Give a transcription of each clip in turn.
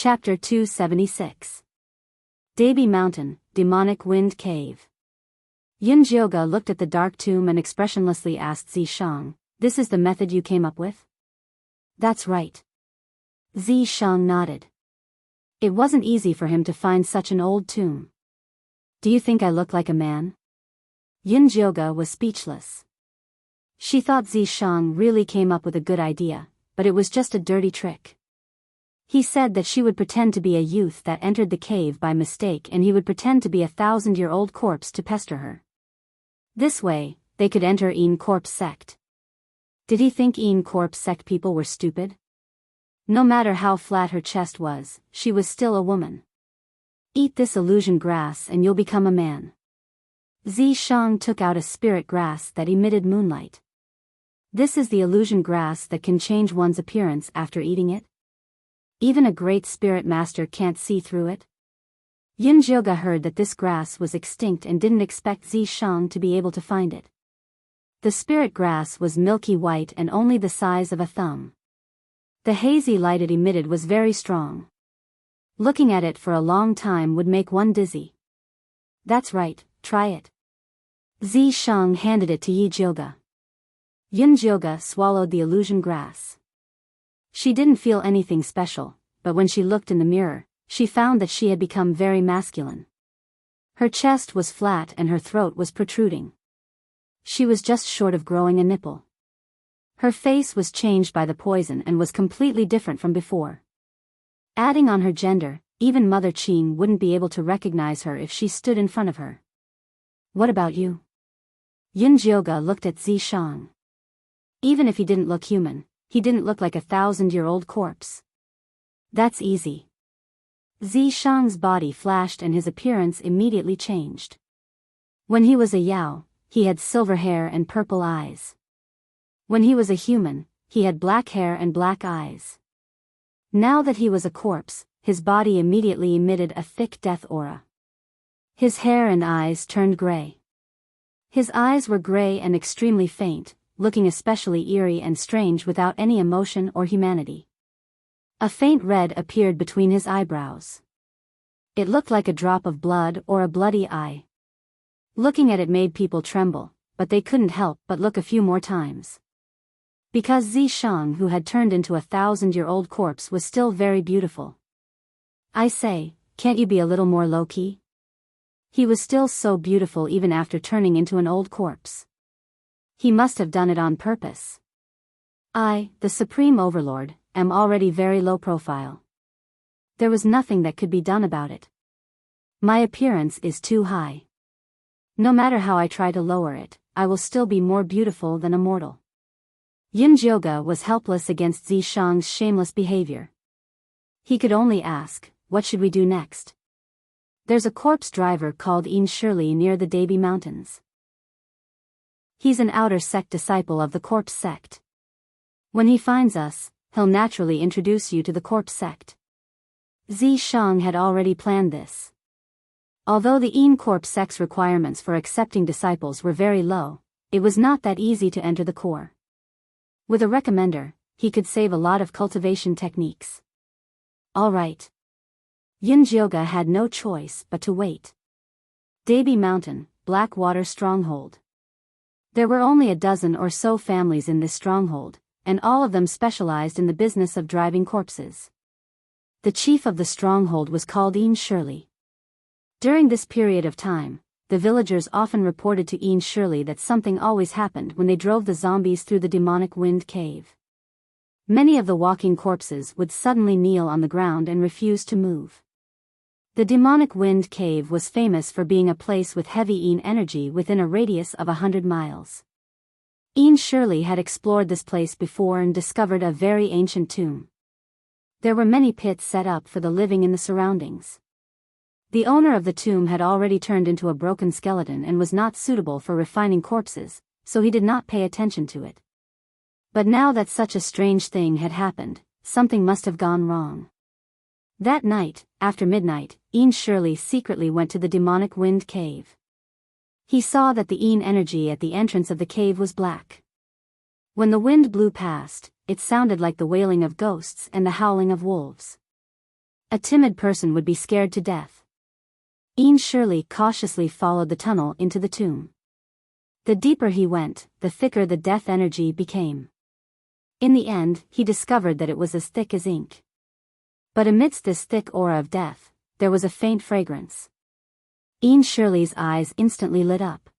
Chapter 276. Daby Mountain, Demonic Wind Cave. Yunjioge looked at the dark tomb and expressionlessly asked Zishang, "This is the method you came up with?" "That's right." Zishang nodded. It wasn't easy for him to find such an old tomb. "Do you think I look like a man?" Yunjioge was speechless. She thought Zishang really came up with a good idea, but it was just a dirty trick. He said that she would pretend to be a youth that entered the cave by mistake and he would pretend to be a 1,000-year-old corpse to pester her. This way, they could enter Een Corpse sect. Did he think Een Corpse sect people were stupid? No matter how flat her chest was, she was still a woman. "Eat this illusion grass and you'll become a man." Zishang took out a spirit grass that emitted moonlight. This is the illusion grass that can change one's appearance after eating it. Even a great spirit master can't see through it. Yunjioge heard that this grass was extinct and didn't expect Zishang to be able to find it. The spirit grass was milky white and only the size of a thumb. The hazy light it emitted was very strong. Looking at it for a long time would make one dizzy. "That's right, try it." Zishang handed it to Yunjioge. Yunjioge swallowed the illusion grass. She didn't feel anything special, but when she looked in the mirror, she found that she had become very masculine. Her chest was flat and her throat was protruding. She was just short of growing a nipple. Her face was changed by the poison and was completely different from before. Adding on her gender, even Mother Qing wouldn't be able to recognize her if she stood in front of her. "What about you?" Yunjioge looked at Zishang. Even if he didn't look human, he didn't look like a 1,000-year-old corpse. "That's easy." Zishang's body flashed and his appearance immediately changed. When he was a Yao, he had silver hair and purple eyes. When he was a human, he had black hair and black eyes. Now that he was a corpse, his body immediately emitted a thick death aura. His hair and eyes turned gray. His eyes were gray and extremely faint, looking especially eerie and strange without any emotion or humanity. A faint red appeared between his eyebrows. It looked like a drop of blood or a bloody eye. Looking at it made people tremble, but they couldn't help but look a few more times. Because Zishang, who had turned into a 1,000-year-old corpse, was still very beautiful. "I say, can't you be a little more low-key?" He was still so beautiful even after turning into an old corpse. He must have done it on purpose. "I, the Supreme Overlord, am already very low profile. There was nothing that could be done about it. My appearance is too high. No matter how I try to lower it, I will still be more beautiful than a mortal." Yunjioge was helpless against Zishang's shameless behavior. He could only ask, "What should we do next?" "There's a corpse driver called Shirley near the Daby Mountains. He's an outer sect disciple of the corpse sect. When he finds us, he'll naturally introduce you to the corpse sect." Zishang had already planned this. Although the Een Corpse sect's requirements for accepting disciples were very low, it was not that easy to enter the core. With a recommender, he could save a lot of cultivation techniques. All right. Yunjioge had no choice but to wait. Daby Mountain, Blackwater Stronghold. There were only a dozen or so families in this stronghold, and all of them specialized in the business of driving corpses. The chief of the stronghold was called Shirley. During this period of time, the villagers often reported to Shirley that something always happened when they drove the zombies through the demonic wind cave. Many of the walking corpses would suddenly kneel on the ground and refuse to move. The demonic wind cave was famous for being a place with heavy Een energy within a radius of 100 miles. Shirley had explored this place before and discovered a very ancient tomb. There were many pits set up for the living in the surroundings. The owner of the tomb had already turned into a broken skeleton and was not suitable for refining corpses, so he did not pay attention to it. But now that such a strange thing had happened, something must have gone wrong. That night, after midnight, Shirley secretly went to the demonic wind cave. He saw that the Een energy at the entrance of the cave was black. When the wind blew past, it sounded like the wailing of ghosts and the howling of wolves. A timid person would be scared to death. Ian Shirley cautiously followed the tunnel into the tomb. The deeper he went, the thicker the death energy became. In the end, he discovered that it was as thick as ink. But amidst this thick aura of death, there was a faint fragrance. Ian Shirley's eyes instantly lit up.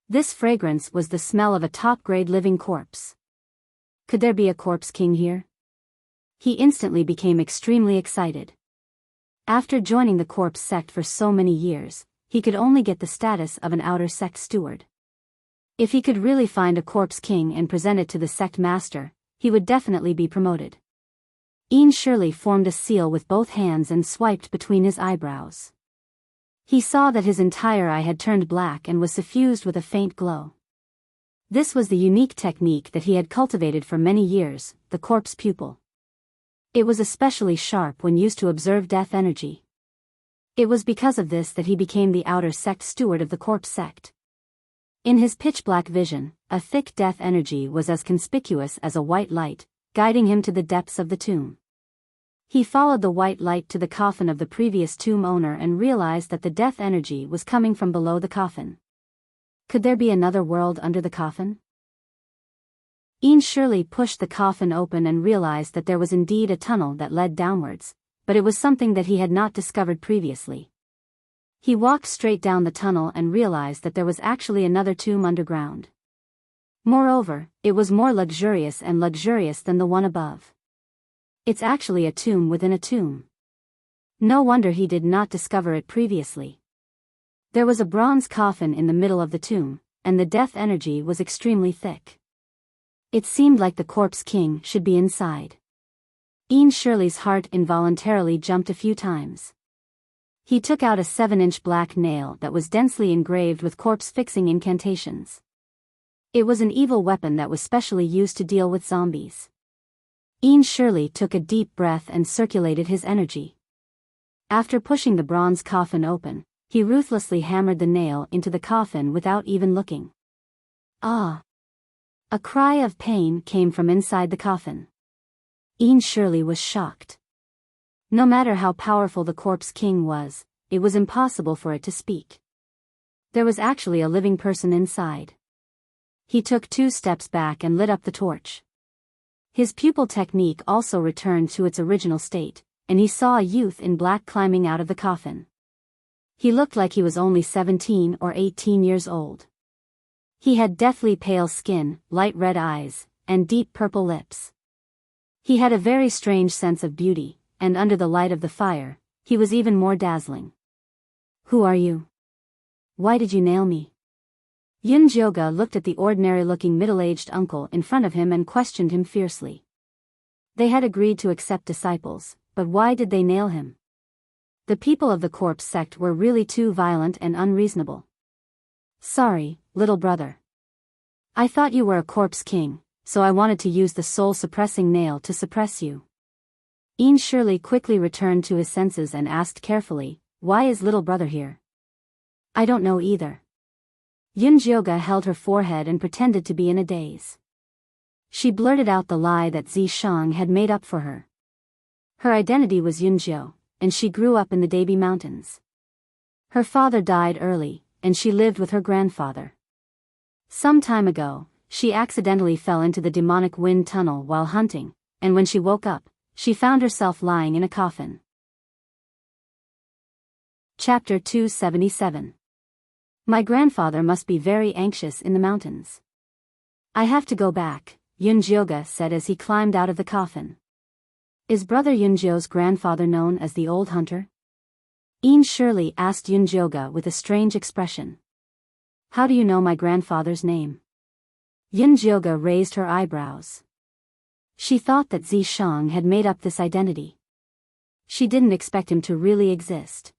This fragrance was the smell of a top-grade living corpse. Could there be a corpse king here? He instantly became extremely excited. After joining the corpse sect for so many years, he could only get the status of an outer sect steward. If he could really find a corpse king and present it to the sect master, he would definitely be promoted. Ian Shirley formed a seal with both hands and swiped between his eyebrows. He saw that his entire eye had turned black and was suffused with a faint glow. This was the unique technique that he had cultivated for many years, the corpse pupil. It was especially sharp when used to observe death energy. It was because of this that he became the outer sect steward of the corpse sect. In his pitch-black vision, a thick death energy was as conspicuous as a white light, guiding him to the depths of the tomb. He followed the white light to the coffin of the previous tomb owner and realized that the death energy was coming from below the coffin. Could there be another world under the coffin? Ian Shirley pushed the coffin open and realized that there was indeed a tunnel that led downwards, but it was something that he had not discovered previously. He walked straight down the tunnel and realized that there was actually another tomb underground. Moreover, it was more luxurious than the one above. It's actually a tomb within a tomb. No wonder he did not discover it previously. There was a bronze coffin in the middle of the tomb, and the death energy was extremely thick. It seemed like the corpse king should be inside. Ian Shirley's heart involuntarily jumped a few times. He took out a 7-inch black nail that was densely engraved with corpse-fixing incantations. It was an evil weapon that was specially used to deal with zombies. Ian Shirley took a deep breath and circulated his energy. After pushing the bronze coffin open, he ruthlessly hammered the nail into the coffin without even looking. Ah! A cry of pain came from inside the coffin. Ian Shirley was shocked. No matter how powerful the corpse king was, it was impossible for it to speak. There was actually a living person inside. He took 2 steps back and lit up the torch. His pupil technique also returned to its original state, and he saw a youth in black climbing out of the coffin. He looked like he was only 17 or 18 years old. He had deathly pale skin, light red eyes, and deep purple lips. He had a very strange sense of beauty, and under the light of the fire, he was even more dazzling. Who are you? Why did you nail me? Yun Jyoga looked at the ordinary-looking middle-aged uncle in front of him and questioned him fiercely. They had agreed to accept disciples, but why did they nail him? The people of the corpse sect were really too violent and unreasonable. Sorry, little brother. I thought you were a corpse king, so I wanted to use the soul-suppressing nail to suppress you. Ian Shirley quickly returned to his senses and asked carefully, why is little brother here? I don't know either. Yun Jyoga held her forehead and pretended to be in a daze. She blurted out the lie that Zishang had made up for her. Her identity was Yunjiu, and she grew up in the Debi Mountains. Her father died early, and she lived with her grandfather. Some time ago, she accidentally fell into the demonic wind tunnel while hunting, and when she woke up, she found herself lying in a coffin. Chapter 277. My grandfather must be very anxious in the mountains. I have to go back, Yun Jyoga said as he climbed out of the coffin. Is brother Yunjio's grandfather known as the Old Hunter? Ian Shirley asked Yun Jyoga with a strange expression. How do you know my grandfather's name? Yun Jyoga raised her eyebrows. She thought that Zishang had made up this identity. She didn't expect him to really exist.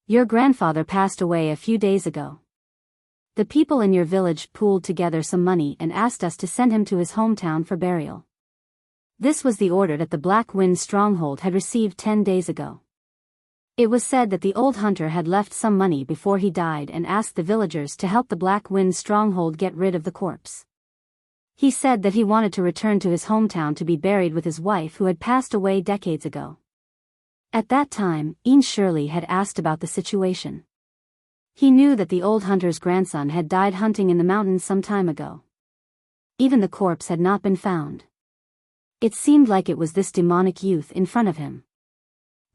Your grandfather passed away a few days ago. The people in your village pooled together some money and asked us to send him to his hometown for burial. This was the order that the Black Wind stronghold had received 10 days ago. It was said that the old hunter had left some money before he died and asked the villagers to help the Black Wind stronghold get rid of the corpse. He said that he wanted to return to his hometown to be buried with his wife who had passed away decades ago. At that time, Ian Shirley had asked about the situation. He knew that the old hunter's grandson had died hunting in the mountains some time ago. Even the corpse had not been found. It seemed like it was this demonic youth in front of him.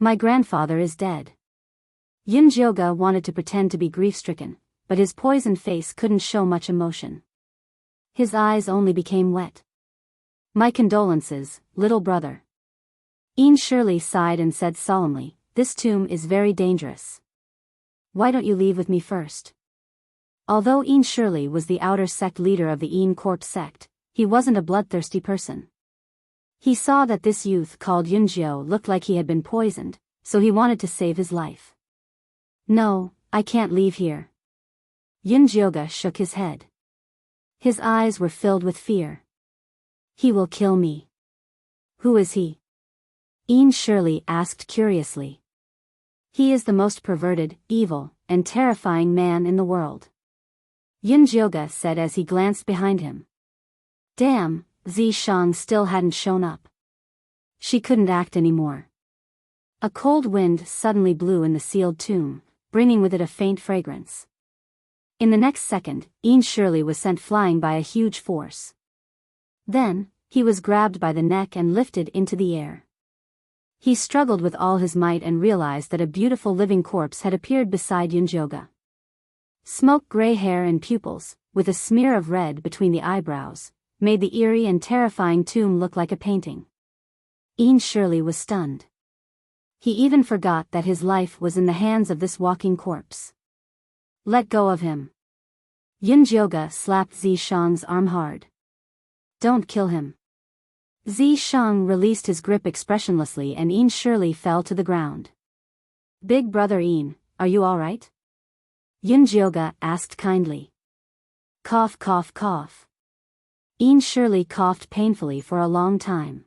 My grandfather is dead. Yunjioga wanted to pretend to be grief-stricken, but his poisoned face couldn't show much emotion. His eyes only became wet. My condolences, little brother. Ian Shirley sighed and said solemnly, this tomb is very dangerous. Why don't you leave with me first? Although Ian Shirley was the outer sect leader of the Ian Corpse sect, he wasn't a bloodthirsty person. He saw that this youth called Yunjio looked like he had been poisoned, so he wanted to save his life. No, I can't leave here. Yunjioga shook his head. His eyes were filled with fear. He will kill me. Who is he? Ian Shirley asked curiously. He is the most perverted, evil, and terrifying man in the world. Yunjioga said as he glanced behind him. Damn, Zishang still hadn't shown up. She couldn't act anymore. A cold wind suddenly blew in the sealed tomb, bringing with it a faint fragrance. In the next second, Ian Shirley was sent flying by a huge force. Then, he was grabbed by the neck and lifted into the air. He struggled with all his might and realized that a beautiful living corpse had appeared beside Yunjioga. Smoke-gray hair and pupils, with a smear of red between the eyebrows, made the eerie and terrifying tomb look like a painting. Ian Shirley was stunned. He even forgot that his life was in the hands of this walking corpse. Let go of him. Yunjioga slapped Zishang's arm hard. Don't kill him. Zishang released his grip expressionlessly and Ian Shirley fell to the ground. Big brother Ian, are you alright? Yunjioga asked kindly. Cough cough cough. Ian Shirley coughed painfully for a long time.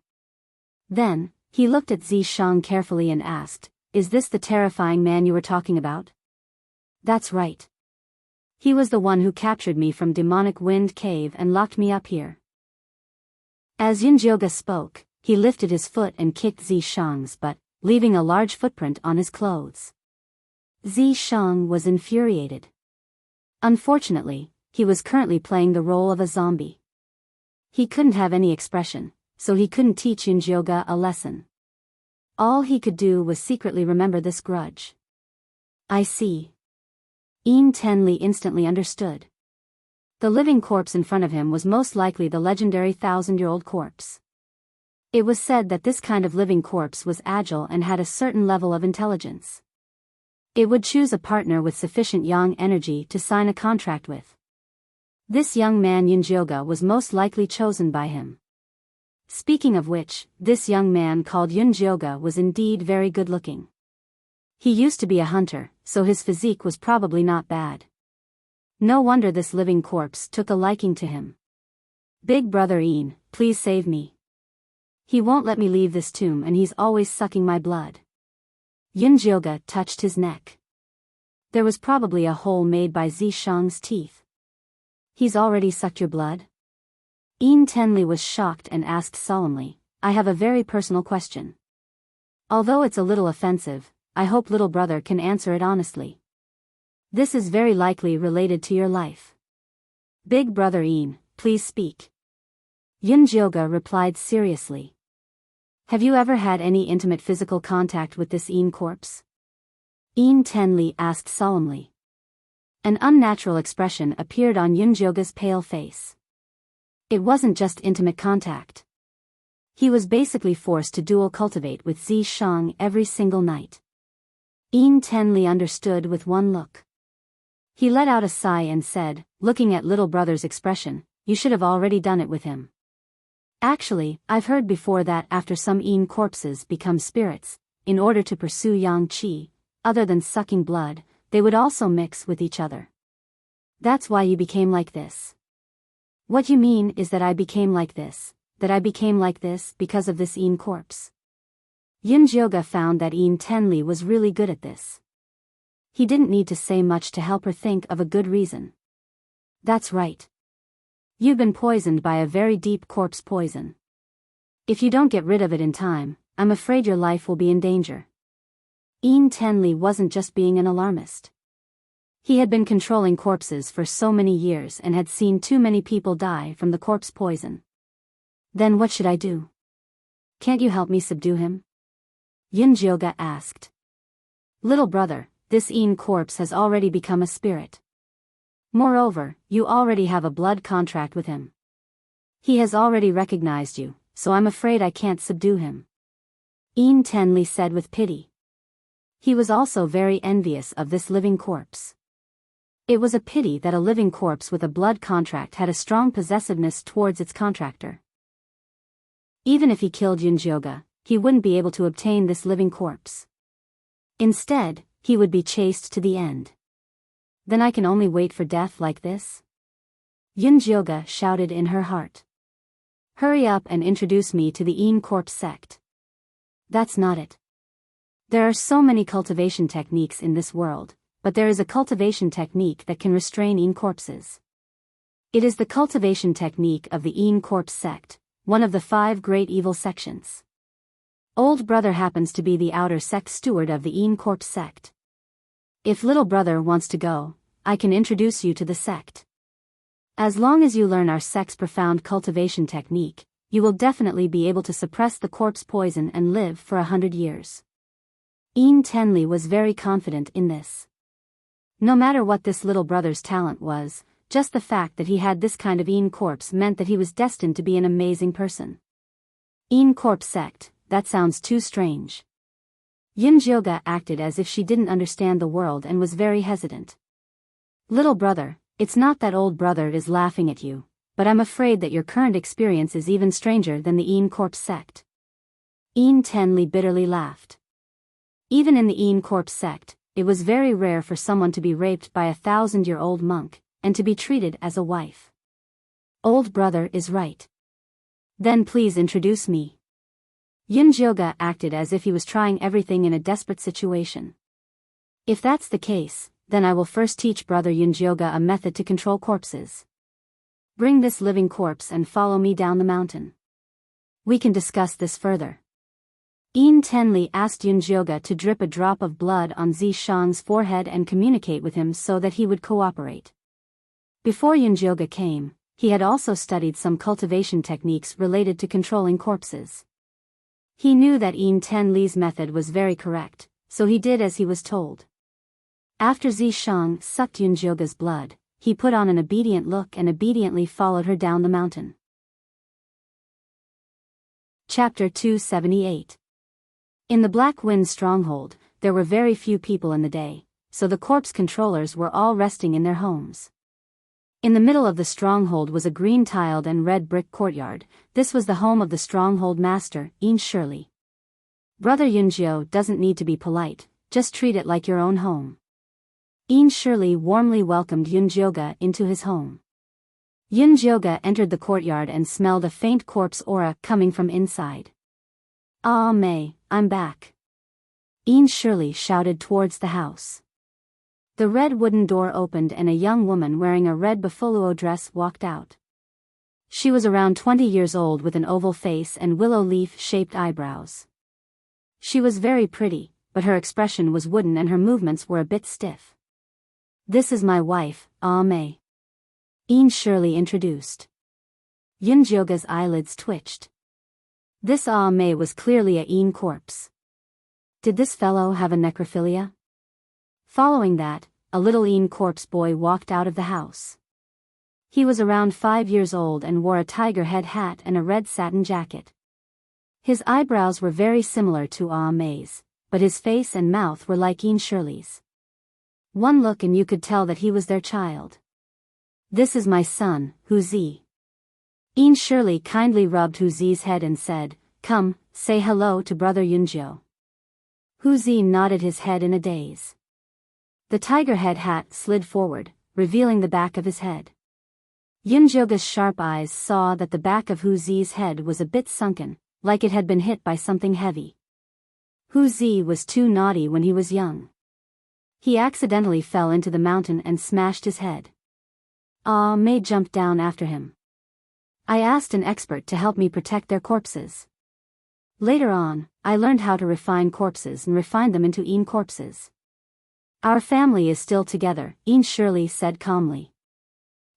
Then, he looked at Zishang carefully and asked, is this the terrifying man you were talking about? That's right. He was the one who captured me from demonic wind cave and locked me up here. As Yunjioga spoke, he lifted his foot and kicked Zishang's butt, leaving a large footprint on his clothes. Zishang was infuriated. Unfortunately, he was currently playing the role of a zombie. He couldn't have any expression, so he couldn't teach Yunjioga a lesson. All he could do was secretly remember this grudge. I see. Ian Tenli instantly understood. The living corpse in front of him was most likely the legendary 1,000-year-old corpse. It was said that this kind of living corpse was agile and had a certain level of intelligence. It would choose a partner with sufficient yang energy to sign a contract with. This young man Yunjioga was most likely chosen by him. Speaking of which, this young man called Yunjioga was indeed very good-looking. He used to be a hunter, so his physique was probably not bad. No wonder this living corpse took a liking to him. Big brother Ian, please save me. He won't let me leave this tomb and he's always sucking my blood. Yunjioga touched his neck. There was probably a hole made by Zishang's teeth. He's already sucked your blood? Ian Tenli was shocked and asked solemnly, I have a very personal question. Although it's a little offensive, I hope little brother can answer it honestly. This is very likely related to your life. Big brother Ian, please speak. Yunjioga replied seriously. Have you ever had any intimate physical contact with this Ian corpse? Ian Tenli asked solemnly. An unnatural expression appeared on Yunjioga's pale face. It wasn't just intimate contact. He was basically forced to dual cultivate with Zishang every single night. Ian Tenli understood with one look. He let out a sigh and said, looking at little brother's expression, you should have already done it with him. Actually, I've heard before that after some Ian corpses become spirits, in order to pursue yang qi, other than sucking blood, they would also mix with each other. That's why you became like this. What you mean is that I became like this because of this Ian corpse. Yunjioga found that Ian Tenli was really good at this. He didn't need to say much to help her think of a good reason. That's right. You've been poisoned by a very deep corpse poison. If you don't get rid of it in time, I'm afraid your life will be in danger. Enchanting wasn't just being an alarmist. He had been controlling corpses for so many years and had seen too many people die from the corpse poison. Then what should I do? Can't you help me subdue him? Yunjioga asked. Little brother, this corpse has already become a spirit. Moreover, you already have a blood contract with him. He has already recognized you, so I'm afraid I can't subdue him. Enchanting said with pity. He was also very envious of this living corpse. It was a pity that a living corpse with a blood contract had a strong possessiveness towards its contractor. Even if he killed Yunjioga, he wouldn't be able to obtain this living corpse. Instead, he would be chased to the end. Then I can only wait for death like this? Yunjioga shouted in her heart. Hurry up and introduce me to the corpse sect. That's not it. There are so many cultivation techniques in this world, but there is a cultivation technique that can restrain corpses. It is the cultivation technique of the corpse sect, one of the 5 great evil sections. Old brother happens to be the outer sect steward of the corpse sect. If little brother wants to go, I can introduce you to the sect. As long as you learn our sect's profound cultivation technique, you will definitely be able to suppress the corpse poison and live for 100 years. Enchanting was very confident in this. No matter what this little brother's talent was, just the fact that he had this kind of corpse meant that he was destined to be an amazing person. Corpse sect, that sounds too strange. Yunjioga acted as if she didn't understand the world and was very hesitant. Little brother, it's not that old brother is laughing at you, but I'm afraid that your current experience is even stranger than the corpse sect. Enchanting bitterly laughed. Even in the corpse sect, it was very rare for someone to be raped by a 1,000-year-old monk, and to be treated as a wife. Old brother is right. Then please introduce me. Yunjioga acted as if he was trying everything in a desperate situation. If that's the case, then I will first teach brother Yunjioga a method to control corpses. Bring this living corpse and follow me down the mountain. We can discuss this further. Enchanting asked Yunjioga to drip a drop of blood on Zishang's forehead and communicate with him so that he would cooperate. Before Yunjioga came, he had also studied some cultivation techniques related to controlling corpses. He knew that Enchanting's method was very correct, so he did as he was told. After Zishang sucked Yunjioga's blood, he put on an obedient look and obediently followed her down the mountain. Chapter 278. In the Black Wind stronghold, there were very few people in the day, so the corpse controllers were all resting in their homes. In the middle of the stronghold was a green-tiled and red brick courtyard. This was the home of the stronghold master, Shirley. Brother Yunjio doesn't need to be polite, just treat it like your own home. Shirley warmly welcomed Yunjioga into his home. Yunjioga entered the courtyard and smelled a faint corpse aura coming from inside. Ah May, I'm back. Shirley shouted towards the house. The red wooden door opened and a young woman wearing a red buffalo dress walked out. She was around 20 years old with an oval face and willow leaf-shaped eyebrows. She was very pretty, but her expression was wooden and her movements were a bit stiff. This is my wife, Ah May. Shirley introduced. Yunjioga's eyelids twitched. This Ah May was clearly a corpse. Did this fellow have a necrophilia? Following that, a little corpse boy walked out of the house. He was around 5 years old and wore a tiger head hat and a red satin jacket. His eyebrows were very similar to Ah May's, but his face and mouth were like Shirley's. One look and you could tell that he was their child. This is my son, Huzi. Shirley kindly rubbed Huzi's head and said, "Come, say hello to brother Yunjio." Huzi nodded his head in a daze. The tiger head hat slid forward, revealing the back of his head. Yunjioga's sharp eyes saw that the back of Huzi's head was a bit sunken, like it had been hit by something heavy. Huzi was too naughty when he was young. He accidentally fell into the mountain and smashed his head. Ah May jumped down after him. I asked an expert to help me protect their corpses. Later on, I learned how to refine corpses and refined them into corpses. Our family is still together, Shirley said calmly.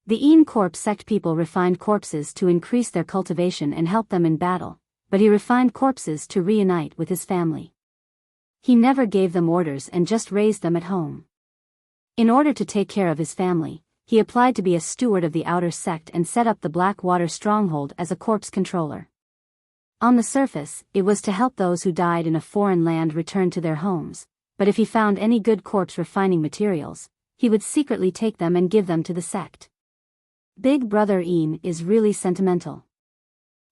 The corpse sect people refined corpses to increase their cultivation and help them in battle, but he refined corpses to reunite with his family. He never gave them orders and just raised them at home. In order to take care of his family, he applied to be a steward of the outer sect and set up the Blackwater stronghold as a corpse controller. On the surface, it was to help those who died in a foreign land return to their homes, but if he found any good corpse refining materials, he would secretly take them and give them to the sect. Big Brother is really sentimental.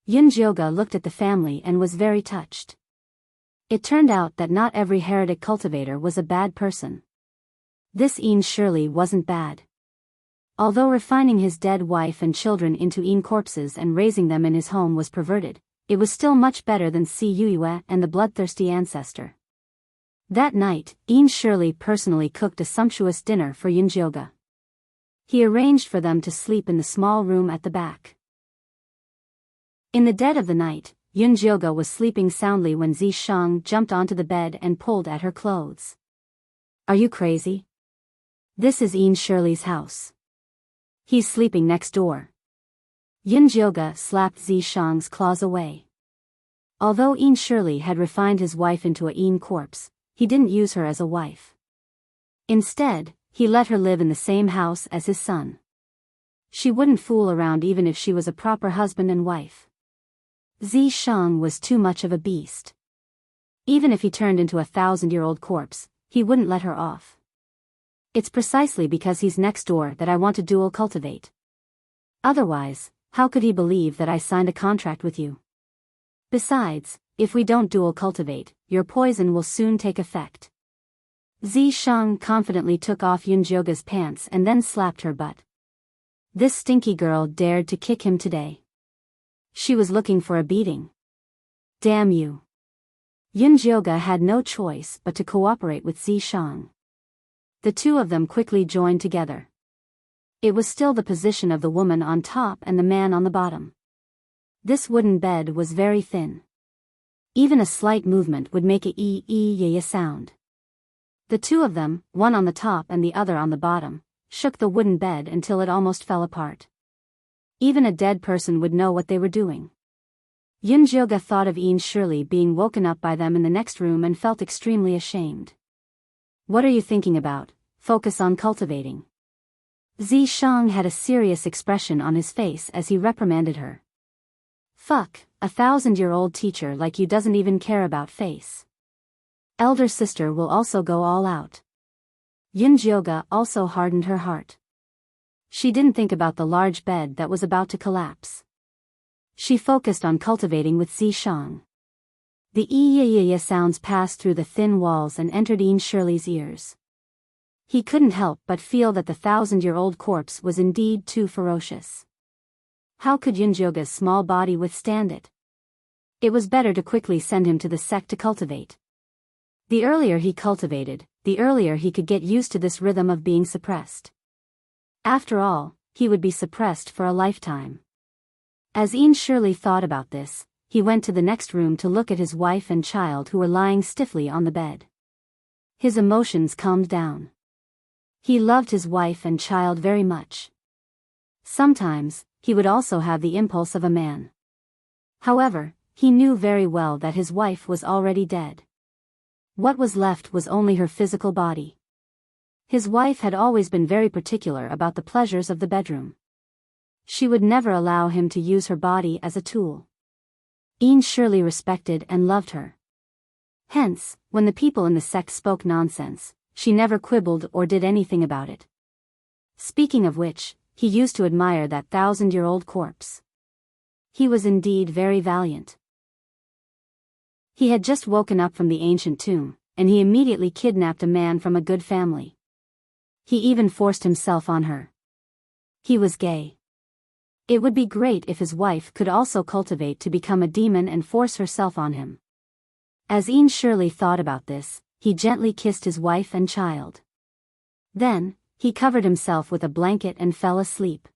Yunjioga looked at the family and was very touched. It turned out that not every heretic cultivator was a bad person. This surely wasn't bad. Although refining his dead wife and children into corpses and raising them in his home was perverted, it was still much better than Yue and the bloodthirsty ancestor. That night, Shirley personally cooked a sumptuous dinner for Yunjioga. He arranged for them to sleep in the small room at the back. In the dead of the night, Yunjioga was sleeping soundly when Zishang jumped onto the bed and pulled at her clothes. Are you crazy? This is Shirley's house. He's sleeping next door. Yunjioga slapped Zishang's claws away. Although Shirley had refined his wife into a corpse, he didn't use her as a wife. Instead, he let her live in the same house as his son. She wouldn't fool around even if she was a proper husband and wife. Zishang was too much of a beast. Even if he turned into a 1,000-year-old corpse, he wouldn't let her off. It's precisely because he's next door that I want to dual cultivate. Otherwise, how could he believe that I signed a contract with you? Besides, if we don't dual cultivate, your poison will soon take effect. Zishang confidently took off Yunjioga's pants and then slapped her butt. This stinky girl dared to kick him today. She was looking for a beating. Damn you. Yunjioga had no choice but to cooperate with Zishang. The two of them quickly joined together. It was still the position of the woman on top and the man on the bottom. This wooden bed was very thin. Even a slight movement would make a sound. The two of them, one on the top and the other on the bottom, shook the wooden bed until it almost fell apart. Even a dead person would know what they were doing. Yunjioga thought of Shirley being woken up by them in the next room and felt extremely ashamed. What are you thinking about? Focus on cultivating. Zishang had a serious expression on his face as he reprimanded her. Fuck, a 1,000-year-old teacher like you doesn't even care about face. Elder sister will also go all out. Yunjioga also hardened her heart. She didn't think about the large bed that was about to collapse. She focused on cultivating with Zishang. The sounds passed through the thin walls and entered Shirley's ears. He couldn't help but feel that the 1,000-year-old corpse was indeed too ferocious. How could Yunjioga's small body withstand it? It was better to quickly send him to the sect to cultivate. The earlier he cultivated, the earlier he could get used to this rhythm of being suppressed. After all, he would be suppressed for a lifetime. As Shirley thought about this, he went to the next room to look at his wife and child who were lying stiffly on the bed. His emotions calmed down. He loved his wife and child very much. Sometimes, he would also have the impulse of a man. However, he knew very well that his wife was already dead. What was left was only her physical body. His wife had always been very particular about the pleasures of the bedroom. She would never allow him to use her body as a tool. Shirley respected and loved her. Hence, when the people in the sect spoke nonsense, she never quibbled or did anything about it. Speaking of which, he used to admire that 1,000-year-old corpse. He was indeed very valiant. He had just woken up from the ancient tomb, and he immediately kidnapped a man from a good family. He even forced himself on her. He was gay. It would be great if his wife could also cultivate to become a demon and force herself on him. As Shirley thought about this, he gently kissed his wife and child. Then, he covered himself with a blanket and fell asleep.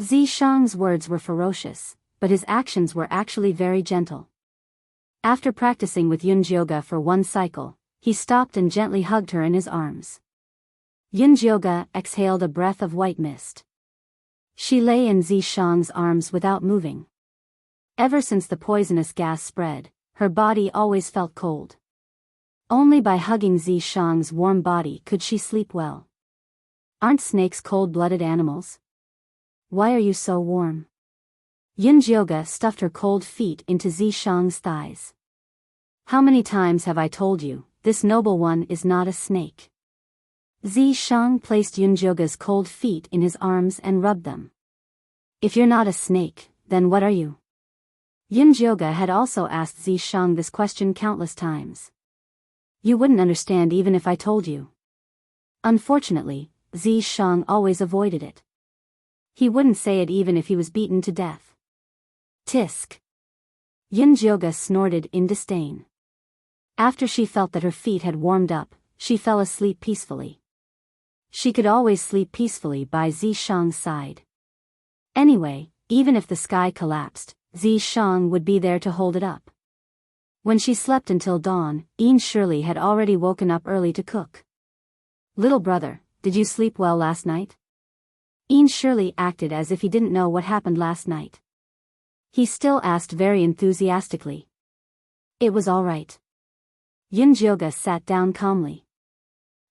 Zishang's words were ferocious, but his actions were actually very gentle. After practicing with Yunjioga for one cycle, he stopped and gently hugged her in his arms. Yunjioga exhaled a breath of white mist. She lay in Zishang's arms without moving. Ever since the poisonous gas spread, her body always felt cold. Only by hugging Zishang's warm body could she sleep well. Aren't snakes cold-blooded animals? Why are you so warm? Yunjioga stuffed her cold feet into Zishang's thighs. How many times have I told you, this noble one is not a snake? Zishang placed Yunjioga's cold feet in his arms and rubbed them. If you're not a snake, then what are you? Yunjioga had also asked Zishang this question countless times. You wouldn't understand even if I told you. Unfortunately, Zishang always avoided it. He wouldn't say it even if he was beaten to death. Tisk. Yunjioga snorted in disdain. After she felt that her feet had warmed up, she fell asleep peacefully. She could always sleep peacefully by Zishang's side. Anyway, even if the sky collapsed, Zishang would be there to hold it up. When she slept until dawn, Shirley had already woken up early to cook. Little brother, did you sleep well last night? Shirley acted as if he didn't know what happened last night. He still asked very enthusiastically. It was all right. Yunjioga sat down calmly.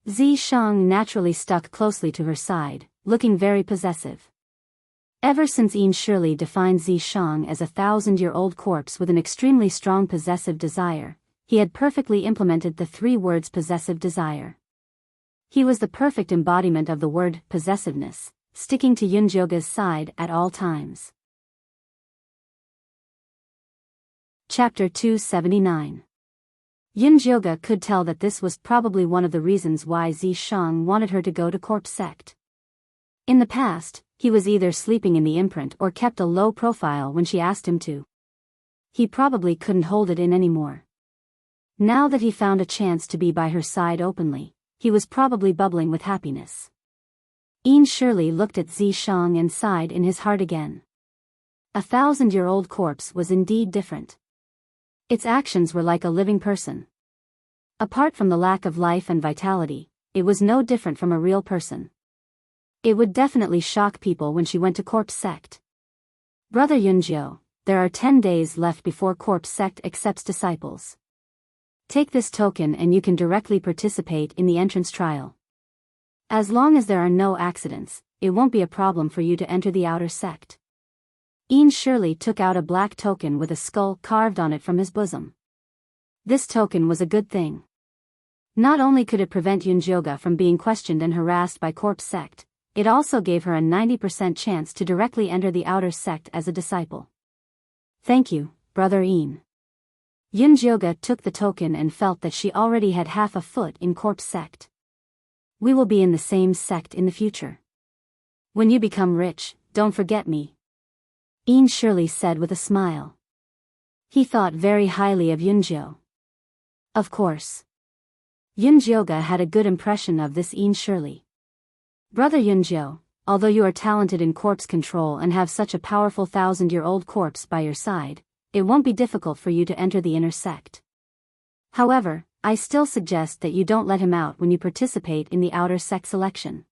Zishang naturally stuck closely to her side, looking very possessive. Ever since Shirley defined Zishang as a 1,000-year-old corpse with an extremely strong possessive desire, he had perfectly implemented the 3 words possessive desire. He was the perfect embodiment of the word possessiveness, sticking to Yunjioga's side at all times. Chapter 279. Yunjioga could tell that this was probably one of the reasons why Zishang wanted her to go to corpse sect. In the past, he was either sleeping in the imprint or kept a low profile when she asked him to. He probably couldn't hold it in anymore. Now that he found a chance to be by her side openly, he was probably bubbling with happiness. Shirley looked at Zishang and sighed in his heart again. A 1,000-year-old corpse was indeed different. Its actions were like a living person. Apart from the lack of life and vitality, it was no different from a real person. It would definitely shock people when she went to corpse sect. Brother Yunjio, there are 10 days left before corpse sect accepts disciples. Take this token and you can directly participate in the entrance trial. As long as there are no accidents, it won't be a problem for you to enter the outer sect. Shirley took out a black token with a skull carved on it from his bosom. This token was a good thing. Not only could it prevent Yunjioga from being questioned and harassed by corpse sect, it also gave her a 90% chance to directly enter the outer sect as a disciple. Thank you, Brother Een. Yunjioga took the token and felt that she already had half a foot in corpse sect. We will be in the same sect in the future. When you become rich, don't forget me. Shirley said with a smile. He thought very highly of Yunjio. Of course. Yunjioga had a good impression of this Shirley. Brother Yunjio, although you are talented in corpse control and have such a powerful 1,000-year-old corpse by your side, it won't be difficult for you to enter the inner sect. However, I still suggest that you don't let him out when you participate in the outer sect selection.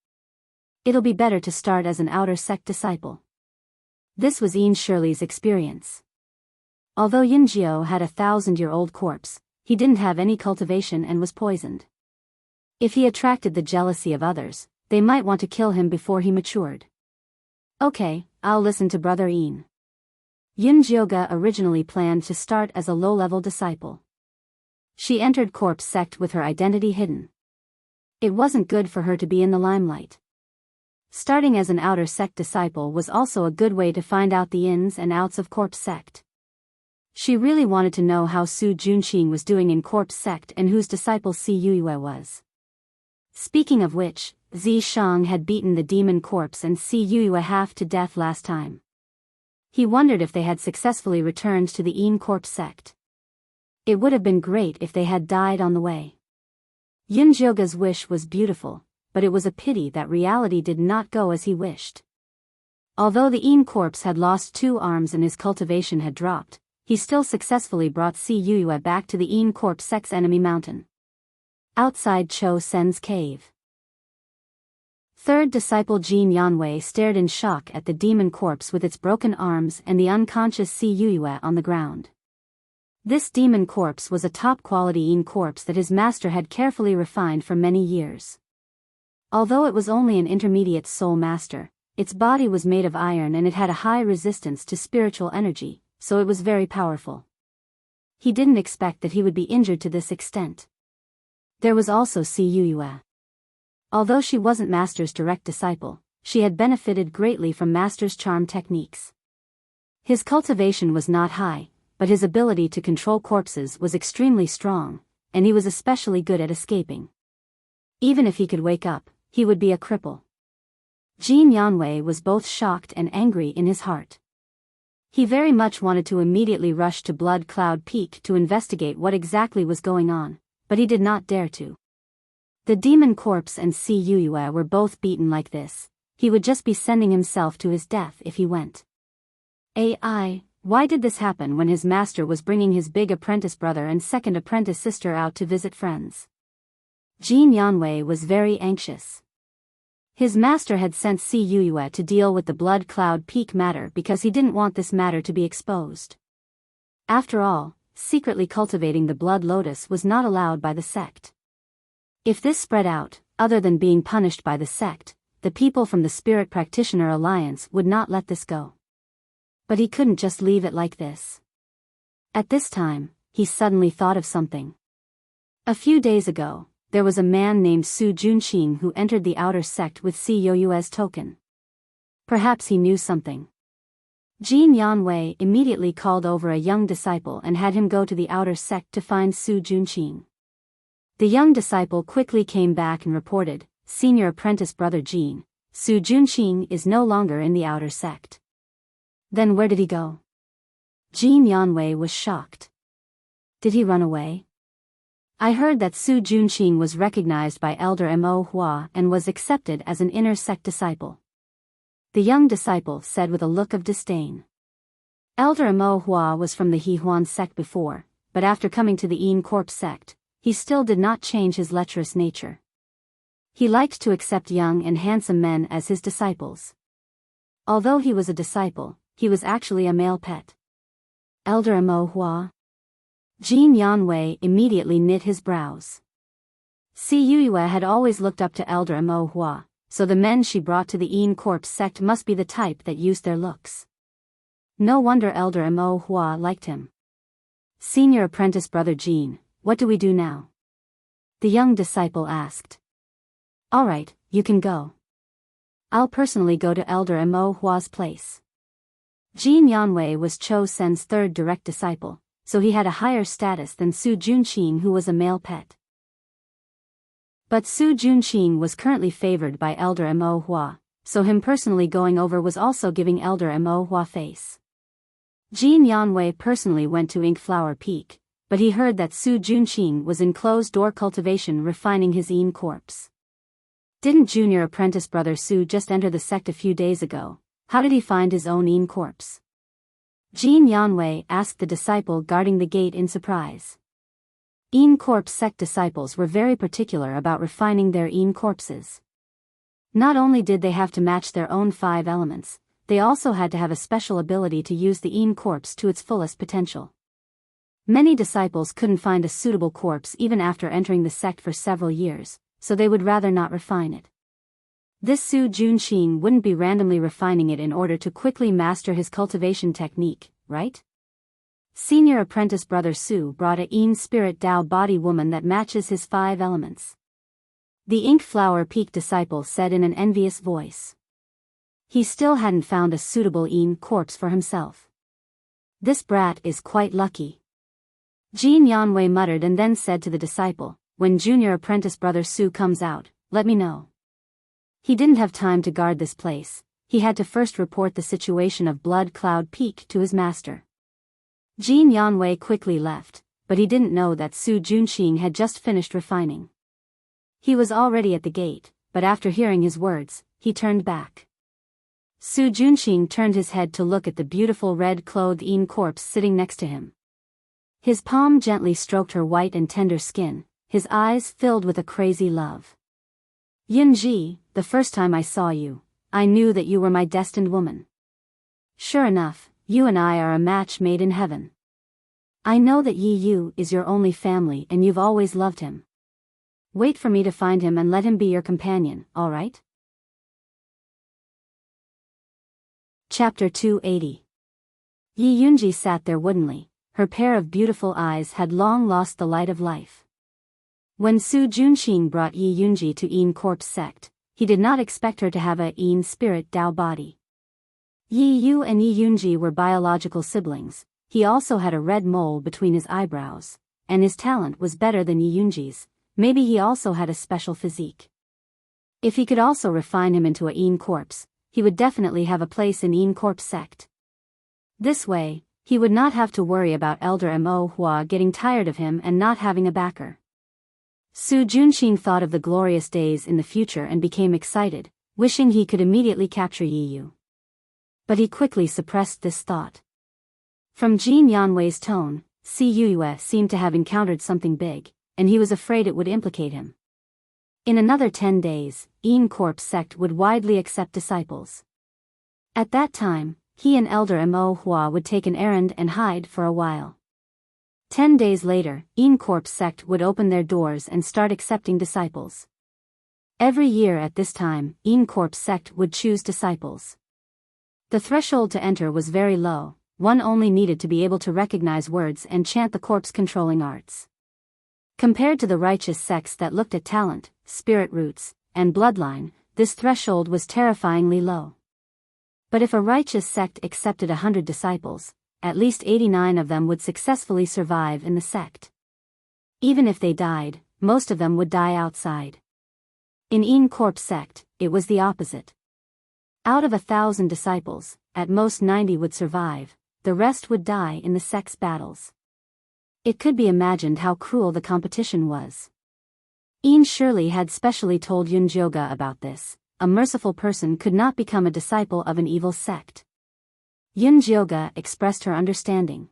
It'll be better to start as an outer sect disciple. This was Shirley's experience. Although Yunjio had a 1,000-year-old corpse, he didn't have any cultivation and was poisoned. If he attracted the jealousy of others, they might want to kill him before he matured. Okay, I'll listen to Brother Een. Yunjioga originally planned to start as a low-level disciple. She entered corpse sect with her identity hidden. It wasn't good for her to be in the limelight. Starting as an outer sect disciple was also a good way to find out the ins and outs of corpse sect. She really wanted to know how Su Junqing was doing in corpse sect and whose disciple Si Yuiwei was. Speaking of which, Zishang had beaten the demon corpse and Si Yuiwei half to death last time. He wondered if they had successfully returned to the Een corpse sect. It would have been great if they had died on the way. Yunjioga's wish was beautiful, but it was a pity that reality did not go as he wished. Although the Een corpse had lost 2 arms and his cultivation had dropped, he still successfully brought Si Yue back to the Een Corp's sex enemy mountain. Outside Cho Sen's cave. Third disciple Jin Yanwei stared in shock at the demon corpse with its broken arms and the unconscious Si Yue on the ground. This demon corpse was a top-quality Een corpse that his master had carefully refined for many years. Although it was only an intermediate soul master, its body was made of iron and it had a high resistance to spiritual energy, so it was very powerful. He didn't expect that he would be injured to this extent. There was also Si Yue. Although she wasn't Master's direct disciple, she had benefited greatly from Master's charm techniques. His cultivation was not high, but his ability to control corpses was extremely strong, and he was especially good at escaping. Even if he could wake up, he would be a cripple. Jin Yanwei was both shocked and angry in his heart. He very much wanted to immediately rush to Blood Cloud Peak to investigate what exactly was going on, but he did not dare to. The demon corpse and Si Yue were both beaten like this. He would just be sending himself to his death if he went. Why did this happen when his master was bringing his big apprentice brother and second apprentice sister out to visit friends? Jin Yanwei was very anxious. His master had sent Si Yue to deal with the Blood Cloud Peak matter because he didn't want this matter to be exposed. After all, secretly cultivating the Blood Lotus was not allowed by the sect. If this spread out, other than being punished by the sect, the people from the Spirit Practitioner Alliance would not let this go. But he couldn't just leave it like this. At this time, he suddenly thought of something. A few days ago, there was a man named Su Junqing who entered the outer sect with Si Yue's token. Perhaps he knew something. Jin Yanwei immediately called over a young disciple and had him go to the outer sect to find Su Junqing. The young disciple quickly came back and reported, "Senior apprentice brother Jin, Su Junqing is no longer in the outer sect." Then where did he go? Jin Yanwei was shocked. Did he run away? I heard that Su Junqing was recognized by Elder Mo Hua and was accepted as an inner sect disciple. The young disciple said with a look of disdain. Elder Mo Hua was from the Hehuan sect before, but after coming to the Een Corp sect, he still did not change his lecherous nature. He liked to accept young and handsome men as his disciples. Although he was a disciple, he was actually a male pet. Elder Mo Hua? Jin Yanwei immediately knit his brows. Si Yue had always looked up to Elder Mo Hua, so the men she brought to the Een Corp sect must be the type that used their looks. No wonder Elder Mo Hua liked him. Senior apprentice brother Jin, what do we do now? The young disciple asked. All right, you can go. I'll personally go to Elder Mo Hua's place. Jin Yanwei was Cho Sen's third direct disciple, so he had a higher status than Su Junqing, who was a male pet. But Su Junqing was currently favored by Elder Mo Hua, so him personally going over was also giving Elder Mo Hua face. Jin Yanwei personally went to Ink Flower Peak, but he heard that Su Junqing was in closed-door cultivation refining his Een corpse. Didn't junior apprentice brother Su just enter the sect a few days ago? How did he find his own Een corpse? Jin Yanwei asked the disciple guarding the gate in surprise. Een Corp's sect disciples were very particular about refining their Een corpses. Not only did they have to match their own 5 elements, they also had to have a special ability to use the Een corpse to its fullest potential. Many disciples couldn't find a suitable corpse even after entering the sect for several years, so they would rather not refine it. This Su Junqing wouldn't be randomly refining it in order to quickly master his cultivation technique, right? Senior apprentice brother Su brought a Een spirit Tao body woman that matches his 5 elements. The Ink Flower Peak disciple said in an envious voice. He still hadn't found a suitable Een corpse for himself. This brat is quite lucky. Jin Yanwei muttered and then said to the disciple, when junior apprentice brother Su comes out, let me know. He didn't have time to guard this place, he had to first report the situation of Blood Cloud Peak to his master. Jin Yanwei quickly left, but he didn't know that Su Junqing had just finished refining. He was already at the gate, but after hearing his words, he turned back. Su Junxing turned his head to look at the beautiful red-clothed Yin corpse sitting next to him. His palm gently stroked her white and tender skin, his eyes filled with a crazy love. Yin Ji, the first time I saw you, I knew that you were my destined woman. Sure enough, you and I are a match made in heaven. I know that Yi Yu is your only family and you've always loved him. Wait for me to find him and let him be your companion, alright? Chapter 280. Yi Yunji sat there woodenly, her pair of beautiful eyes had long lost the light of life. When Su Junxing brought Yi Yunji to Yin Corpse sect, he did not expect her to have a Yin spirit Dao body. Yi Yu and Yi Yunji were biological siblings, he also had a red mole between his eyebrows, and his talent was better than Yi Yunji's, maybe he also had a special physique. If he could also refine him into a Yin Corpse, he would definitely have a place in Yin Corpse sect. This way, he would not have to worry about Elder Mo Hua getting tired of him and not having a backer. Su Junxing thought of the glorious days in the future and became excited, wishing he could immediately capture Yi Yu. But he quickly suppressed this thought. From Jin Yanwei's tone, Si Yue seemed to have encountered something big, and he was afraid it would implicate him. In another 10 days, Yin Corpse sect would widely accept disciples. At that time, he and Elder Mo Hua would take an errand and hide for a while. 10 days later, Yin Corpse sect would open their doors and start accepting disciples. Every year at this time, Yin Corpse sect would choose disciples. The threshold to enter was very low, one only needed to be able to recognize words and chant the corpse-controlling arts. Compared to the righteous sects that looked at talent, spirit roots, and bloodline, this threshold was terrifyingly low. But if a righteous sect accepted 100 disciples, at least 89 of them would successfully survive in the sect. Even if they died, most of them would die outside. In Yin Corpse sect, it was the opposite. Out of 1,000 disciples, at most 90 would survive, the rest would die in the sect's battles. It could be imagined how cruel the competition was. Yin Shirley had specially told Yun Jioga about this. A merciful person could not become a disciple of an evil sect. Yun Jioga expressed her understanding.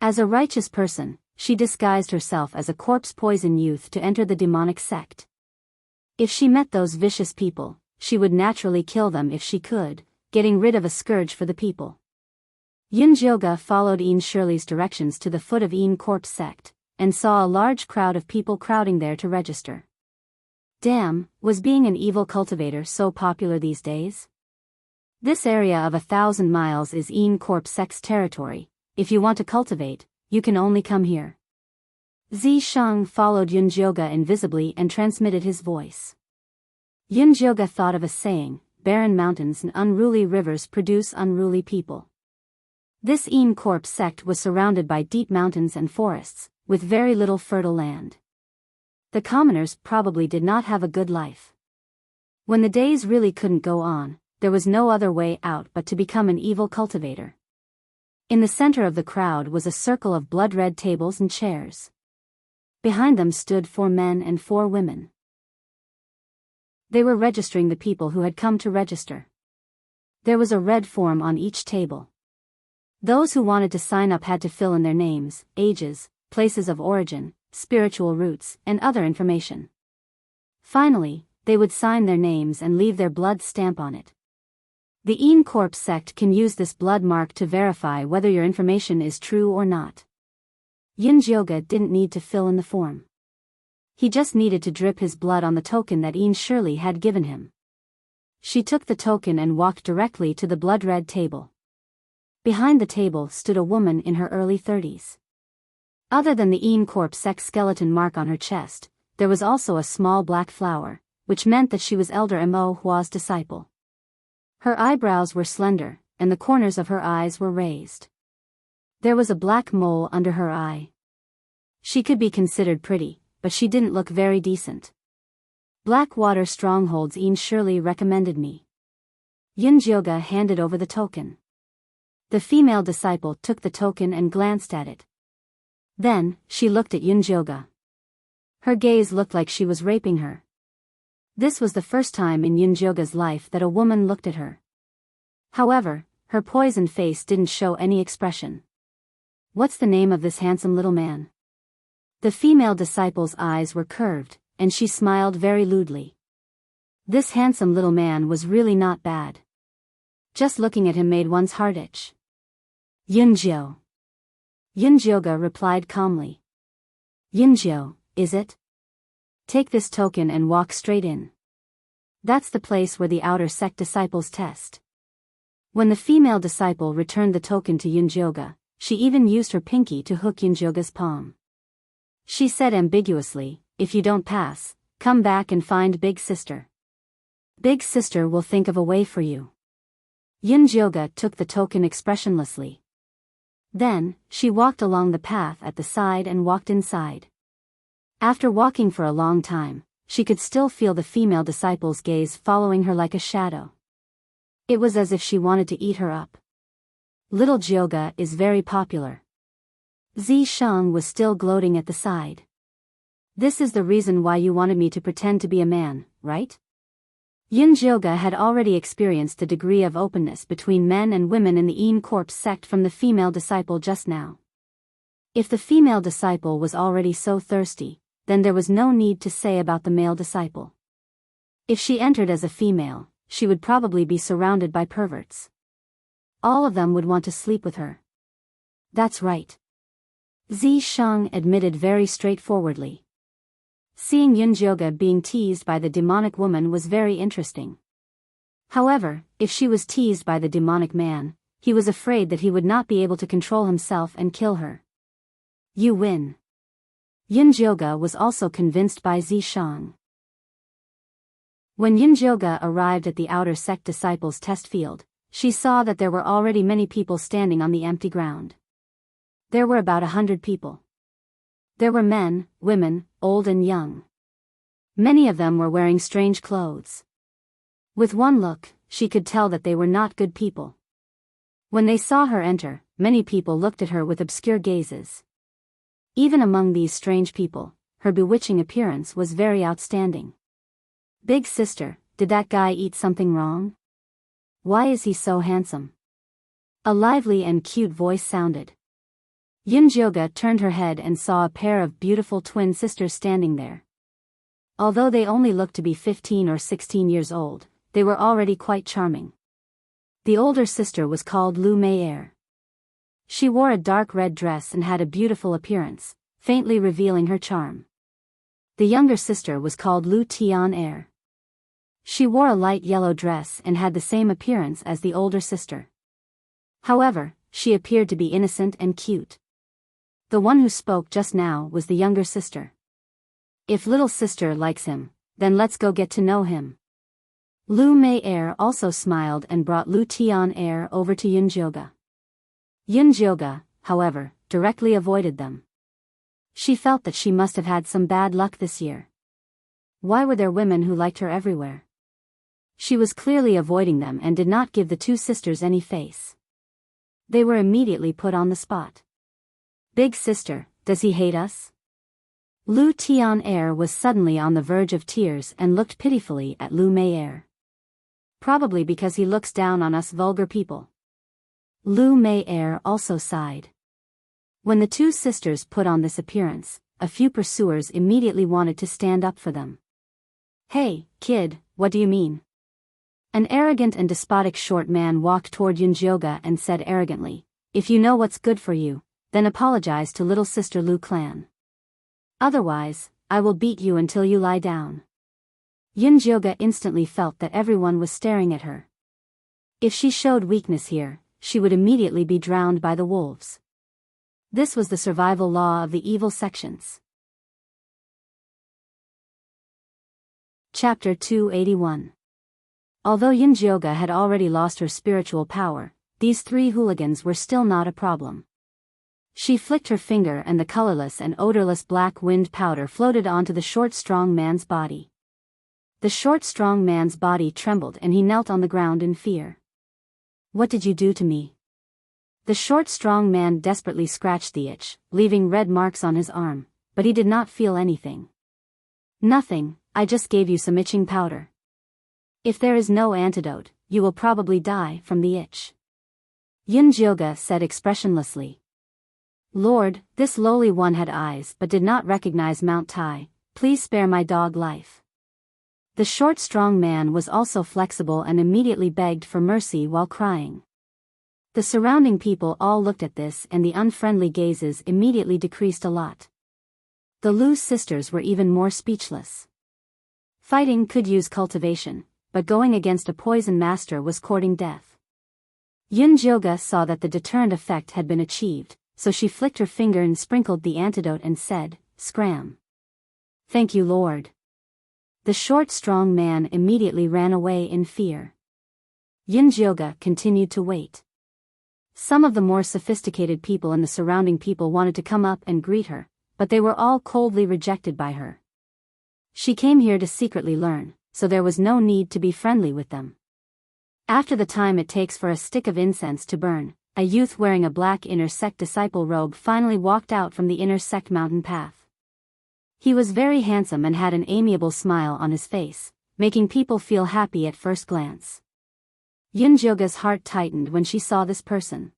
As a righteous person, she disguised herself as a corpse-poison youth to enter the demonic sect. If she met those vicious people, she would naturally kill them if she could, getting rid of a scourge for the people. Yun Jioga followed Yin Shirley's directions to the foot of Yin Corpse sect, and saw a large crowd of people crowding there to register. Damn, was being an evil cultivator so popular these days? This area of 1,000 miles is Yin Corpse sect's territory. If you want to cultivate, you can only come here. Zi Shang followed Yun Jioga invisibly and transmitted his voice. Yun Jioga thought of a saying, barren mountains and unruly rivers produce unruly people. This Yin Corpse sect was surrounded by deep mountains and forests, with very little fertile land. The commoners probably did not have a good life. When the days really couldn't go on, there was no other way out but to become an evil cultivator. In the center of the crowd was a circle of blood-red tables and chairs. Behind them stood 4 men and 4 women. They were registering the people who had come to register. There was a red form on each table. Those who wanted to sign up had to fill in their names, ages, places of origin, spiritual roots, and other information. Finally, they would sign their names and leave their blood stamp on it. The Yin Corpse sect can use this blood mark to verify whether your information is true or not. Yun Jioga didn't need to fill in the form. He just needed to drip his blood on the token that Yin Shirley had given him. She took the token and walked directly to the blood-red table. Behind the table stood a woman in her early 30s. Other than the Yin Corpse sect skeleton mark on her chest, there was also a small black flower, which meant that she was Elder Mo Hua's disciple. Her eyebrows were slender, and the corners of her eyes were raised. There was a black mole under her eye. She could be considered pretty, but she didn't look very decent. Blackwater Strongholds Yin Shirley recommended me. Yun Jioga handed over the token. The female disciple took the token and glanced at it. Then, she looked at Yun Jioga. Her gaze looked like she was raping her. This was the first time in Yun Jioga's life that a woman looked at her. However, her poisoned face didn't show any expression. What's the name of this handsome little man? The female disciple's eyes were curved, and she smiled very lewdly. This handsome little man was really not bad. Just looking at him made one's heart itch. Yunjiu. Yunjioga replied calmly. Yunjiu, is it? Take this token and walk straight in. That's the place where the outer sect disciples test. When the female disciple returned the token to Yunjioga, she even used her pinky to hook Yunjioga's palm. She said ambiguously, if you don't pass, come back and find Big Sister. Big Sister will think of a way for you. Yunjioga took the token expressionlessly. Then, she walked along the path at the side and walked inside. After walking for a long time, she could still feel the female disciple's gaze following her like a shadow. It was as if she wanted to eat her up. Little Jioga is very popular. Zi Shang was still gloating at the side. This is the reason why you wanted me to pretend to be a man, right? Yunjioga had already experienced the degree of openness between men and women in the En Corpse sect from the female disciple just now. If the female disciple was already so thirsty, then there was no need to say about the male disciple. If she entered as a female, she would probably be surrounded by perverts. All of them would want to sleep with her. That's right. Zi Shang admitted very straightforwardly. Seeing Yunjioga being teased by the demonic woman was very interesting. However, if she was teased by the demonic man, he was afraid that he would not be able to control himself and kill her. You win. Yunjioga was also convinced by Zi Shang. When Yunjioga arrived at the outer sect disciples' test field, she saw that there were already many people standing on the empty ground. There were about 100 people. There were men, women, old and young. Many of them were wearing strange clothes. With one look, she could tell that they were not good people. When they saw her enter, many people looked at her with obscure gazes. Even among these strange people, her bewitching appearance was very outstanding. Big Sister, did that guy eat something wrong? Why is he so handsome? A lively and cute voice sounded. Yunjioga turned her head and saw a pair of beautiful twin sisters standing there. Although they only looked to be 15 or 16 years old, they were already quite charming. The older sister was called Lu Mei. She wore a dark red dress and had a beautiful appearance, faintly revealing her charm. The younger sister was called Lu Tian. She wore a light yellow dress and had the same appearance as the older sister. However, she appeared to be innocent and cute. The one who spoke just now was the younger sister. If little sister likes him, then let's go get to know him. Lu Mei also smiled and brought Lu Tian over to Yunjioga. Yunjioga, however, directly avoided them. She felt that she must have had some bad luck this year. Why were there women who liked her everywhere? She was clearly avoiding them and did not give the two sisters any face. They were immediately put on the spot. Big Sister, does he hate us? Lu Tian was suddenly on the verge of tears and looked pitifully at Lu Mei. Probably because he looks down on us vulgar people. Lu Mei also sighed. When the two sisters put on this appearance, a few pursuers immediately wanted to stand up for them. Hey, kid, what do you mean? An arrogant and despotic short man walked toward Yunjioga and said arrogantly, if you know what's good for you, then apologize to little sister Lu Clan. Otherwise, I will beat you until you lie down. Yunjioga instantly felt that everyone was staring at her. If she showed weakness here, she would immediately be drowned by the wolves. This was the survival law of the evil sections. Chapter 281. Although Yunjioga had already lost her spiritual power, these three hooligans were still not a problem. She flicked her finger and the colorless and odorless black wind powder floated onto the short strong man's body. The short strong man's body trembled and he knelt on the ground in fear. What did you do to me? The short strong man desperately scratched the itch, leaving red marks on his arm, but he did not feel anything. Nothing, I just gave you some itching powder. If there is no antidote, you will probably die from the itch. Yunjioga said expressionlessly. Lord, this lowly one had eyes but did not recognize Mount Tai. Please spare my dog life. The short strong man was also flexible and immediately begged for mercy while crying. The surrounding people all looked at this and the unfriendly gazes immediately decreased a lot. The Lu sisters were even more speechless. Fighting could use cultivation, but going against a poison master was courting death. Yunjioga saw that the deterrent effect had been achieved, so she flicked her finger and sprinkled the antidote and said, "Scram." "Thank you, Lord." The short strong man immediately ran away in fear. Yunjioga continued to wait. Some of the more sophisticated people and the surrounding people wanted to come up and greet her, but they were all coldly rejected by her. She came here to secretly learn, so there was no need to be friendly with them. After the time it takes for a stick of incense to burn, a youth wearing a black inner sect disciple robe finally walked out from the inner sect mountain path. He was very handsome and had an amiable smile on his face, making people feel happy at first glance. Yunjioga's heart tightened when she saw this person.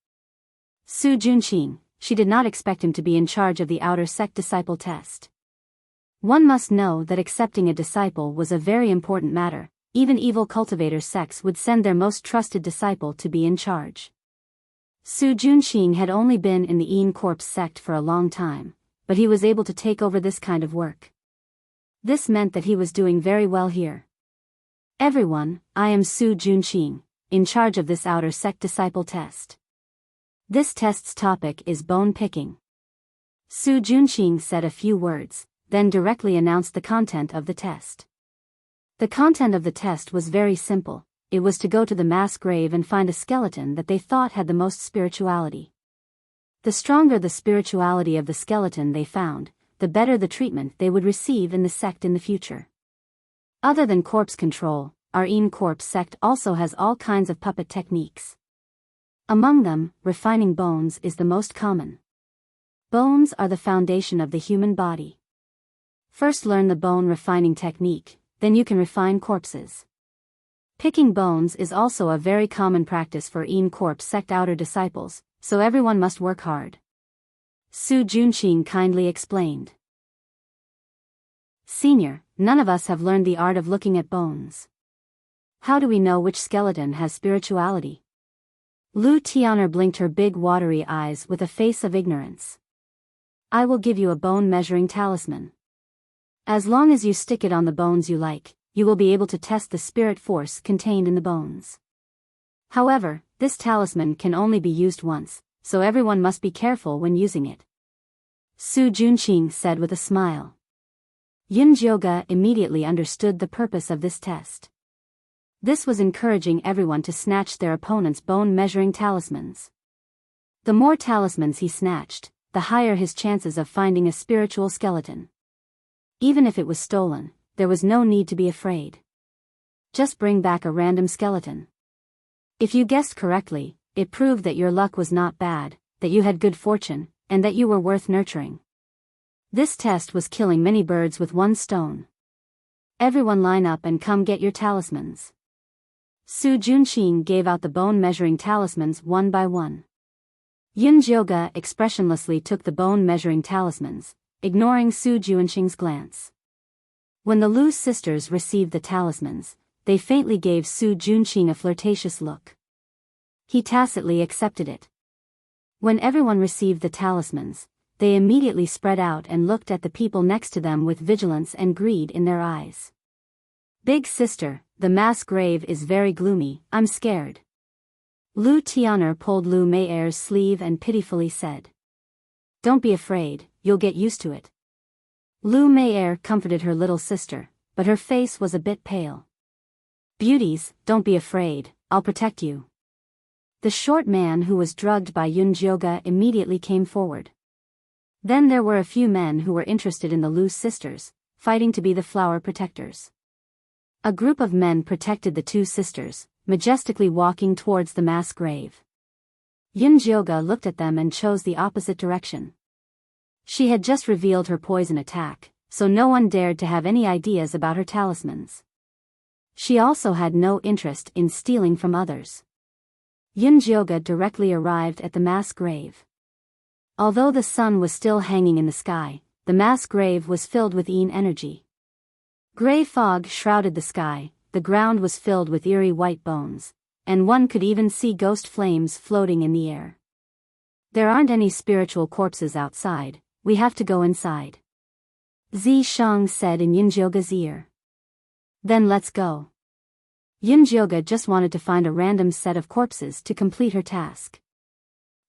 Su Junqing. She did not expect him to be in charge of the outer sect disciple test. One must know that accepting a disciple was a very important matter. Even evil cultivator sects would send their most trusted disciple to be in charge. Su Junqing had only been in the Corps sect for a long time, but he was able to take over this kind of work. This meant that he was doing very well here. Everyone, I am Su Junqing, in charge of this outer sect disciple test. This test's topic is bone picking. Su Junqing said a few words, then directly announced the content of the test. The content of the test was very simple. It was to go to the mass grave and find a skeleton that they thought had the most spirituality. The stronger the spirituality of the skeleton they found, the better the treatment they would receive in the sect in the future. Other than corpse control, our Corps sect also has all kinds of puppet techniques. Among them, refining bones is the most common. Bones are the foundation of the human body. First learn the bone refining technique, then you can refine corpses. Picking bones is also a very common practice for Corps sect outer disciples, so everyone must work hard. Su Junqing kindly explained. Senior, none of us have learned the art of looking at bones. How do we know which skeleton has spirituality? Lu Tian'er blinked her big watery eyes with a face of ignorance. I will give you a bone measuring talisman. As long as you stick it on the bones you like, you will be able to test the spirit force contained in the bones. However, this talisman can only be used once, so everyone must be careful when using it. Su Junqing said with a smile. Yunjioga immediately understood the purpose of this test. This was encouraging everyone to snatch their opponent's bone-measuring talismans. The more talismans he snatched, the higher his chances of finding a spiritual skeleton. Even if it was stolen, there was no need to be afraid. Just bring back a random skeleton. If you guessed correctly, it proved that your luck was not bad, that you had good fortune, and that you were worth nurturing. This test was killing many birds with one stone. Everyone line up and come get your talismans. Su Junqing gave out the bone-measuring talismans one by one. Yunjioga expressionlessly took the bone-measuring talismans, ignoring Su Junqing's glance. When the Lu sisters received the talismans, they faintly gave Su Junqing a flirtatious look. He tacitly accepted it. When everyone received the talismans, they immediately spread out and looked at the people next to them with vigilance and greed in their eyes. Big sister, the mass grave is very gloomy, I'm scared. Lu Tian'er pulled Lu Meier's sleeve and pitifully said. Don't be afraid, you'll get used to it. Lu Meier comforted her little sister, but her face was a bit pale. Beauties, don't be afraid, I'll protect you. The short man who was drugged by Yunjioga immediately came forward. Then there were a few men who were interested in the Lu sisters, fighting to be the flower protectors. A group of men protected the two sisters, majestically walking towards the mass grave. Yunjioga looked at them and chose the opposite direction. She had just revealed her poison attack, so no one dared to have any ideas about her talismans. She also had no interest in stealing from others. Yunjioga directly arrived at the mass grave. Although the sun was still hanging in the sky, the mass grave was filled with Yin energy. Gray fog shrouded the sky, the ground was filled with eerie white bones, and one could even see ghost flames floating in the air. There aren't any spiritual corpses outside, we have to go inside. Zishang said in Yunjioga's ear. Then let's go. Yunjioga just wanted to find a random set of corpses to complete her task.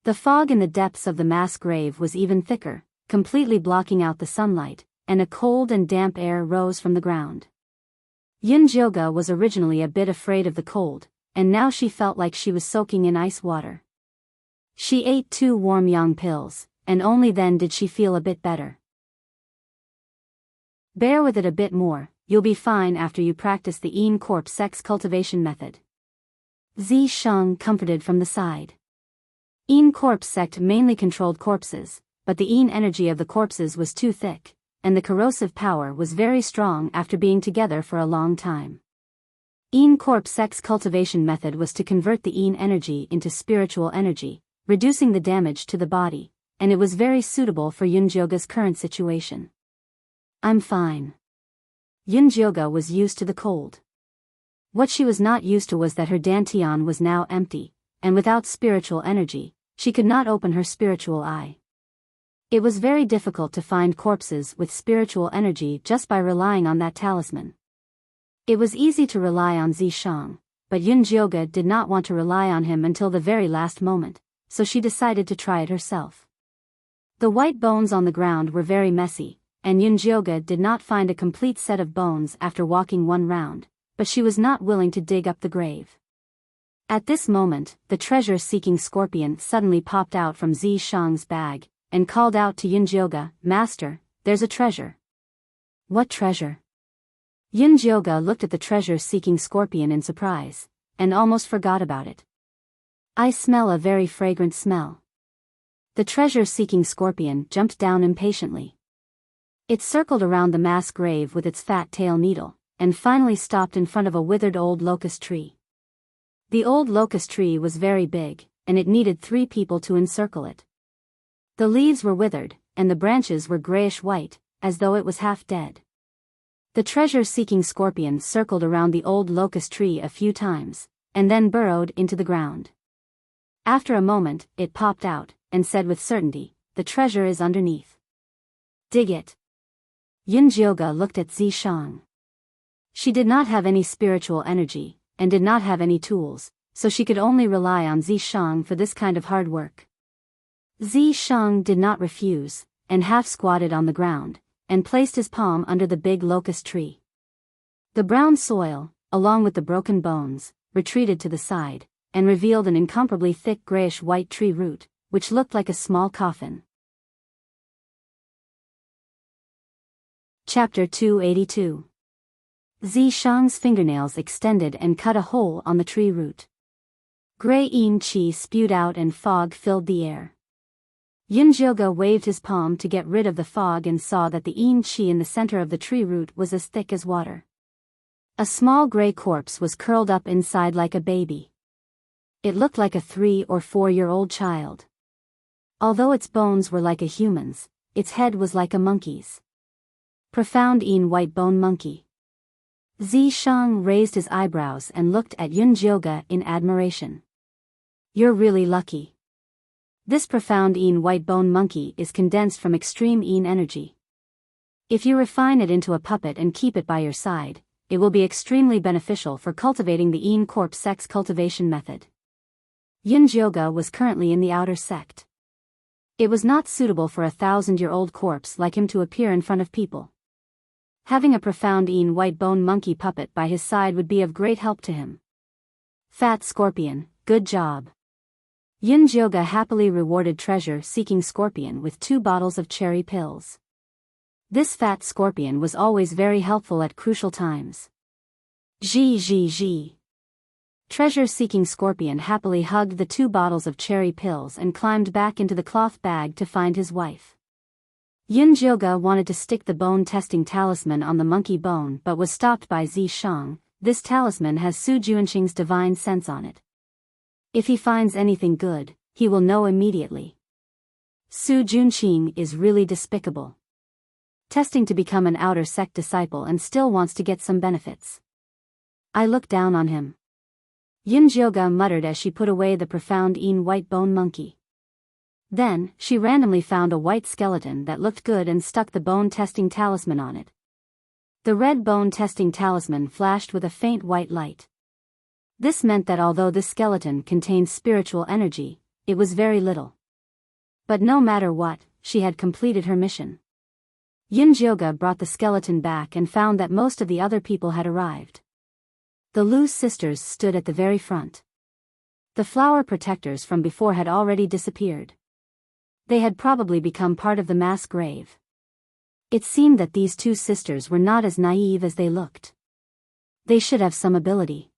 The fog in the depths of the mass grave was even thicker, completely blocking out the sunlight, and a cold and damp air rose from the ground. Yunjioga was originally a bit afraid of the cold, and now she felt like she was soaking in ice water. She ate 2 warm yang pills, and only then did she feel a bit better. Bear with it a bit more, you'll be fine after you practice the Yin corpse sex cultivation method. Zishang comforted from the side. Yin corpse sect mainly controlled corpses, but the Yin energy of the corpses was too thick, and the corrosive power was very strong after being together for a long time. Yin corpse sex cultivation method was to convert the Yin energy into spiritual energy, reducing the damage to the body, and it was very suitable for Yunjioga's current situation. I'm fine. Yunjioga was used to the cold. What she was not used to was that her dantian was now empty, and without spiritual energy, she could not open her spiritual eye. It was very difficult to find corpses with spiritual energy just by relying on that talisman. It was easy to rely on Zishang, but Yunjioga did not want to rely on him until the very last moment, so she decided to try it herself. The white bones on the ground were very messy, and Yunjioga did not find a complete set of bones after walking 1 round, but she was not willing to dig up the grave. At this moment, the treasure-seeking scorpion suddenly popped out from Zishang's bag, and called out to Yunjioga, "Master, there's a treasure." "What treasure?" Yunjioga looked at the treasure-seeking scorpion in surprise, and almost forgot about it. "I smell a very fragrant smell." The treasure-seeking scorpion jumped down impatiently. It circled around the mass grave with its fat tail needle, and finally stopped in front of a withered old locust tree. The old locust tree was very big, and it needed 3 people to encircle it. The leaves were withered, and the branches were grayish-white, as though it was half dead. The treasure-seeking scorpion circled around the old locust tree a few times, and then burrowed into the ground. After a moment, it popped out, and said with certainty, "The treasure is underneath. Dig it." Yunjioga looked at Zishang. She did not have any spiritual energy, and did not have any tools, so she could only rely on Zishang for this kind of hard work. Zishang did not refuse, and half squatted on the ground, and placed his palm under the big locust tree. The brown soil, along with the broken bones, retreated to the side, and revealed an incomparably thick grayish-white tree root, which looked like a small coffin. Chapter 282. Zishang's fingernails extended and cut a hole on the tree root. Gray Yin Qi spewed out and fog filled the air. Yunjioga waved his palm to get rid of the fog and saw that the Yin Qi in the center of the tree root was as thick as water. A small gray corpse was curled up inside like a baby. It looked like a 3 or 4-year-old child. Although its bones were like a human's, its head was like a monkey's. Profound Yin white bone monkey. Zishang raised his eyebrows and looked at Yunjioga in admiration. "You're really lucky. This profound Yin white bone monkey is condensed from extreme Yin energy. If you refine it into a puppet and keep it by your side, it will be extremely beneficial for cultivating the Yin corpse sex cultivation method." Yunjioga was currently in the outer sect. It was not suitable for a 1,000-year-old corpse like him to appear in front of people. Having a profound Yin white bone monkey puppet by his side would be of great help to him. "Fat Scorpion, good job." Yunjioga happily rewarded treasure-seeking Scorpion with 2 bottles of cherry pills. This fat Scorpion was always very helpful at crucial times. Zhi. Treasure-seeking Scorpion happily hugged the 2 bottles of cherry pills and climbed back into the cloth bag to find his wife. Yunjioga wanted to stick the bone-testing talisman on the monkey bone but was stopped by Zishang. this talisman has Su Junqing's divine sense on it. If he finds anything good, he will know immediately. Su Junqing is really despicable. Testing to become an outer sect disciple and still wants to get some benefits. I look down on him. Yunjioga muttered as she put away the profound white bone monkey. Then, she randomly found a white skeleton that looked good and stuck the bone testing talisman on it. The red bone testing talisman flashed with a faint white light. This meant that although this skeleton contained spiritual energy, it was very little. But no matter what, she had completed her mission. Yunjioga brought the skeleton back and found that most of the other people had arrived. The Lu sisters stood at the very front. The flower protectors from before had already disappeared. They had probably become part of the mass grave. It seemed that these two sisters were not as naive as they looked. They should have some ability.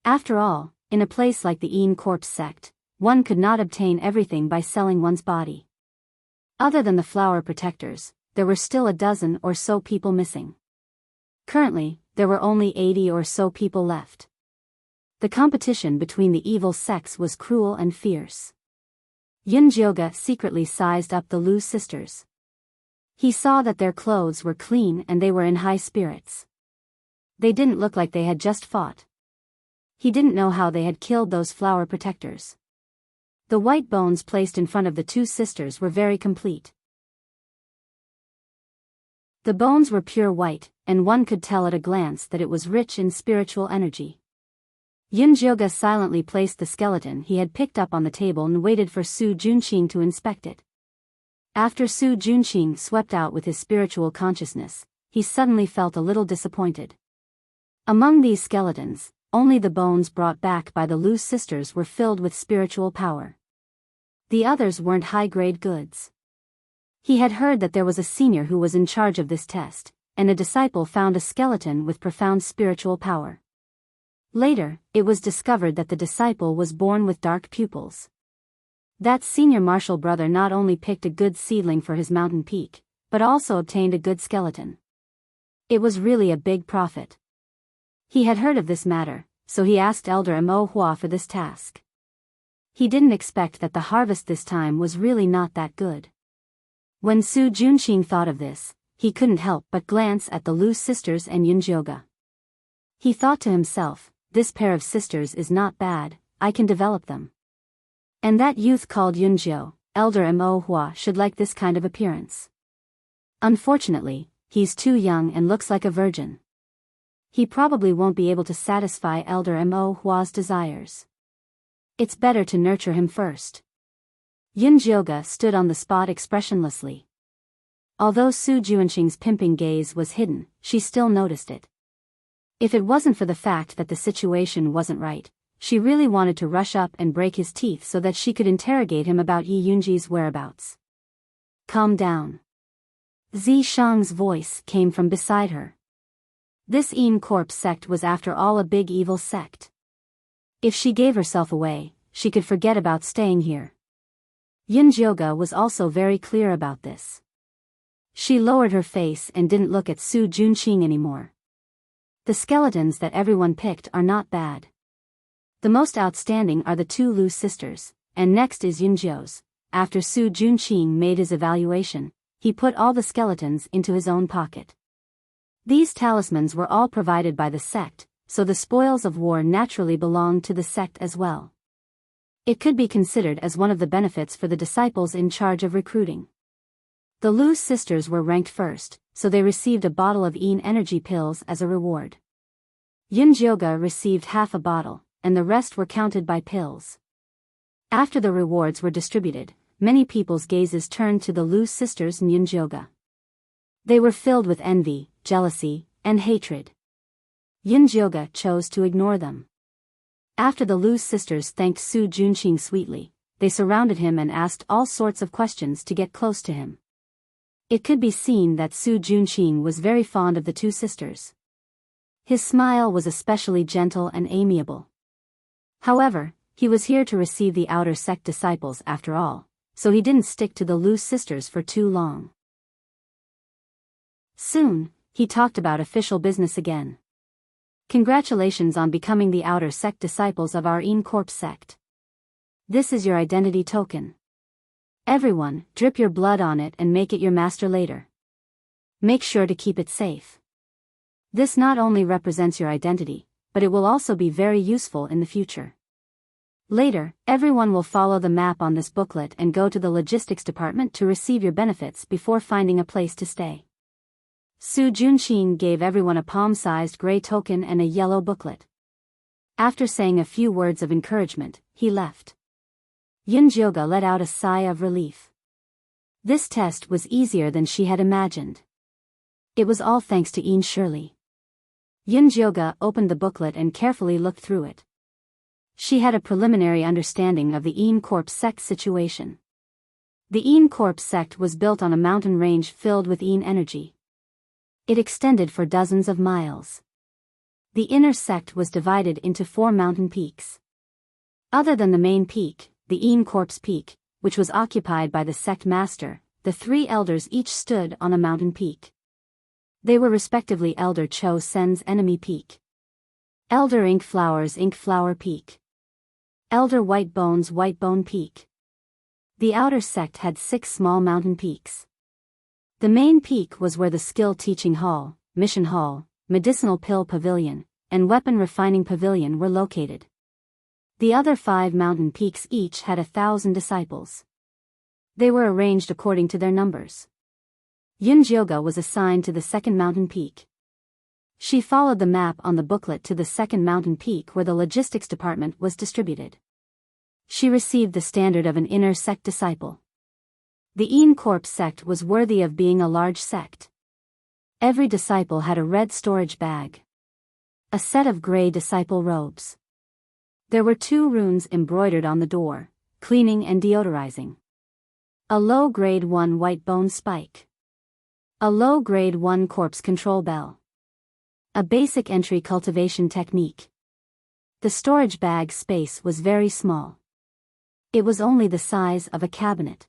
After all, in a place like the Corpse sect, one could not obtain everything by selling one's body. Other than the flower protectors, there were still a dozen or so people missing. Currently, there were only 80 or so people left. The competition between the evil sects was cruel and fierce. Yunjioga secretly sized up the Lu sisters. He saw that their clothes were clean and they were in high spirits. They didn't look like they had just fought. He didn't know how they had killed those flower protectors. The white bones placed in front of the two sisters were very complete. The bones were pure white, and one could tell at a glance that it was rich in spiritual energy. Yunjioga silently placed the skeleton he had picked up on the table and waited for Su Junqing to inspect it. After Su Junqing swept out with his spiritual consciousness, he suddenly felt a little disappointed. Among these skeletons, only the bones brought back by the Lu sisters were filled with spiritual power. The others weren't high-grade goods. He had heard that there was a senior who was in charge of this test, and a disciple found a skeleton with profound spiritual power. Later, it was discovered that the disciple was born with dark pupils. That senior martial brother not only picked a good seedling for his mountain peak, but also obtained a good skeleton. It was really a big profit. He had heard of this matter, so he asked Elder Mo Hua for this task. He didn't expect that the harvest this time was really not that good. When Su Junqing thought of this, he couldn't help but glance at the Lu sisters and Yunjioga. He thought to himself, this pair of sisters is not bad, I can develop them. And that youth called Yunjio, Elder Mo Hua, should like this kind of appearance. Unfortunately, he's too young and looks like a virgin. He probably won't be able to satisfy Elder Mo Hua's desires. It's better to nurture him first. Yunjioga stood on the spot expressionlessly. Although Su Junqing's pimping gaze was hidden, she still noticed it. If it wasn't for the fact that the situation wasn't right, she really wanted to rush up and break his teeth so that she could interrogate him about Yi Yunji's whereabouts. Calm down. Zi Shang's voice came from beside her. This Corpse sect was after all a big evil sect. If she gave herself away, she could forget about staying here. Yunjioga was also very clear about this. She lowered her face and didn't look at Su Junqing anymore. The skeletons that everyone picked are not bad. The most outstanding are the two Lu sisters, and next is Yunjio's. After Su Junqing made his evaluation, he put all the skeletons into his own pocket. These talismans were all provided by the sect, so the spoils of war naturally belonged to the sect as well. It could be considered as one of the benefits for the disciples in charge of recruiting. The Lu sisters were ranked first, so they received a bottle of energy pills as a reward. Yunjioga received half a bottle, and the rest were counted by pills. After the rewards were distributed, many people's gazes turned to the Lu sisters and Yunjioga. They were filled with envy, jealousy, and hatred. Yunjioga chose to ignore them. After the Lu sisters thanked Su Junqing sweetly, they surrounded him and asked all sorts of questions to get close to him. It could be seen that Su Junqing was very fond of the two sisters. His smile was especially gentle and amiable. However, he was here to receive the outer sect disciples after all, so he didn't stick to the Lu sisters for too long. Soon, he talked about official business again. Congratulations on becoming the outer sect disciples of our Corp sect. This is your identity token. Everyone, drip your blood on it and make it your master later. Make sure to keep it safe. This not only represents your identity, but it will also be very useful in the future. Later, everyone will follow the map on this booklet and go to the logistics department to receive your benefits before finding a place to stay. Su Junqing gave everyone a palm-sized gray token and a yellow booklet. After saying a few words of encouragement, he left. Yunjioga let out a sigh of relief. This test was easier than she had imagined. It was all thanks to Een Shirley. Yunjioga opened the booklet and carefully looked through it. She had a preliminary understanding of the Corp sect situation. The Corp sect was built on a mountain range filled with energy. It extended for dozens of miles. The inner sect was divided into 4 mountain peaks. Other than the main peak, the Corp's peak, which was occupied by the sect master, the 3 elders each stood on a mountain peak. They were respectively Elder Cho Sen's enemy peak, Elder Ink Flower Peak, Elder White Bone Peak. The outer sect had 6 small mountain peaks. The main peak was where the Skill Teaching Hall, Mission Hall, Medicinal Pill Pavilion, and Weapon Refining Pavilion were located. The other 5 mountain peaks each had 1,000 disciples. They were arranged according to their numbers. Yunjioga was assigned to the second mountain peak. She followed the map on the booklet to the second mountain peak where the logistics department was distributed. She received the standard of an inner sect disciple. The Corp sect was worthy of being a large sect. Every disciple had a red storage bag, a set of gray disciple robes. There were 2 runes embroidered on the door, cleaning and deodorizing. A low grade 1 white bone spike. A low grade 1 corpse control bell. A basic entry cultivation technique. The storage bag space was very small. It was only the size of a cabinet.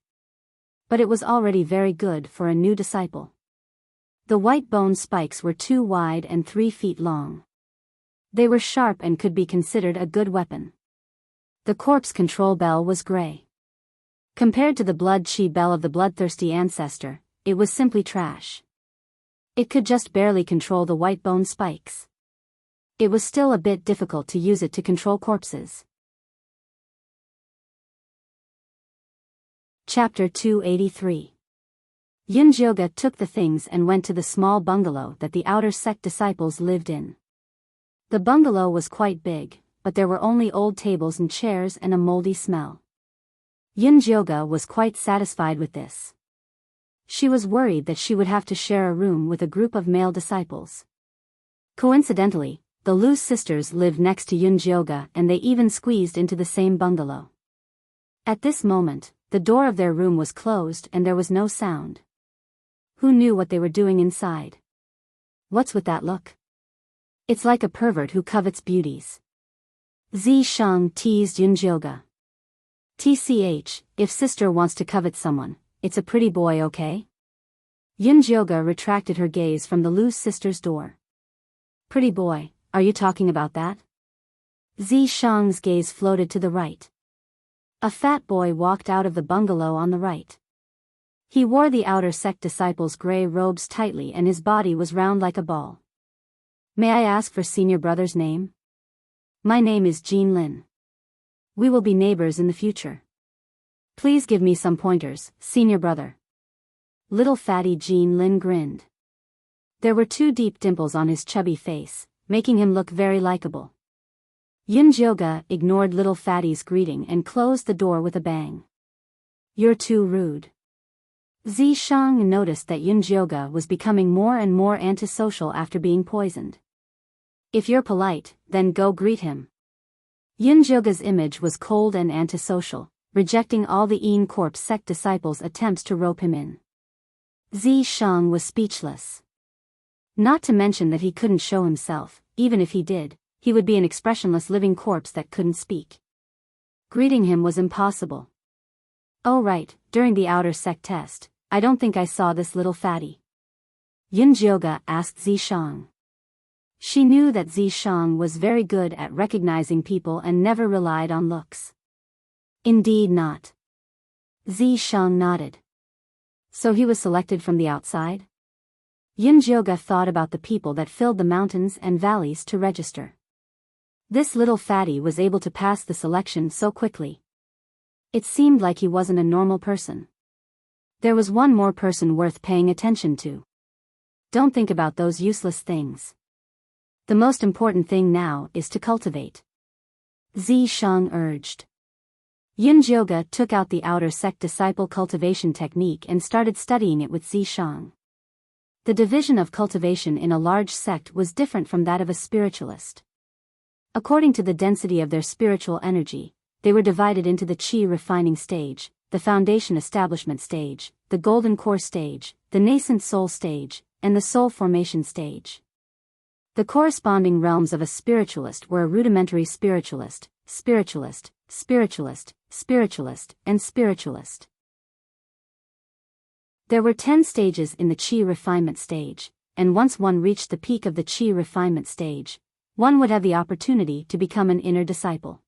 But it was already very good for a new disciple. The white bone spikes were 2 wide and 3 feet long. They were sharp and could be considered a good weapon. The corpse control bell was gray. Compared to the blood chi bell of the bloodthirsty ancestor, it was simply trash. It could just barely control the white bone spikes. It was still a bit difficult to use it to control corpses. Chapter 283. Yunjioga took the things and went to the small bungalow that the outer sect disciples lived in. The bungalow was quite big, but there were only old tables and chairs and a moldy smell. Yunjioga was quite satisfied with this. She was worried that she would have to share a room with a group of male disciples. Coincidentally, the Lu sisters lived next to Yunjioga and they even squeezed into the same bungalow. At this moment, the door of their room was closed and there was no sound. Who knew what they were doing inside? What's with that look? It's like a pervert who covets beauties. Zi Shang teased Yunjioga. TCH, if sister wants to covet someone, it's a pretty boy, okay? Yunjioga retracted her gaze from the Lu sisters' door. Pretty boy, are you talking about that? Zi Shang's gaze floated to the right. A fat boy walked out of the bungalow on the right. He wore the outer sect disciples' gray robes tightly and his body was round like a ball. May I ask for senior brother's name? My name is Jean Lin. We will be neighbors in the future. Please give me some pointers, senior brother. Little fatty Jean Lin grinned. There were 2 deep dimples on his chubby face, making him look very likable. Yunjioga ignored little fatty's greeting and closed the door with a bang. You're too rude. Zi Shang noticed that Yunjioga was becoming more and more antisocial after being poisoned. If you're polite, then go greet him. Yunjioga's image was cold and antisocial, rejecting all the Corp sect disciples' attempts to rope him in. Zi Shang was speechless. Not to mention that he couldn't show himself, even if he did, he would be an expressionless living corpse that couldn't speak. Greeting him was impossible. Oh right, during the outer sect test, I don't think I saw this little fatty. Yunjioga asked Zi Shang. She knew that Zishang was very good at recognizing people and never relied on looks. Indeed not. Zishang nodded. So he was selected from the outside? Yunjioga thought about the people that filled the mountains and valleys to register. This little fatty was able to pass the selection so quickly. It seemed like he wasn't a normal person. There was one more person worth paying attention to. Don't think about those useless things. The most important thing now is to cultivate. Zishang urged. Yunjioga took out the outer sect disciple cultivation technique and started studying it with Zishang. The division of cultivation in a large sect was different from that of a spiritualist. According to the density of their spiritual energy, they were divided into the Qi refining stage, the foundation establishment stage, the golden core stage, the nascent soul stage, and the soul formation stage. The corresponding realms of a spiritualist were a rudimentary spiritualist, spiritualist, spiritualist, spiritualist, and spiritualist. There were 10 stages in the Qi refinement stage, and once one reached the peak of the Qi refinement stage, one would have the opportunity to become an inner disciple.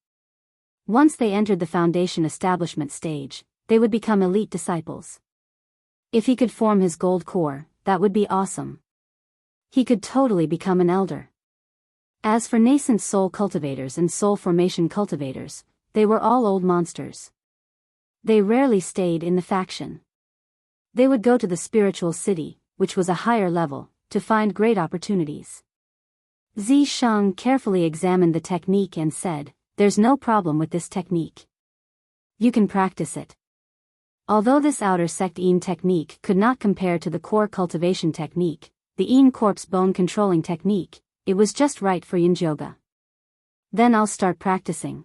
Once they entered the foundation establishment stage, they would become elite disciples. If he could form his gold core, that would be awesome. He could totally become an elder. As for nascent soul cultivators and soul formation cultivators, they were all old monsters. They rarely stayed in the faction. They would go to the spiritual city, which was a higher level, to find great opportunities. Zishang carefully examined the technique and said, "There's no problem with this technique. You can practice it." Although this outer sect Yin technique could not compare to the core cultivation technique, the Yin corpse bone controlling technique, it was just right for Yunjioga. Then I'll start practicing.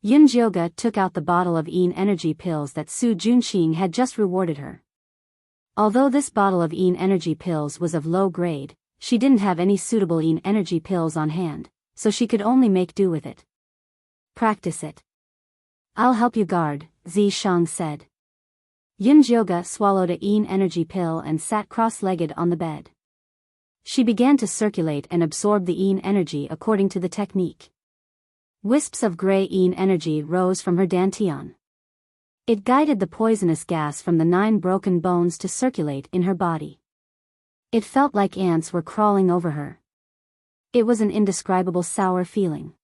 Yunjioga took out the bottle of Yin energy pills that Su Junqing had just rewarded her. Although this bottle of Yin energy pills was of low grade, she didn't have any suitable Yin energy pills on hand, so she could only make do with it. Practice it. I'll help you guard, Zishang said. Yunjioga swallowed a Yin energy pill and sat cross-legged on the bed. She began to circulate and absorb the Yin energy according to the technique. Wisps of gray Yin energy rose from her dantian. It guided the poisonous gas from the 9 broken bones to circulate in her body. It felt like ants were crawling over her. It was an indescribable sour feeling.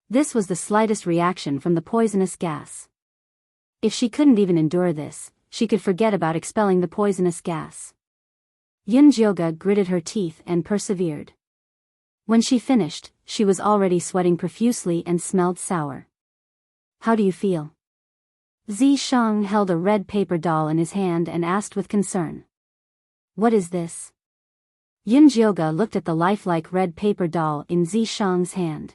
This was the slightest reaction from the poisonous gas. If she couldn't even endure this, she could forget about expelling the poisonous gas. Yunjioga gritted her teeth and persevered. When she finished, she was already sweating profusely and smelled sour. How do you feel? Zishang held a red paper doll in his hand and asked with concern. What is this? Yunjioga looked at the lifelike red paper doll in Zishang's hand.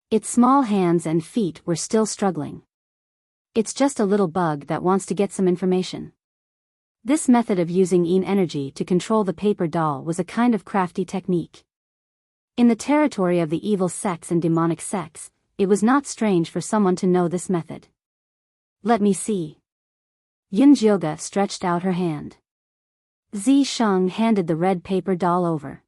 Its small hands and feet were still struggling. It's just a little bug that wants to get some information. This method of using Yin energy to control the paper doll was a kind of crafty technique. In the territory of the evil sects and demonic sects, it was not strange for someone to know this method. Let me see. Yunjioga stretched out her hand. Zishang handed the red paper doll over.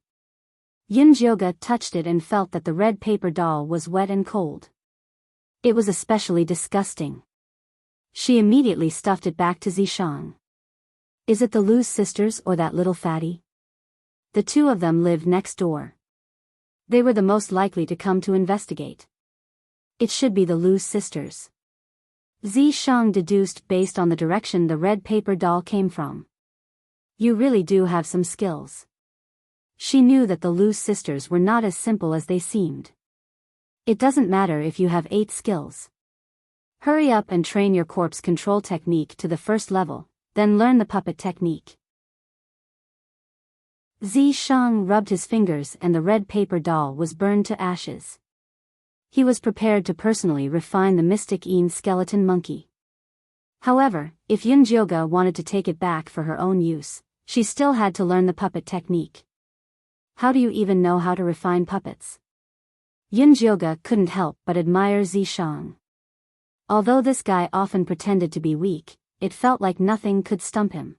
Yunjioga touched it and felt that the red paper doll was wet and cold. It was especially disgusting. She immediately stuffed it back to Zishang. Is it the Lu's sisters or that little fatty? The two of them lived next door. They were the most likely to come to investigate. It should be the Lu's sisters. Zishang deduced based on the direction the red paper doll came from. You really do have some skills. She knew that the Lu's sisters were not as simple as they seemed. It doesn't matter if you have 8 skills. Hurry up and train your corpse control technique to the first level, then learn the puppet technique. Zishang rubbed his fingers and the red paper doll was burned to ashes. He was prepared to personally refine the mystic Yin skeleton monkey. However, if Yunjioga wanted to take it back for her own use, she still had to learn the puppet technique. How do you even know how to refine puppets? Yunjioga couldn't help but admire Zishang. Although this guy often pretended to be weak, it felt like nothing could stump him.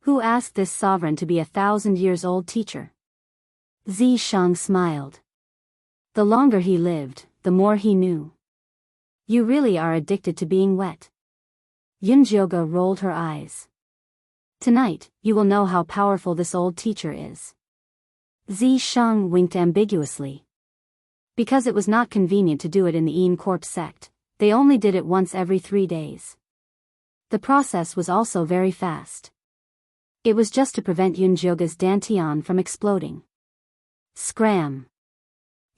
Who asked this sovereign to be 1,000 years old teacher? Zishang smiled. The longer he lived, the more he knew. You really are addicted to being wet. Yunjioga rolled her eyes. Tonight, you will know how powerful this old teacher is. Zishang winked ambiguously. Because it was not convenient to do it in the Een Corp sect, they only did it once every 3 days. The process was also very fast. It was just to prevent Yunjioga's dantian from exploding. Scram!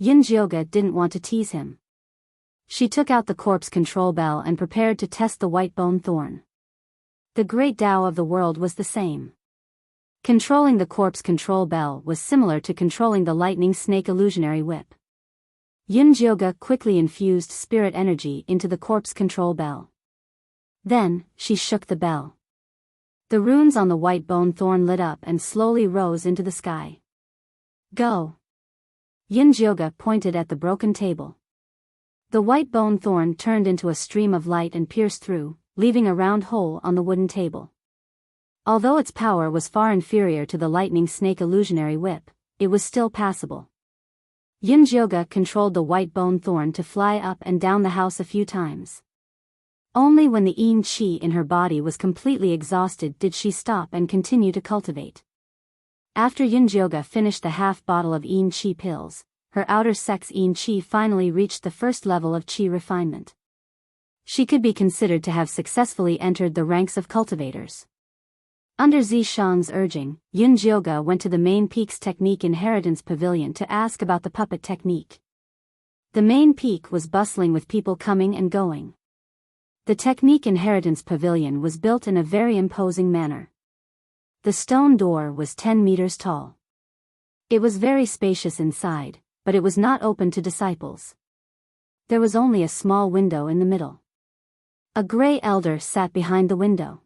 Yunjioga didn't want to tease him. She took out the corpse control bell and prepared to test the white bone thorn. The great Tao of the world was the same. Controlling the corpse control bell was similar to controlling the lightning snake illusionary whip. Yunjioga quickly infused spirit energy into the corpse control bell. Then, she shook the bell. The runes on the white bone thorn lit up and slowly rose into the sky. Go! Yunjioga pointed at the broken table. The white bone thorn turned into a stream of light and pierced through, leaving a round hole on the wooden table. Although its power was far inferior to the lightning snake illusionary whip, it was still passable. Yunjioga controlled the white bone thorn to fly up and down the house a few times. Only when the Een Chi in her body was completely exhausted did she stop and continue to cultivate. After Yunjioga finished the half bottle of Een Chi pills, her outer sex Een Chi finally reached the first level of Chi refinement. She could be considered to have successfully entered the ranks of cultivators. Under Zishang's urging, Yunjioga went to the main peak's technique inheritance pavilion to ask about the puppet technique. The main peak was bustling with people coming and going. The technique inheritance pavilion was built in a very imposing manner. The stone door was 10 meters tall. It was very spacious inside, but it was not open to disciples. There was only a small window in the middle. A gray elder sat behind the window.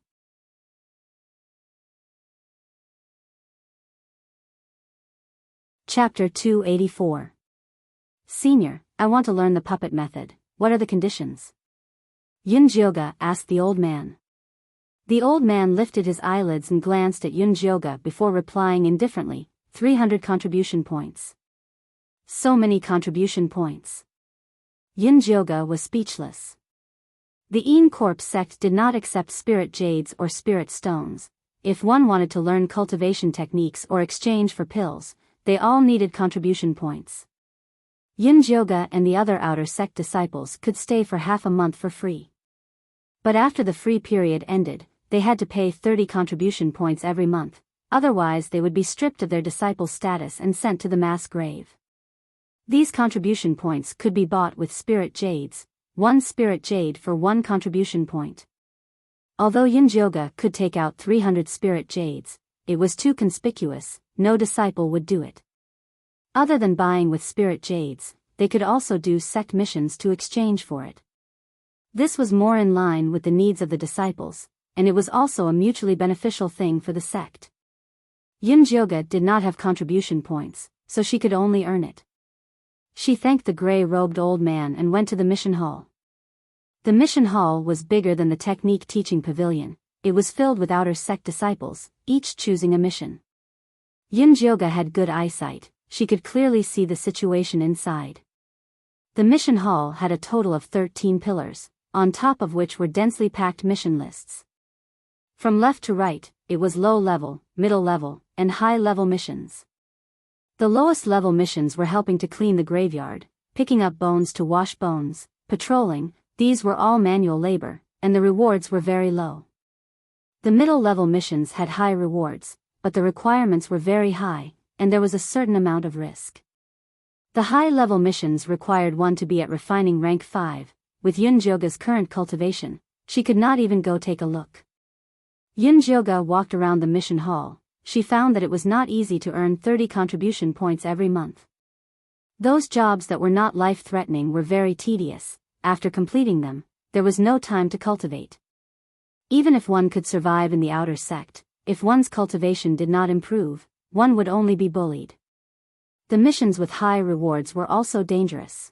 Chapter 284. Senior, I want to learn the puppet method. What are the conditions? Yunjioga asked the old man. The old man lifted his eyelids and glanced at Yunjioga before replying indifferently, 300 contribution points. So many contribution points. Yunjioga was speechless. The Een Corp sect did not accept spirit jades or spirit stones. If one wanted to learn cultivation techniques or exchange for pills, they all needed contribution points. Yunjioga and the other outer sect disciples could stay for half a month for free. But after the free period ended, they had to pay 30 contribution points every month, otherwise they would be stripped of their disciple status and sent to the mass grave. These contribution points could be bought with spirit jades, 1 spirit jade for 1 contribution point. Although Yunjioga could take out 300 spirit jades, it was too conspicuous, no disciple would do it. Other than buying with spirit jades, they could also do sect missions to exchange for it. This was more in line with the needs of the disciples, and it was also a mutually beneficial thing for the sect. Yunjioga did not have contribution points, so she could only earn it. She thanked the gray-robed old man and went to the mission hall. The mission hall was bigger than the technique teaching pavilion. It was filled with outer sect disciples, each choosing a mission. Yunjioga had good eyesight, she could clearly see the situation inside. The mission hall had a total of 13 pillars, on top of which were densely packed mission lists. From left to right, it was low-level, middle-level, and high-level missions. The lowest-level missions were helping to clean the graveyard, picking up bones to wash bones, patrolling. These were all manual labor, and the rewards were very low. The middle-level missions had high rewards, but the requirements were very high, and there was a certain amount of risk. The high-level missions required one to be at refining rank 5, with Yunjioga's current cultivation, she could not even go take a look. Yunjioga walked around the mission hall. She found that it was not easy to earn 30 contribution points every month. Those jobs that were not life-threatening were very tedious. After completing them, there was no time to cultivate. Even if one could survive in the outer sect, if one's cultivation did not improve, one would only be bullied. The missions with high rewards were also dangerous.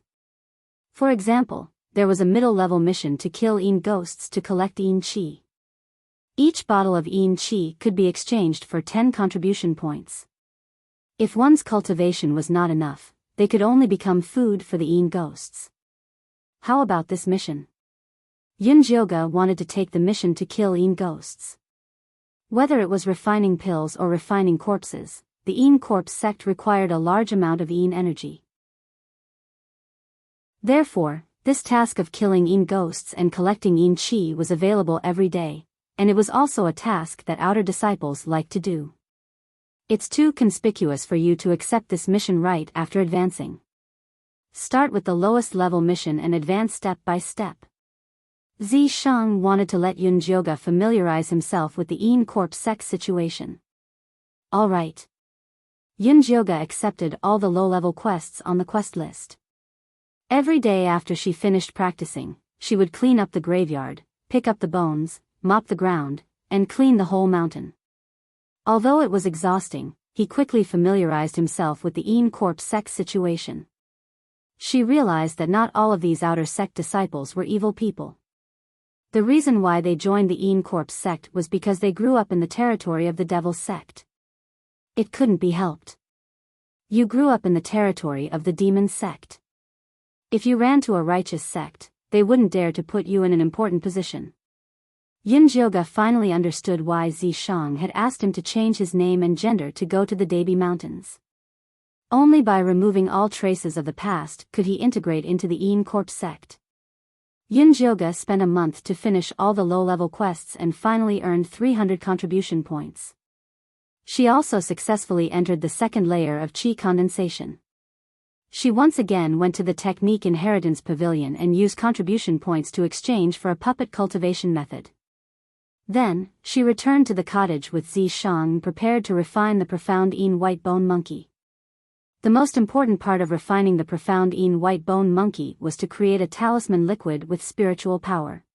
For example, there was a middle-level mission to kill Een ghosts to collect Een Chi. Each bottle of Een Chi could be exchanged for 10 contribution points. If one's cultivation was not enough, they could only become food for the Een ghosts. How about this mission? Yunjioga wanted to take the mission to kill Een ghosts. Whether it was refining pills or refining corpses, the Een corpse sect required a large amount of Een energy. Therefore, this task of killing Een ghosts and collecting Een chi was available every day, and it was also a task that outer disciples liked to do. It's too conspicuous for you to accept this mission right after advancing. Start with the lowest level mission and advance step by step. Zishang wanted to let Yunjioga familiarize himself with the Een corpse sect situation. Alright. Yunjioga accepted all the low-level quests on the quest list. Every day after she finished practicing, she would clean up the graveyard, pick up the bones, mop the ground, and clean the whole mountain. Although it was exhausting, he quickly familiarized himself with the Een corpse sect situation. She realized that not all of these outer sect disciples were evil people. The reason why they joined the Een corpse sect was because they grew up in the territory of the devil's sect. It couldn't be helped. You grew up in the territory of the demon sect. If you ran to a righteous sect, they wouldn't dare to put you in an important position. Yunjioga finally understood why Zishang had asked him to change his name and gender to go to the Debi Mountains. Only by removing all traces of the past could he integrate into the Een corpse sect. Yunjioga spent a month to finish all the low-level quests and finally earned 300 contribution points. She also successfully entered the second layer of chi condensation. She once again went to the Technique Inheritance Pavilion and used contribution points to exchange for a puppet cultivation method. Then, she returned to the cottage with Zishang prepared to refine the profound Een white bone monkey. The most important part of refining the profound Een white bone monkey was to create a talisman liquid with spiritual power.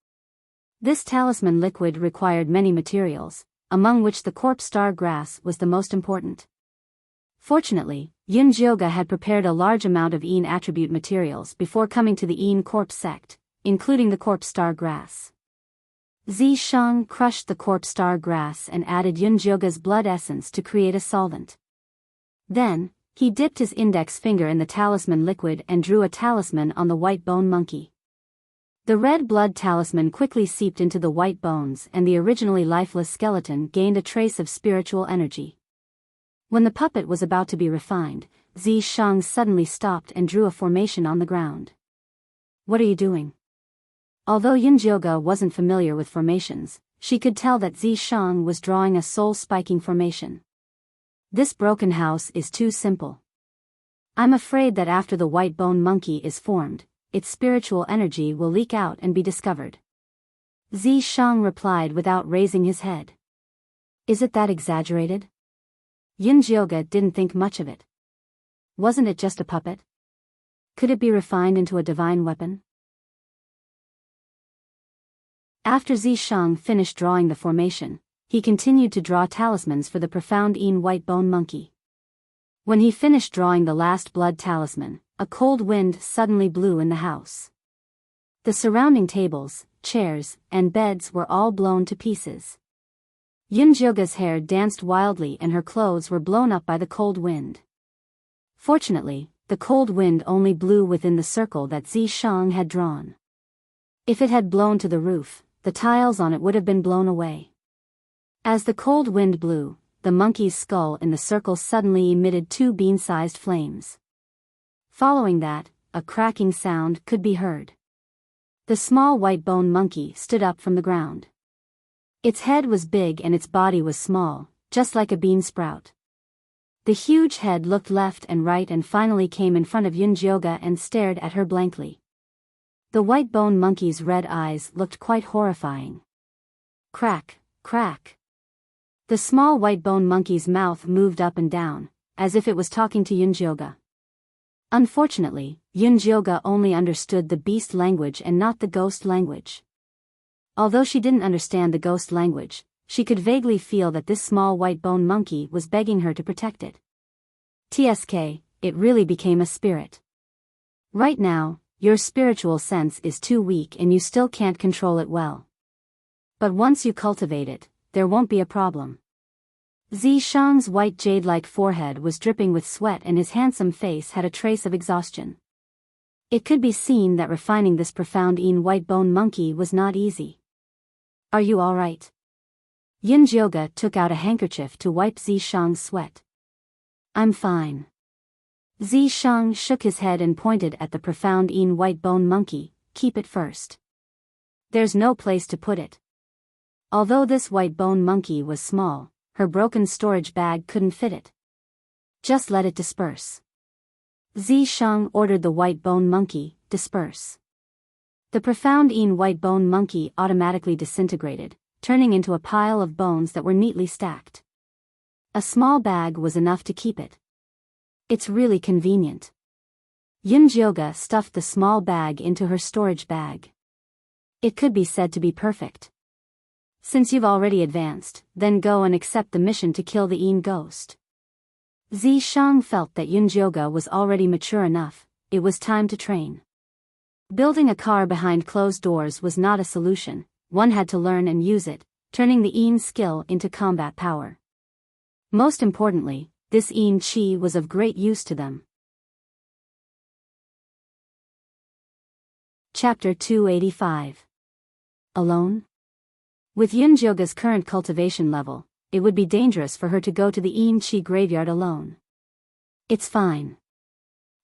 This talisman liquid required many materials, among which the corpse star grass was the most important. Fortunately, Yunjioga had prepared a large amount of Een attribute materials before coming to the Een corpse sect, including the corpse star grass. Zishang crushed the corpse star grass and added Yunjioga's blood essence to create a solvent. Then, he dipped his index finger in the talisman liquid and drew a talisman on the white bone monkey. The red blood talisman quickly seeped into the white bones and the originally lifeless skeleton gained a trace of spiritual energy. When the puppet was about to be refined, Zishang suddenly stopped and drew a formation on the ground. What are you doing? Although Yunjioga wasn't familiar with formations, she could tell that Zishang was drawing a soul-spiking formation. This broken house is too simple. I'm afraid that after the white bone monkey is formed, its spiritual energy will leak out and be discovered. Zishang replied without raising his head. Is it that exaggerated? Yunjioga didn't think much of it. Wasn't it just a puppet? Could it be refined into a divine weapon? After Zishang finished drawing the formation, he continued to draw talismans for the profound Een white bone monkey. When he finished drawing the last blood talisman, a cold wind suddenly blew in the house. The surrounding tables, chairs, and beds were all blown to pieces. Yunjioga's hair danced wildly and her clothes were blown up by the cold wind. Fortunately, the cold wind only blew within the circle that Zishang had drawn. If it had blown to the roof, the tiles on it would have been blown away. As the cold wind blew, the monkey's skull in the circle suddenly emitted 2 bean-sized flames. Following that, a cracking sound could be heard. The small white bone monkey stood up from the ground. Its head was big and its body was small, just like a bean sprout. The huge head looked left and right and finally came in front of Yunjioga and stared at her blankly. The white bone monkey's red eyes looked quite horrifying. Crack, crack. The small white bone monkey's mouth moved up and down, as if it was talking to Yunjioga. Unfortunately, Yunjioga only understood the beast language and not the ghost language. Although she didn't understand the ghost language, she could vaguely feel that this small white bone monkey was begging her to protect it. TSK, it really became a spirit. Right now, your spiritual sense is too weak and you still can't control it well. But once you cultivate it, there won't be a problem. Zishang's white jade-like forehead was dripping with sweat and his handsome face had a trace of exhaustion. It could be seen that refining this profound white bone monkey was not easy. Are you all right? Yunjioga took out a handkerchief to wipe Zishang's sweat. I'm fine. Zishang shook his head and pointed at the profound white bone monkey. Keep it first. There's no place to put it. Although this white bone monkey was small, her broken storage bag couldn't fit it. Just let it disperse. Zishang ordered the white bone monkey, disperse. The profound white bone monkey automatically disintegrated, turning into a pile of bones that were neatly stacked. A small bag was enough to keep it. It's really convenient. Yunjioga stuffed the small bag into her storage bag. It could be said to be perfect. Since you've already advanced, then go and accept the mission to kill the ghost. Zishang felt that Yunjioga was already mature enough, it was time to train. Building a car behind closed doors was not a solution, one had to learn and use it, turning the skill into combat power. Most importantly, this chi was of great use to them. Chapter 285. Alone? With Yunjioga's current cultivation level, it would be dangerous for her to go to the chi graveyard alone. It's fine.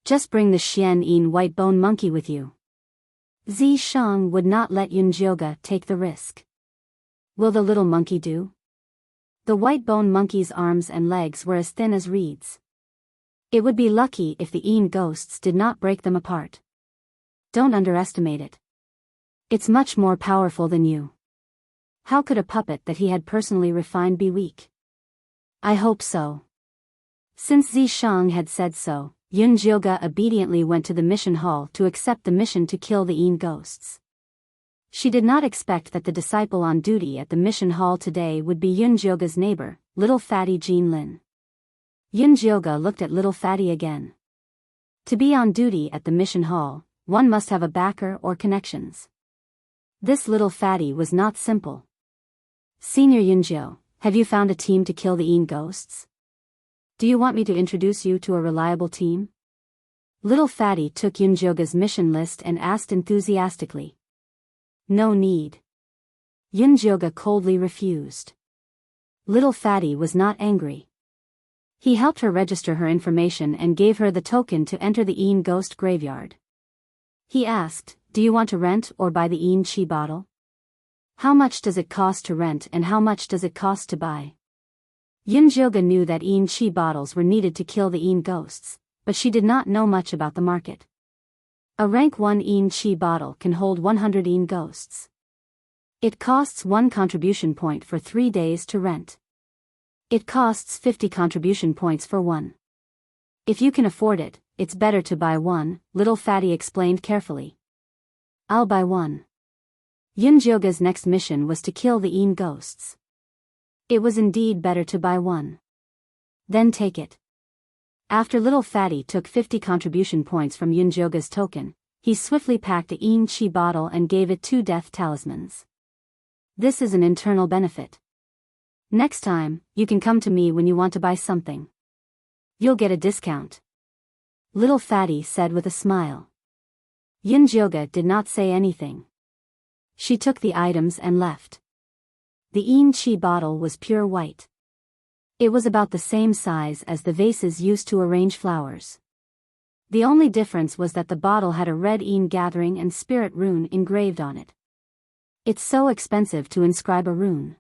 Just bring the Xian white bone monkey with you. Zishang would not let Yunjioga take the risk. Will the little monkey do? The white bone monkey's arms and legs were as thin as reeds. It would be lucky if the ghosts did not break them apart. Don't underestimate it. It's much more powerful than you. How could a puppet that he had personally refined be weak? I hope so. Since Zishang had said so, Yunjioga obediently went to the mission hall to accept the mission to kill the ghosts. She did not expect that the disciple on duty at the mission hall today would be Yunjioga's neighbor, little fatty Jean Lin. Yunjioga looked at little fatty again. To be on duty at the mission hall, one must have a backer or connections. This little fatty was not simple. Senior Yunjio, have you found a team to kill the ghosts? Do you want me to introduce you to a reliable team? Little fatty took Yunjioga's mission list and asked enthusiastically. No need. Yunjioga coldly refused. Little fatty was not angry. He helped her register her information and gave her the token to enter the ghost graveyard. He asked, do you want to rent or buy the chi bottle? How much does it cost to rent and how much does it cost to buy? Yunjioga knew that chi bottles were needed to kill the ghosts, but she did not know much about the market. A rank 1 chi bottle can hold 100 ghosts. It costs 1 contribution point for 3 days to rent. It costs 50 contribution points for 1. If you can afford it, it's better to buy 1, little fatty explained carefully. I'll buy 1. Yunjioga's next mission was to kill the ghosts. It was indeed better to buy 1. Then take it. After little fatty took 50 contribution points from Yunjioga's token, he swiftly packed a chi bottle and gave it 2 death talismans. This is an internal benefit. Next time, you can come to me when you want to buy something. You'll get a discount. Little fatty said with a smile. Yunjioga did not say anything. She took the items and left. The chi bottle was pure white. It was about the same size as the vases used to arrange flowers. The only difference was that the bottle had a red gathering and spirit rune engraved on it. It's so expensive to inscribe a rune.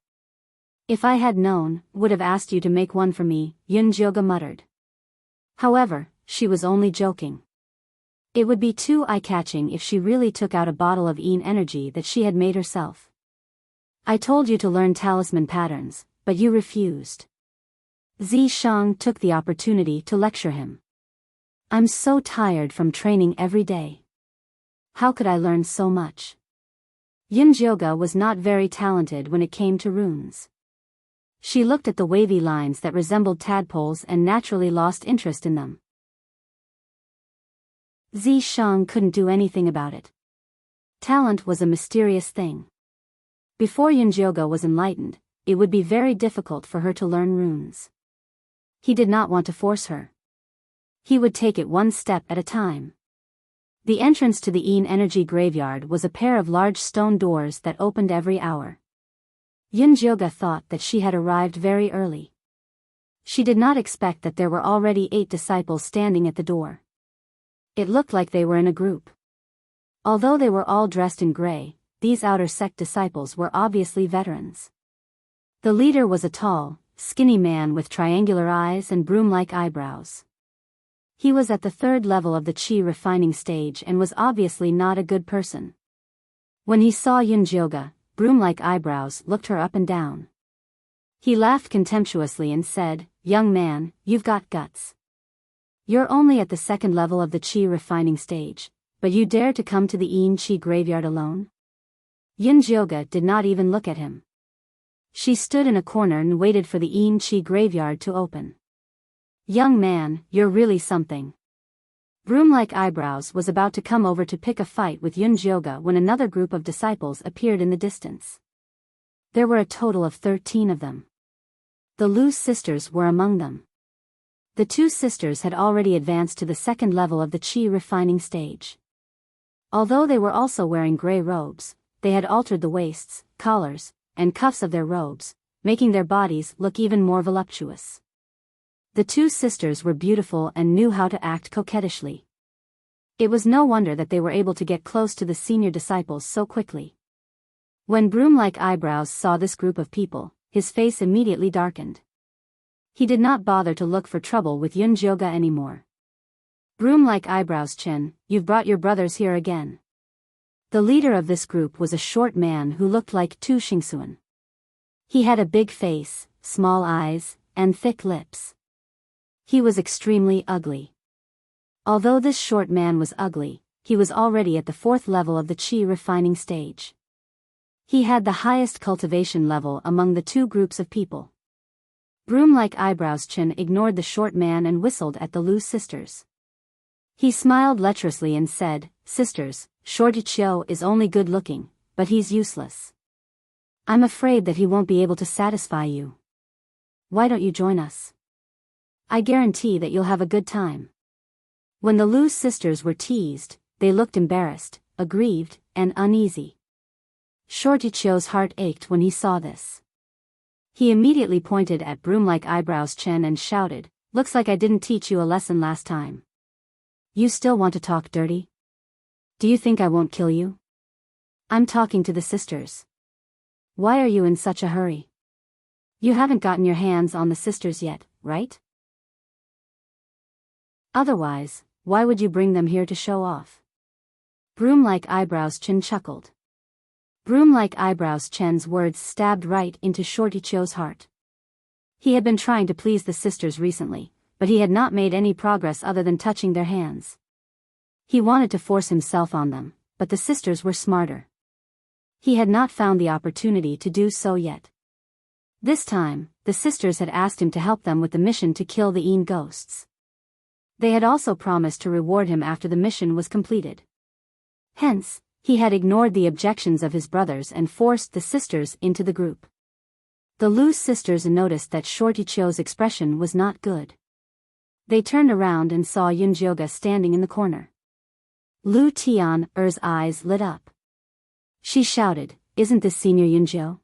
If I had known, would have asked you to make one for me, Yunjioga muttered. However, she was only joking. It would be too eye-catching if she really took out a bottle of energy that she had made herself. I told you to learn talisman patterns, but you refused. Zishang took the opportunity to lecture him. I'm so tired from training every day. How could I learn so much? Yunjioga was not very talented when it came to runes. She looked at the wavy lines that resembled tadpoles and naturally lost interest in them. Zishang couldn't do anything about it. Talent was a mysterious thing. Before Yunjioga was enlightened, it would be very difficult for her to learn runes. He did not want to force her. He would take it one step at a time. The entrance to the energy graveyard was a pair of large stone doors that opened every hour. Yunjioga thought that she had arrived very early. She did not expect that there were already 8 disciples standing at the door. It looked like they were in a group. Although they were all dressed in gray, these outer sect disciples were obviously veterans. The leader was a tall, skinny man with triangular eyes and broom-like eyebrows. He was at the 3rd level of the chi refining stage and was obviously not a good person. When he saw Yunjioga, broom-like eyebrows looked her up and down. He laughed contemptuously and said, "Young man, you've got guts. You're only at the 2nd level of the chi refining stage, but you dare to come to the chi graveyard alone?" Yunjioga did not even look at him. She stood in a corner and waited for the chi graveyard to open. "Young man, you're really something." Broom-like eyebrows was about to come over to pick a fight with Yunjioga when another group of disciples appeared in the distance. There were a total of 13 of them. The Lu sisters were among them. The 2 sisters had already advanced to the 2nd level of the chi refining stage. Although they were also wearing gray robes, they had altered the waists, collars, and cuffs of their robes, making their bodies look even more voluptuous. The 2 sisters were beautiful and knew how to act coquettishly. It was no wonder that they were able to get close to the senior disciples so quickly. When Broom-like eyebrows saw this group of people, his face immediately darkened. He did not bother to look for trouble with Yunjioga anymore. Broom-like eyebrows Chen, you've brought your brothers here again. The leader of this group was a short man who looked like Tu Xingsuan. He had a big face, small eyes, and thick lips. He was extremely ugly. Although this short man was ugly, he was already at the 4th level of the chi refining stage. He had the highest cultivation level among the 2 groups of people. Broom-like eyebrows Chen ignored the short man and whistled at the Lu sisters. He smiled lecherously and said, "Sisters, Shorty Chiu is only good looking, but he's useless. I'm afraid that he won't be able to satisfy you. Why don't you join us? I guarantee that you'll have a good time." When the Lu sisters were teased, they looked embarrassed, aggrieved, and uneasy. Shorty Chiu's heart ached when he saw this. He immediately pointed at Broom-like eyebrows Chen and shouted, "Looks like I didn't teach you a lesson last time. You still want to talk dirty? Do you think I won't kill you? I'm talking to the sisters. Why are you in such a hurry? You haven't gotten your hands on the sisters yet, right? Otherwise, why would you bring them here to show off?" Broom-like eyebrows Chen chuckled. Broom-like eyebrows Chen's words stabbed right into Shorty Chiu's heart. He had been trying to please the sisters recently, but he had not made any progress other than touching their hands. He wanted to force himself on them, but the sisters were smarter. He had not found the opportunity to do so yet. This time, the sisters had asked him to help them with the mission to kill the ghosts. They had also promised to reward him after the mission was completed. Hence, he had ignored the objections of his brothers and forced the sisters into the group. The Lu sisters noticed that Shorty Chiu's expression was not good. They turned around and saw Yunjioga standing in the corner. Lu Tian's eyes lit up. She shouted, "Isn't this Senior Yunjiu?"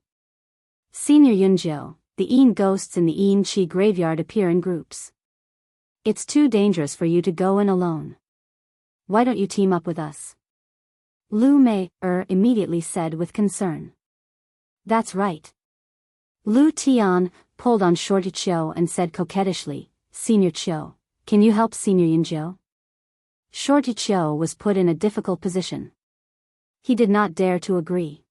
"Senior Yunjiu, the ghosts in the Chi graveyard appear in groups. It's too dangerous for you to go in alone. Why don't you team up with us?" Lu Mei immediately said with concern. "That's right." Lu Tian pulled on Shorty Chiu and said coquettishly, "Senior Chiu, can you help Senior Yunjiu?" Shorty Chiu was put in a difficult position. He did not dare to agree.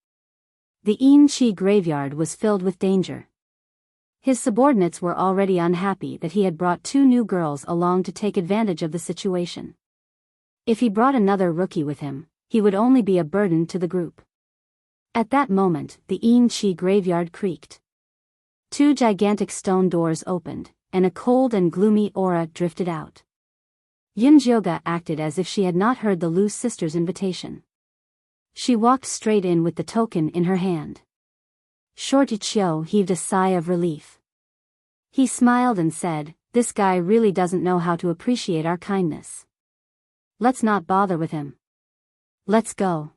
The Chi graveyard was filled with danger. His subordinates were already unhappy that he had brought 2 new girls along to take advantage of the situation. If he brought another rookie with him, he would only be a burden to the group. At that moment, the Chi graveyard creaked. 2 gigantic stone doors opened, and a cold and gloomy aura drifted out. Yunjioga acted as if she had not heard the Lu sisters' invitation. She walked straight in with the token in her hand. Shorty Chiu heaved a sigh of relief. He smiled and said, "This guy really doesn't know how to appreciate our kindness. Let's not bother with him. Let's go."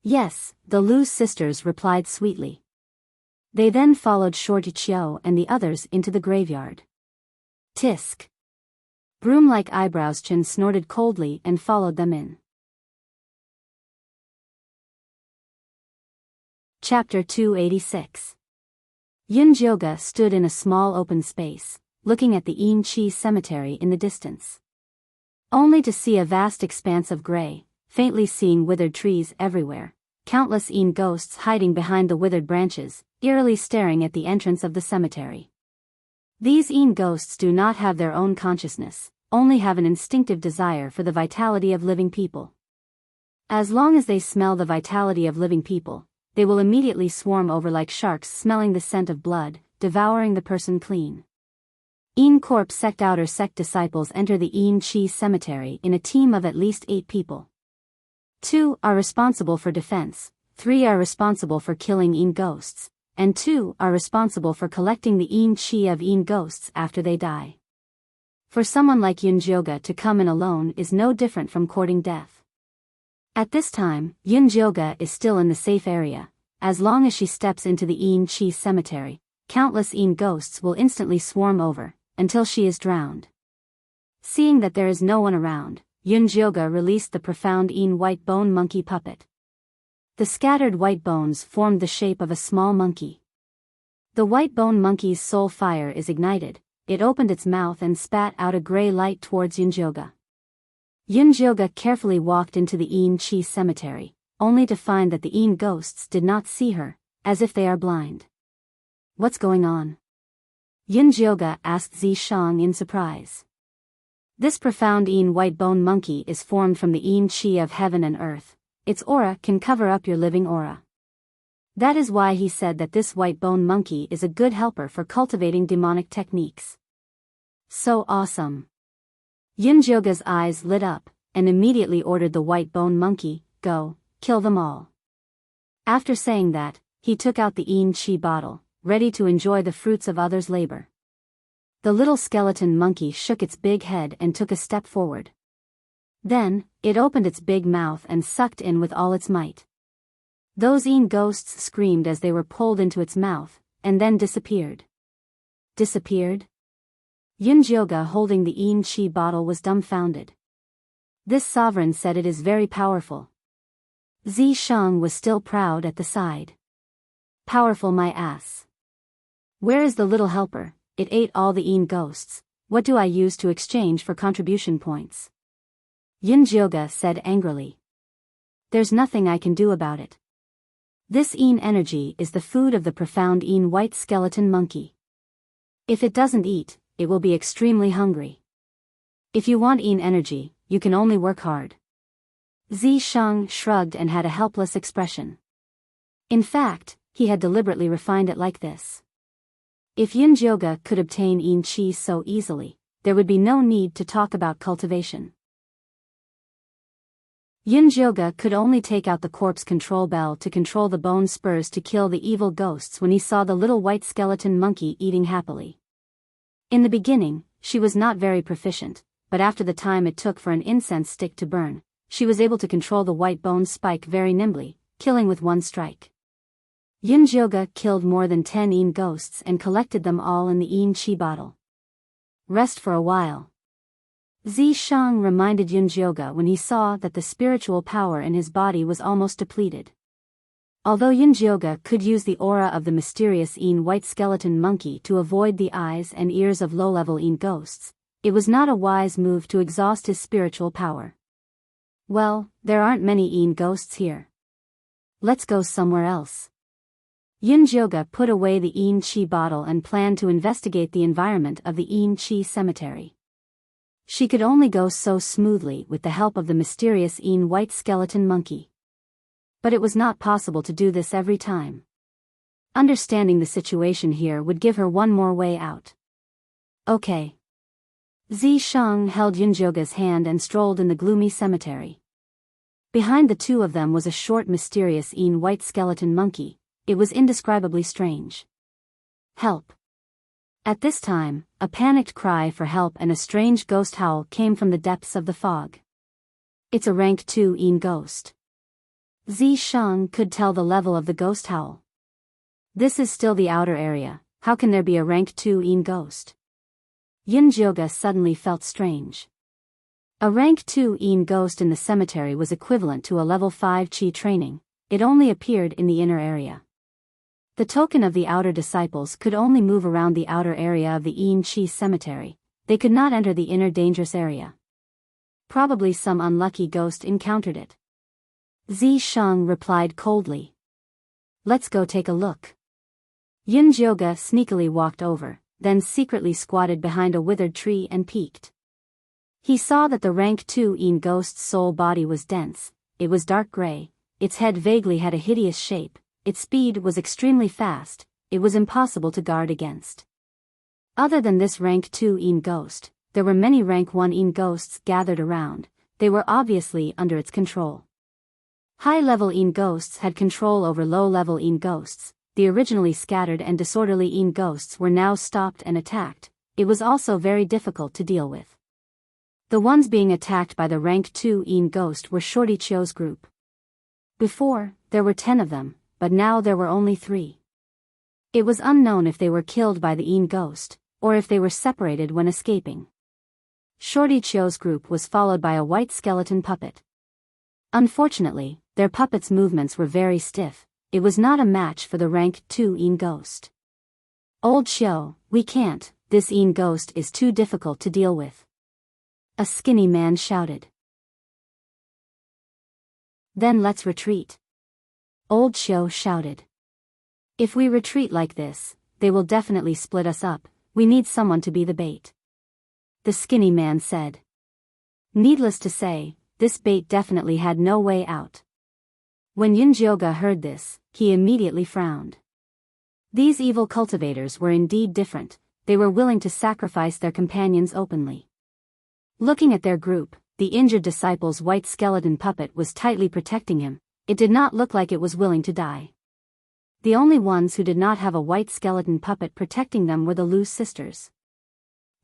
"Yes," the Lu sisters replied sweetly. They then followed Shorty Chiu and the others into the graveyard. Tisk. Broom-like eyebrows Chin snorted coldly and followed them in. Chapter 286. Yunjioga stood in a small open space, looking at the Enchi cemetery in the distance. Only to see a vast expanse of gray, faintly seeing withered trees everywhere, countless En ghosts hiding behind the withered branches, eerily staring at the entrance of the cemetery. These En ghosts do not have their own consciousness, only have an instinctive desire for the vitality of living people. As long as they smell the vitality of living people, they will immediately swarm over like sharks smelling the scent of blood, devouring the person clean. En Corp sect outer sect disciples enter the En Chi cemetery in a team of at least 8 people. 2 are responsible for defense, 3 are responsible for killing En ghosts, and 2 are responsible for collecting the En Chi of En ghosts after they die. For someone like Yunjioga to come in alone is no different from courting death. At this time, Yunjioga is still in the safe area. As long as she steps into the En Chi cemetery, countless En ghosts will instantly swarm over, until she is drowned. Seeing that there is no one around, Yunjioga released the profound En white bone monkey puppet. The scattered white bones formed the shape of a small monkey. The white bone monkey's soul fire is ignited, it opened its mouth and spat out a gray light towards Yunjioga. Yunjioga carefully walked into the En Chi cemetery, only to find that the En ghosts did not see her, as if they are blind. "What's going on?" Yunjioga asked Zishang in surprise. This profound En white bone monkey is formed from the En Chi of heaven and earth. Its aura can cover up your living aura. That is why he said that this white bone monkey is a good helper for cultivating demonic techniques. So awesome. Yunjioga's eyes lit up, and immediately ordered the white bone monkey, "Go, kill them all." After saying that, he took out the En Chi bottle, ready to enjoy the fruits of others' labor. The little skeleton monkey shook its big head and took a step forward. Then, it opened its big mouth and sucked in with all its might. Those En ghosts screamed as they were pulled into its mouth, and then disappeared. Disappeared? Yunjioga holding the En Chi bottle was dumbfounded. This sovereign said it is very powerful. Zishang was still proud at the side. Powerful my ass. Where is the little helper? It ate all the En ghosts. What do I use to exchange for contribution points? Yunjioga said angrily. There's nothing I can do about it. This En energy is the food of the profound En white skeleton monkey. If it doesn't eat, it will be extremely hungry. If you want En energy, you can only work hard. Zishang shrugged and had a helpless expression. In fact, he had deliberately refined it like this. If Yunjioga could obtain En Chi so easily, there would be no need to talk about cultivation. Yunjioga could only take out the corpse control bell to control the bone spurs to kill the evil ghosts when he saw the little white skeleton monkey eating happily. In the beginning, she was not very proficient, but after the time it took for an incense stick to burn, she was able to control the white bone spike very nimbly, killing with one strike. Yunjioga killed more than 10 En ghosts and collected them all in the En Chi bottle. Rest for a while. Zishang reminded Yunjioga when he saw that the spiritual power in his body was almost depleted. Although Yunjioga could use the aura of the mysterious En white skeleton monkey to avoid the eyes and ears of low-level En ghosts, it was not a wise move to exhaust his spiritual power. Well, there aren't many En ghosts here. Let's go somewhere else. Yunjioga put away the En Chi bottle and planned to investigate the environment of the En Chi cemetery. She could only go so smoothly with the help of the mysterious En white skeleton monkey. But it was not possible to do this every time. Understanding the situation here would give her one more way out. Okay. Zishang held Yunjioga's hand and strolled in the gloomy cemetery. Behind the two of them was a short mysterious En white skeleton monkey, it was indescribably strange. Help! At this time, a panicked cry for help and a strange ghost howl came from the depths of the fog. It's a rank 2 ghost. Zi Shang could tell the level of the ghost howl. This is still the outer area, how can there be a rank 2 ghost? Yunjioga suddenly felt strange. A rank 2 ghost in the cemetery was equivalent to a level 5 Qi training, it only appeared in the inner area. The token of the outer disciples could only move around the outer area of the Qi cemetery, they could not enter the inner dangerous area. Probably some unlucky ghost encountered it. Zi Shang replied coldly. Let's go take a look. Yunjioga sneakily walked over, then secretly squatted behind a withered tree and peeked. He saw that the rank 2 ghost's soul body was dense, it was dark gray, its head vaguely had a hideous shape, its speed was extremely fast, it was impossible to guard against. Other than this rank 2 ghost, there were many rank 1 ghosts gathered around, they were obviously under its control. High-level ghosts had control over low-level ghosts, the originally scattered and disorderly ghosts were now stopped and attacked, it was also very difficult to deal with. The ones being attacked by the rank 2 ghost were Shorty Chio's group. Before, there were 10 of them, but now there were only 3. It was unknown if they were killed by the ghost, or if they were separated when escaping. Shorty Chio's group was followed by a white skeleton puppet. Unfortunately, their puppet's movements were very stiff, it was not a match for the rank 2 ghost. Old Chio, we can't, this ghost is too difficult to deal with. A skinny man shouted. Then let's retreat. Old Chio shouted. If we retreat like this, they will definitely split us up, we need someone to be the bait. The skinny man said. Needless to say, this bait definitely had no way out. When Yunjioga heard this, he immediately frowned. These evil cultivators were indeed different, they were willing to sacrifice their companions openly. Looking at their group, the injured disciple's white skeleton puppet was tightly protecting him, it did not look like it was willing to die. The only ones who did not have a white skeleton puppet protecting them were the Lu sisters.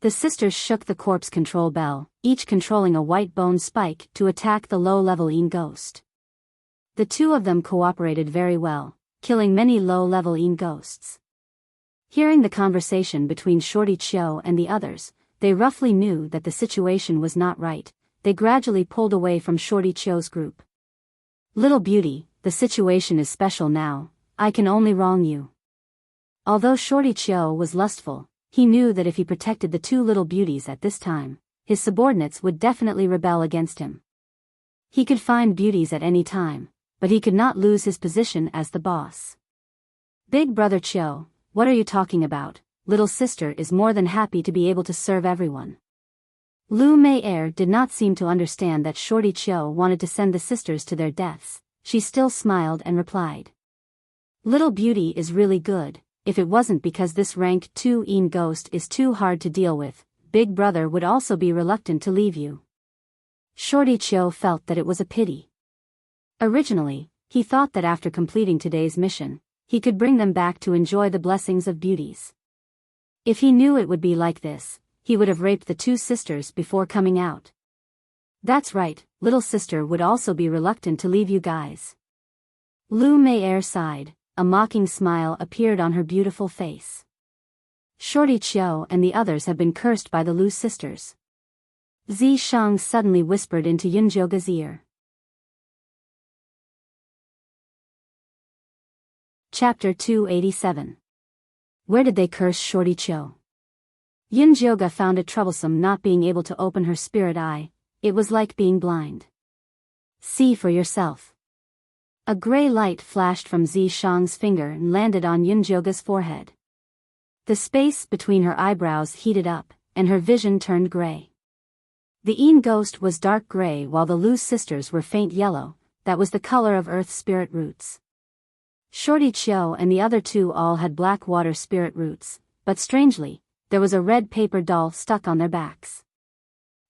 The sisters shook the corpse control bell, each controlling a white bone spike to attack the low-level ghost. The two of them cooperated very well, killing many low-level ghosts. Hearing the conversation between Shorty Chio and the others, they roughly knew that the situation was not right, they gradually pulled away from Shorty Chio's group. Little beauty, the situation is special now, I can only wrong you. Although Shorty Chio was lustful, he knew that if he protected the two little beauties at this time, his subordinates would definitely rebel against him. He could find beauties at any time, but he could not lose his position as the boss. Big brother Chio, what are you talking about? Little sister is more than happy to be able to serve everyone. Lu Mei did not seem to understand that Shorty Chio wanted to send the sisters to their deaths, she still smiled and replied. Little beauty is really good, if it wasn't because this rank 2 ghost is too hard to deal with, Big brother would also be reluctant to leave you. Shorty Chio felt that it was a pity. Originally, he thought that after completing today's mission, he could bring them back to enjoy the blessings of beauties. If he knew it would be like this, he would have raped the two sisters before coming out. That's right, little sister would also be reluctant to leave you guys. Lu Mei sighed, a mocking smile appeared on her beautiful face. Shorty Chio and the others have been cursed by the Lu sisters. Zi Shang suddenly whispered into Yunjioga's ear. Chapter 287. Where did they curse Shorty Chio? Yunjioga found it troublesome not being able to open her spirit eye, it was like being blind. See for yourself. A gray light flashed from Zi Shang's finger and landed on Yunjioga's forehead. The space between her eyebrows heated up, and her vision turned gray. The ghost was dark gray while the Lu sisters were faint yellow, that was the color of earth spirit roots. Shorty Chio and the other two all had black water spirit roots, but strangely, there was a red paper doll stuck on their backs.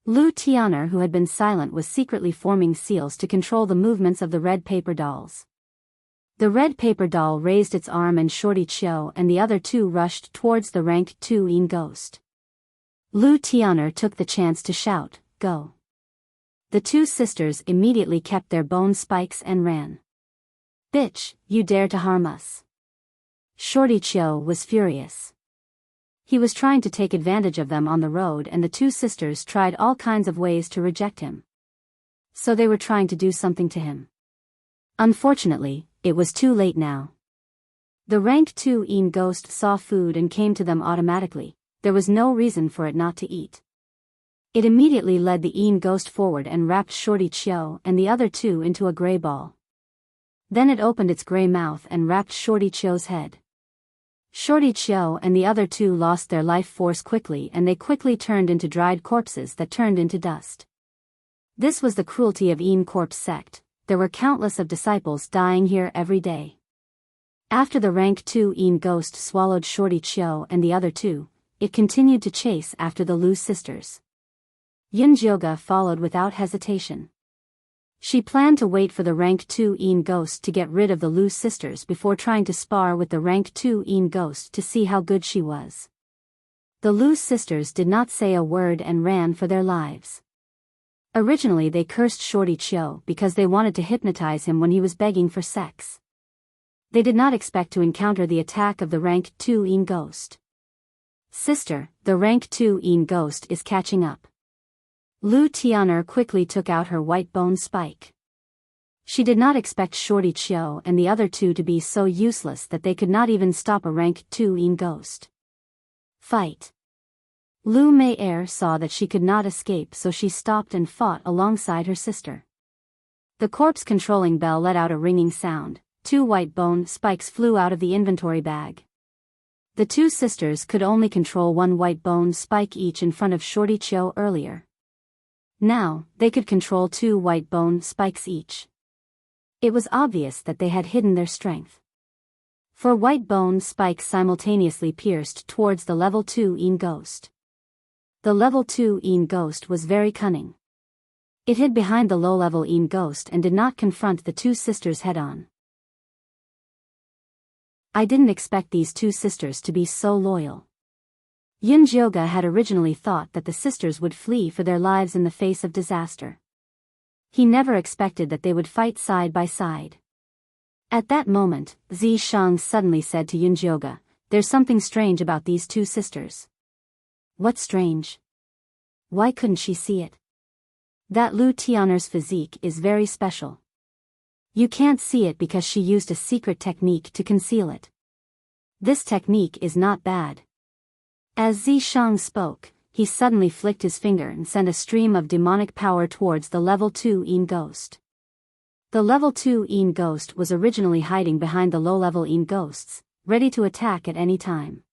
Lu Tianer, who had been silent, was secretly forming seals to control the movements of the red paper dolls. The red paper doll raised its arm and Shorty Chio and the other two rushed towards the rank 2 Een ghost. Lu Tian'er took the chance to shout, "Go!" The two sisters immediately kept their bone spikes and ran. "Bitch, you dare to harm us!" Shorty Chio was furious. He was trying to take advantage of them on the road and the two sisters tried all kinds of ways to reject him. So they were trying to do something to him. Unfortunately, it was too late now. The rank 2 Een ghost saw food and came to them automatically. There was no reason for it not to eat. It immediately led the Een ghost forward and wrapped Shorty Chio and the other two into a gray ball. Then it opened its gray mouth and wrapped Shorty Chio's head. Shorty Chio and the other two lost their life force quickly and they quickly turned into dried corpses that turned into dust. This was the cruelty of Een corpse sect. There were countless of disciples dying here every day. After the rank 2 Een ghost swallowed Shorty Chio and the other two, it continued to chase after the Lu sisters. Yunjioga followed without hesitation. She planned to wait for the rank 2 Een ghost to get rid of the Lu sisters before trying to spar with the rank 2 Een ghost to see how good she was. The Lu sisters did not say a word and ran for their lives. Originally they cursed Shorty Chio because they wanted to hypnotize him when he was begging for sex. They did not expect to encounter the attack of the rank 2 Een ghost. "Sister, the rank 2 Een ghost is catching up." Lu Tian'er quickly took out her white bone spike. She did not expect Shorty Chio and the other two to be so useless that they could not even stop a rank 2 Een ghost. Fight. Lu Mei saw that she could not escape so she stopped and fought alongside her sister. The corpse controlling bell let out a ringing sound. 2 white bone spikes flew out of the inventory bag. The two sisters could only control 1 white bone spike each in front of Shorty Chio earlier. Now, they could control 2 white bone spikes each. It was obvious that they had hidden their strength. 4 white bone spikes simultaneously pierced towards the level 2 Een ghost. The level 2 Een ghost was very cunning. It hid behind the low-level Een ghost and did not confront the two sisters head-on. I didn't expect these two sisters to be so loyal. Yunjioga had originally thought that the sisters would flee for their lives in the face of disaster. He never expected that they would fight side by side. At that moment, Zishang suddenly said to Yunjioga, "There's something strange about these two sisters." "What's strange?" Why couldn't she see it? That Lu Tian'er's physique is very special. You can't see it because she used a secret technique to conceal it. This technique is not bad. As Zishang spoke, he suddenly flicked his finger and sent a stream of demonic power towards the level 2 Een ghost. The level 2 Een ghost was originally hiding behind the low-level Een ghosts, ready to attack at any time.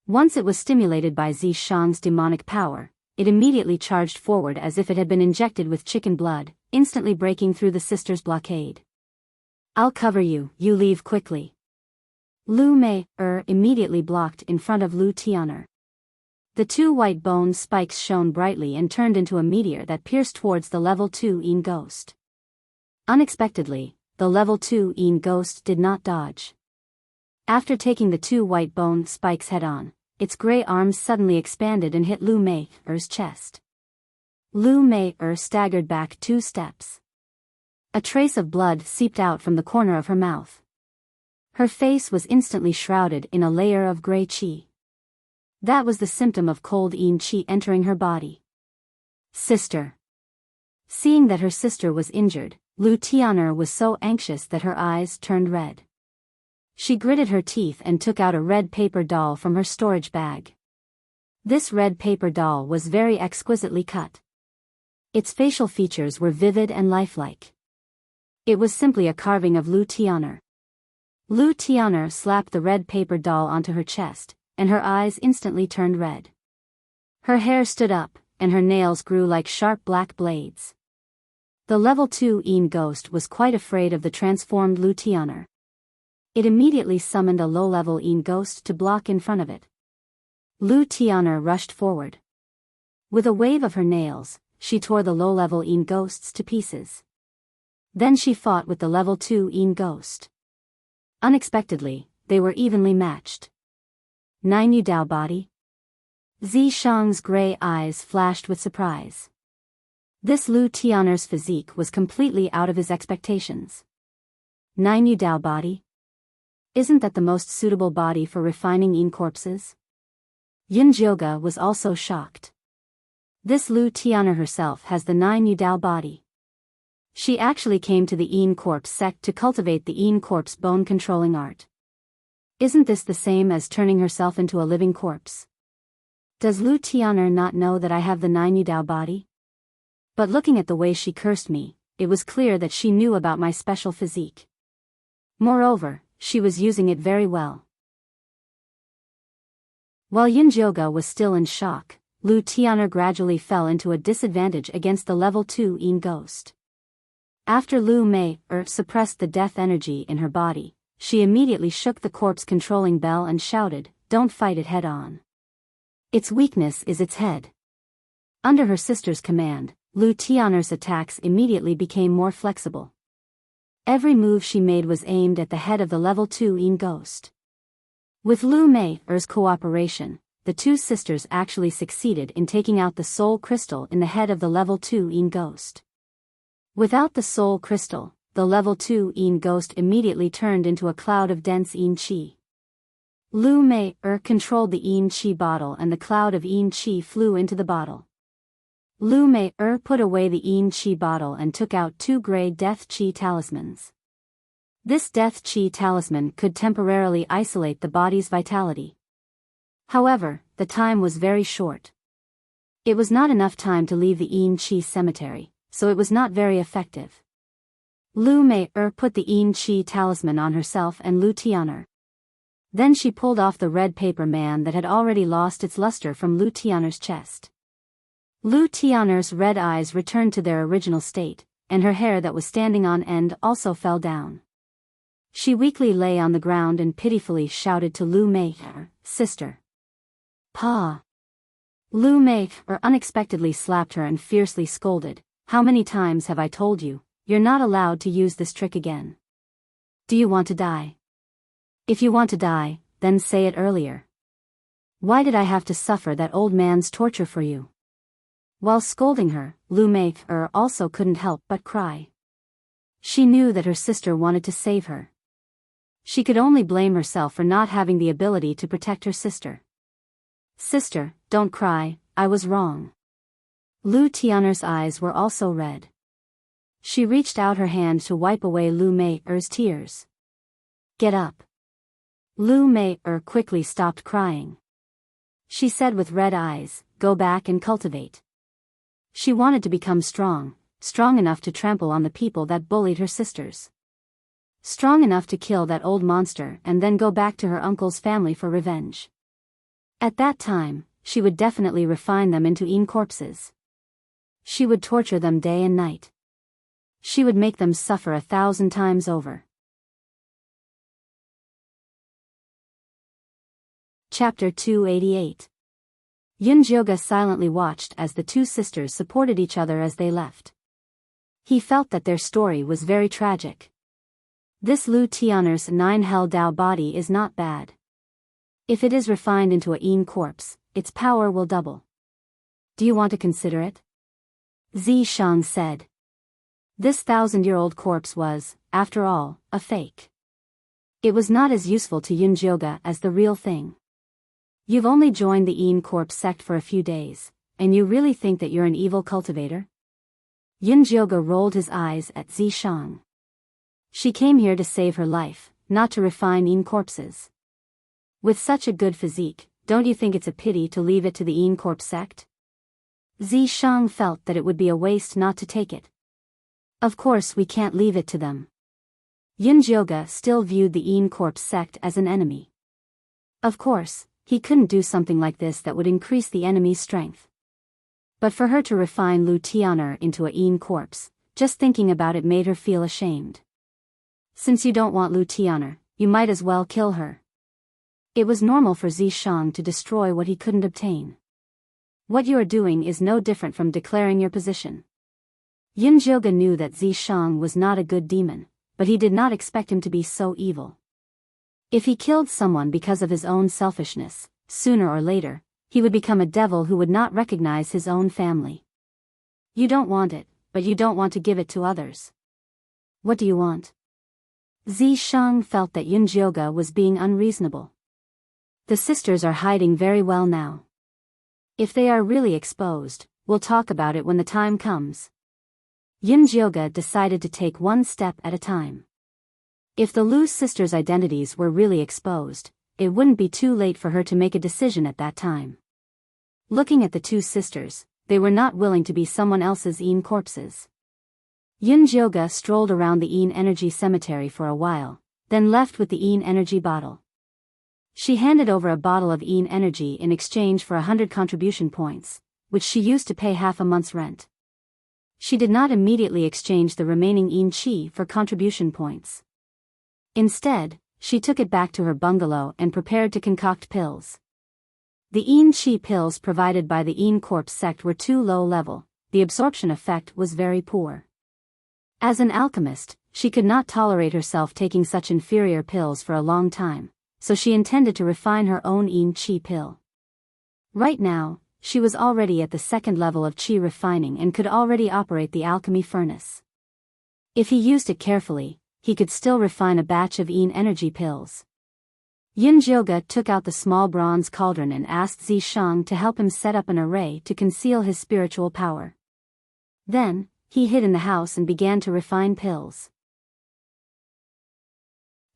Once it was stimulated by Zishang's demonic power, it immediately charged forward as if it had been injected with chicken blood, instantly breaking through the sisters' blockade. "I'll cover you, you leave quickly." Lu Mei immediately blocked in front of Lu Tian'er. The 2 white bone spikes shone brightly and turned into a meteor that pierced towards the level 2 Een ghost. Unexpectedly, the level 2 Een ghost did not dodge. After taking the 2 white bone spikes head-on, its gray arms suddenly expanded and hit Lu Mei's chest. Lu Mei staggered back 2 steps. A trace of blood seeped out from the corner of her mouth. Her face was instantly shrouded in a layer of gray qi. That was the symptom of cold Een qi entering her body. "Sister." Seeing that her sister was injured, Lu Tian'er was so anxious that her eyes turned red. She gritted her teeth and took out a red paper doll from her storage bag. This red paper doll was very exquisitely cut. Its facial features were vivid and lifelike. It was simply a carving of Lu Tian'er. Lu Tian'er slapped the red paper doll onto her chest, and her eyes instantly turned red. Her hair stood up, and her nails grew like sharp black blades. The level 2 Een ghost was quite afraid of the transformed Lu Tian'er. It immediately summoned a low-level Een ghost to block in front of it. Lu Tian'er rushed forward. With a wave of her nails, she tore the low-level Een ghosts to pieces. Then she fought with the level 2 Een ghost. Unexpectedly, they were evenly matched. 9 Yu Dao body? Zishang's gray eyes flashed with surprise. This Lu Tianer's physique was completely out of his expectations. 9 Yu Dao body? Isn't that the most suitable body for refining Yin corpses? Yin Jioga was also shocked. This Lu Tianer herself has the 9 Yu Dao body. She actually came to the Yin corpse sect to cultivate the Yin corpse bone-controlling art. Isn't this the same as turning herself into a living corpse? Does Lu Tianer not know that I have the 9 Yu Dao body? But looking at the way she cursed me, it was clear that she knew about my special physique. Moreover, she was using it very well. While Yin Jioga was still in shock, Lu Tianer gradually fell into a disadvantage against the level 2 Yin ghost. After Lu Mei suppressed the death energy in her body, she immediately shook the corpse-controlling bell and shouted, "Don't fight it head-on. Its weakness is its head." Under her sister's command, Lu Tianer's attacks immediately became more flexible. Every move she made was aimed at the head of the level 2 Yin ghost. With Lu Mei's cooperation, the two sisters actually succeeded in taking out the soul crystal in the head of the level 2 Yin ghost. Without the soul crystal, the level 2 Yin ghost immediately turned into a cloud of dense Yin Qi. Lu Mei controlled the Yin Qi bottle and the cloud of Yin Qi flew into the bottle. Lu Mei put away the Yin Qi bottle and took out 2 gray Death Qi talismans. This Death Qi talisman could temporarily isolate the body's vitality. However, the time was very short. It was not enough time to leave the Yin Qi cemetery, so it was not very effective. Lu Mei put the Yin Qi talisman on herself and Lu Tianer. Then she pulled off the red paper man that had already lost its luster from Lu Tianer's chest. Lu Tianer's red eyes returned to their original state, and her hair that was standing on end also fell down. She weakly lay on the ground and pitifully shouted to Lu Mei, "Sister. Pa." Lu Mei unexpectedly slapped her and fiercely scolded, "How many times have I told you, you're not allowed to use this trick again? Do you want to die? If you want to die, then say it earlier. Why did I have to suffer that old man's torture for you?" While scolding her, Lu Mei also couldn't help but cry. She knew that her sister wanted to save her. She could only blame herself for not having the ability to protect her sister. "Sister, don't cry, I was wrong." Lu Tianer's eyes were also red. She reached out her hand to wipe away Lu Mei's tears. "Get up." Lu Mei quickly stopped crying. She said with red eyes, "Go back and cultivate." She wanted to become strong enough to trample on the people that bullied her sisters. Strong enough to kill that old monster and then go back to her uncle's family for revenge. At that time, she would definitely refine them into Yin corpses. She would torture them day and night. She would make them suffer 1,000 times over. Chapter 288. Yin Jioga silently watched as the two sisters supported each other as they left. He felt that their story was very tragic. This Lu Tianer's 9 Hell Dao body is not bad. If it is refined into a Yin corpse, its power will double. Do you want to consider it? Zishang said. This 1,000-year-old corpse was, after all, a fake. It was not as useful to Yin Jioga as the real thing. You've only joined the Yin corpse sect for a few days, and you really think that you're an evil cultivator? Yin Jioga rolled his eyes at Zishang. She came here to save her life, not to refine Yin corpses. With such a good physique, don't you think it's a pity to leave it to the Yin corpse sect? Zishang felt that it would be a waste not to take it. Of course we can't leave it to them. Yin Jioga still viewed the Yin corpse sect as an enemy. Of course, he couldn't do something like this that would increase the enemy's strength. But for her to refine Lu Tianer into a Yin corpse, just thinking about it made her feel ashamed. Since you don't want Lu Tianer, you might as well kill her. It was normal for Zishang to destroy what he couldn't obtain. What you are doing is no different from declaring your position. Yin Jioga knew that Zishang was not a good demon, but he did not expect him to be so evil. If he killed someone because of his own selfishness, sooner or later, he would become a devil who would not recognize his own family. You don't want it, but you don't want to give it to others. What do you want? Zishang felt that Yunjioge was being unreasonable. The sisters are hiding very well now. If they are really exposed, we'll talk about it when the time comes. Yunjioge decided to take one step at a time. If the Lu sisters' identities were really exposed, it wouldn't be too late for her to make a decision at that time. Looking at the two sisters, they were not willing to be someone else's Yin corpses. Yunjioge strolled around the Yin energy cemetery for a while, then left with the Yin energy bottle. She handed over a bottle of Yin energy in exchange for 100 contribution points, which she used to pay half a month's rent. She did not immediately exchange the remaining Yin Qi for contribution points. Instead, she took it back to her bungalow and prepared to concoct pills. The Yin Qi pills provided by the Yin Corpse sect were too low level, the absorption effect was very poor. As an alchemist, she could not tolerate herself taking such inferior pills for a long time, so she intended to refine her own Yin Qi pill. Right now, she was already at the second level of Qi refining and could already operate the alchemy furnace. If he used it carefully, he could still refine a batch of Yin energy pills. Yunjioge took out the small bronze cauldron and asked Zishang to help him set up an array to conceal his spiritual power. Then, he hid in the house and began to refine pills.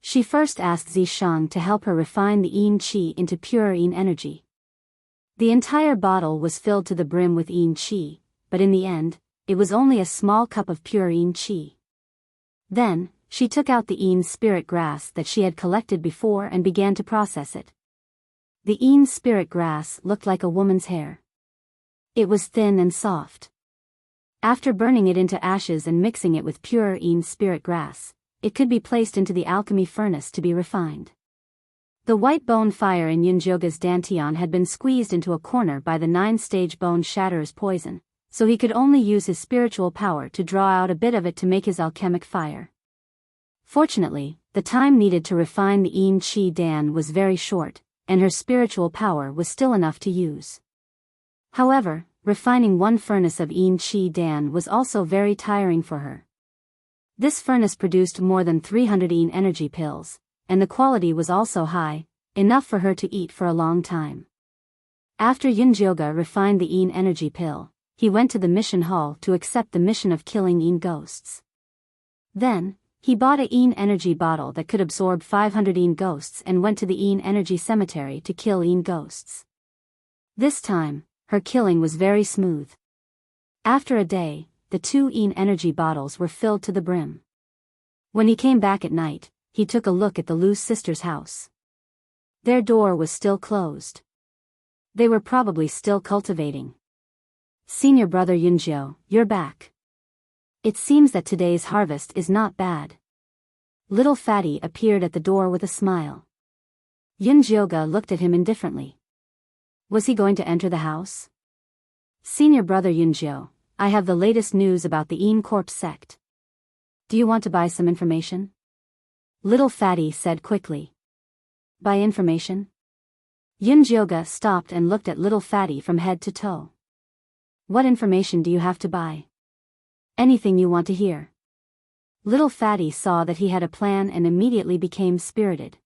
She first asked Zishang to help her refine the Yin Qi into pure Yin energy. The entire bottle was filled to the brim with Yin Qi, but in the end, it was only a small cup of pure Yin Qi. Then, she took out the Yin spirit grass that she had collected before and began to process it. The Yin spirit grass looked like a woman's hair. It was thin and soft. After burning it into ashes and mixing it with pure Yin spirit grass, it could be placed into the alchemy furnace to be refined. The white bone fire in Yunjioge's dantian had been squeezed into a corner by the 9-stage bone shatterer's poison, so he could only use his spiritual power to draw out a bit of it to make his alchemic fire. Fortunately, the time needed to refine the Yin Qi Dan was very short, and her spiritual power was still enough to use. However, refining one furnace of Yin Qi Dan was also very tiring for her. This furnace produced more than 300 Yin energy pills, and the quality was also high, enough for her to eat for a long time. After Yunjioge refined the Yin energy pill, he went to the mission hall to accept the mission of killing Yin ghosts. Then, he bought a Yin energy bottle that could absorb 500 Yin ghosts and went to the Yin energy cemetery to kill Yin ghosts. This time, her killing was very smooth. After a day, the 2 Yin energy bottles were filled to the brim. When he came back at night, he took a look at the Lu sisters' house. Their door was still closed. They were probably still cultivating. Senior brother Yunjio, you're back. It seems that today's harvest is not bad. Little Fatty appeared at the door with a smile. Yunjioge looked at him indifferently. Was he going to enter the house? Senior brother Yunjio, I have the latest news about the Yin Corpse sect. Do you want to buy some information? Little Fatty said quickly. Buy information? Yunjioge stopped and looked at Little Fatty from head to toe. What information do you have to buy? Anything you want to hear. Little Fatty saw that he had a plan and immediately became spirited.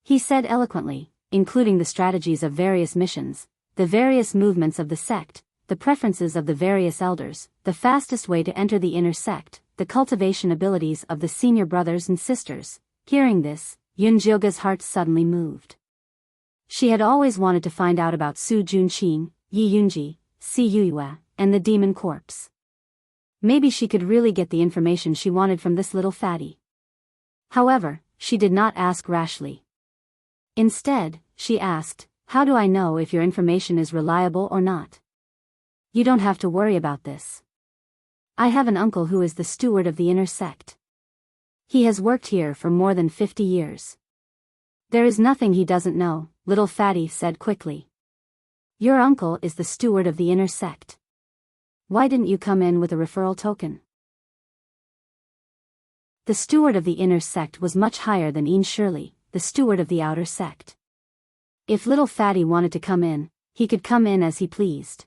He said eloquently, including the strategies of various missions, the various movements of the sect, the preferences of the various elders, the fastest way to enter the inner sect, the cultivation abilities of the senior brothers and sisters. Hearing this, Yunjioge's heart suddenly moved. She had always wanted to find out about Su Junqing, Yi Yunji, Si Yuyue, and the demon corpse. Maybe she could really get the information she wanted from this little fatty. However, she did not ask rashly. Instead, she asked, how do I know if your information is reliable or not? You don't have to worry about this. I have an uncle who is the steward of the inner sect. He has worked here for more than 50 years. There is nothing he doesn't know, Little Fatty said quickly. Your uncle is the steward of the inner sect. Why didn't you come in with a referral token? The steward of the inner sect was much higher than Yin Shirley, the steward of the outer sect. If little Fatty wanted to come in, he could come in as he pleased.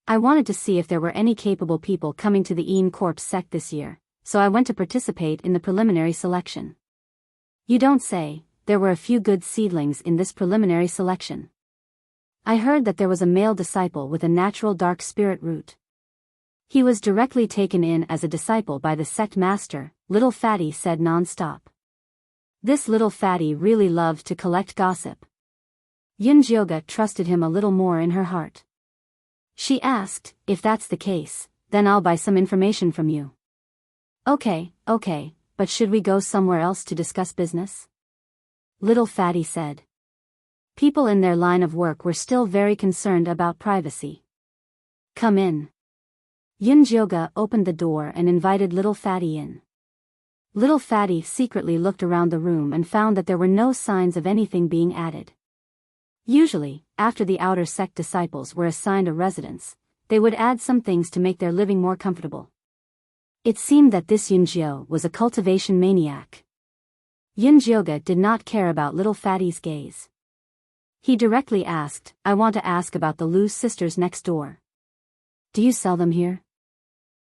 I wanted to see if there were any capable people coming to the Corpse sect this year, so I went to participate in the preliminary selection. You don't say. There were a few good seedlings in this preliminary selection. I heard that there was a male disciple with a natural dark spirit root. He was directly taken in as a disciple by the sect master, little Fatty said non-stop. This little Fatty really loved to collect gossip. Yunjioga trusted him a little more in her heart. She asked, if that's the case, then I'll buy some information from you. Okay, but should we go somewhere else to discuss business? Little Fatty said. People in their line of work were still very concerned about privacy. Come in. Yunjioga opened the door and invited little Fatty in. Little Fatty secretly looked around the room and found that there were no signs of anything being added. Usually, after the outer sect disciples were assigned a residence, they would add some things to make their living more comfortable. It seemed that this Yunjio was a cultivation maniac. Yunjioga did not care about little Fatty's gaze. He directly asked, I want to ask about the Lu sisters next door. Do you sell them here?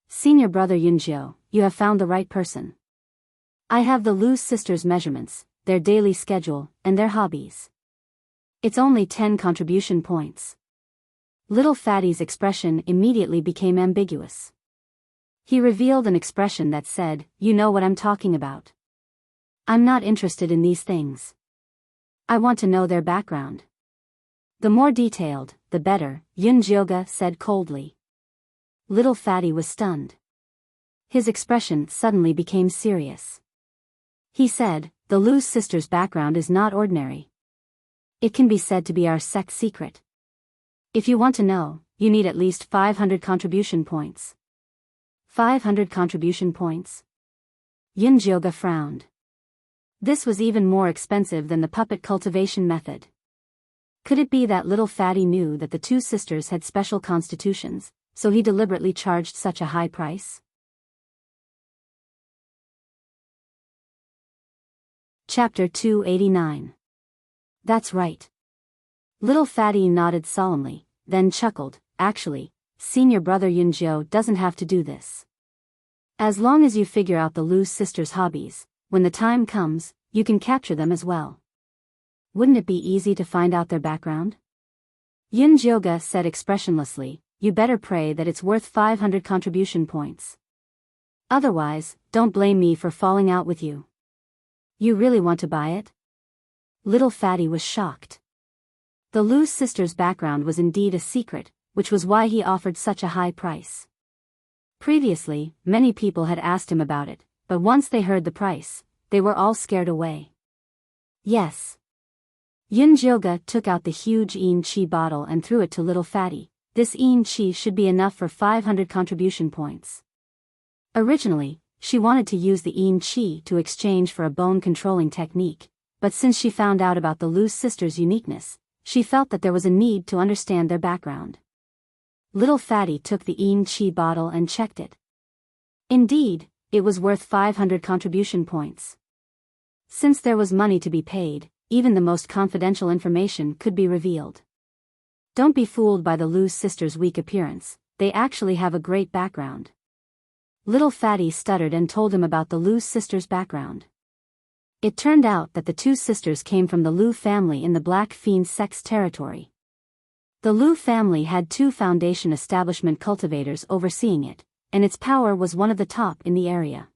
Senior brother Yunjio, you have found the right person. I have the Lu sisters' measurements, their daily schedule, and their hobbies. It's only 10 contribution points. Little Fatty's expression immediately became ambiguous. He revealed an expression that said, you know what I'm talking about. I'm not interested in these things. I want to know their background. The more detailed, the better, Yunjioga said coldly. Little Fatty was stunned. His expression suddenly became serious. He said, the Lu sisters' background is not ordinary. It can be said to be our sect secret. If you want to know, you need at least 500 contribution points. 500 contribution points? Yunjioga frowned. This was even more expensive than the puppet cultivation method. Could it be that little Fatty knew that the two sisters had special constitutions, so he deliberately charged such a high price? Chapter 289. That's right. Little Fatty nodded solemnly, then chuckled, actually, senior brother Yunjio doesn't have to do this. As long as you figure out the Lu sisters' hobbies, when the time comes, you can capture them as well. Wouldn't it be easy to find out their background? Yunjioga said expressionlessly, you better pray that it's worth 500 contribution points. Otherwise, don't blame me for falling out with you. You really want to buy it? Little Fatty was shocked. The Lu sisters' background was indeed a secret, which was why he offered such a high price. Previously, many people had asked him about it, but once they heard the price, they were all scared away. Yes. Yunjioga took out the huge Enchi bottle and threw it to little Fatty. This Enchi should be enough for 500 contribution points. Originally, she wanted to use the Enchi to exchange for a bone-controlling technique, but since she found out about the Lu sisters' uniqueness, she felt that there was a need to understand their background. Little Fatty took the Enchi bottle and checked it. Indeed, it was worth 500 contribution points. Since there was money to be paid, even the most confidential information could be revealed. Don't be fooled by the Lu sisters' weak appearance, they actually have a great background. Little Fatty stuttered and told him about the Lu sisters' background. It turned out that the two sisters came from the Lu family in the Black Fiend sect's territory. The Lu family had 2 foundation establishment cultivators overseeing it, and its power was one of the top in the area.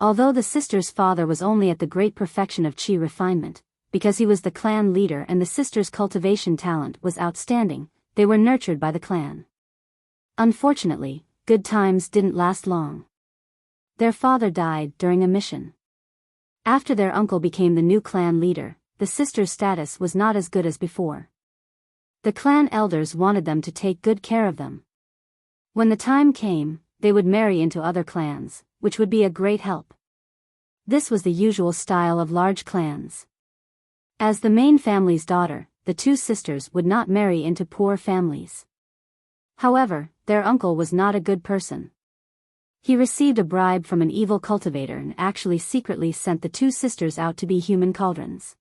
Although the sisters' father was only at the great perfection of chi refinement, because he was the clan leader and the sisters' cultivation talent was outstanding, they were nurtured by the clan. Unfortunately, good times didn't last long. Their father died during a mission. After their uncle became the new clan leader, the sisters' status was not as good as before. The clan elders wanted them to take good care of them. When the time came, they would marry into other clans, which would be a great help. This was the usual style of large clans. As the main family's daughter, the two sisters would not marry into poor families. However, their uncle was not a good person. He received a bribe from an evil cultivator and actually secretly sent the two sisters out to be human cauldrons.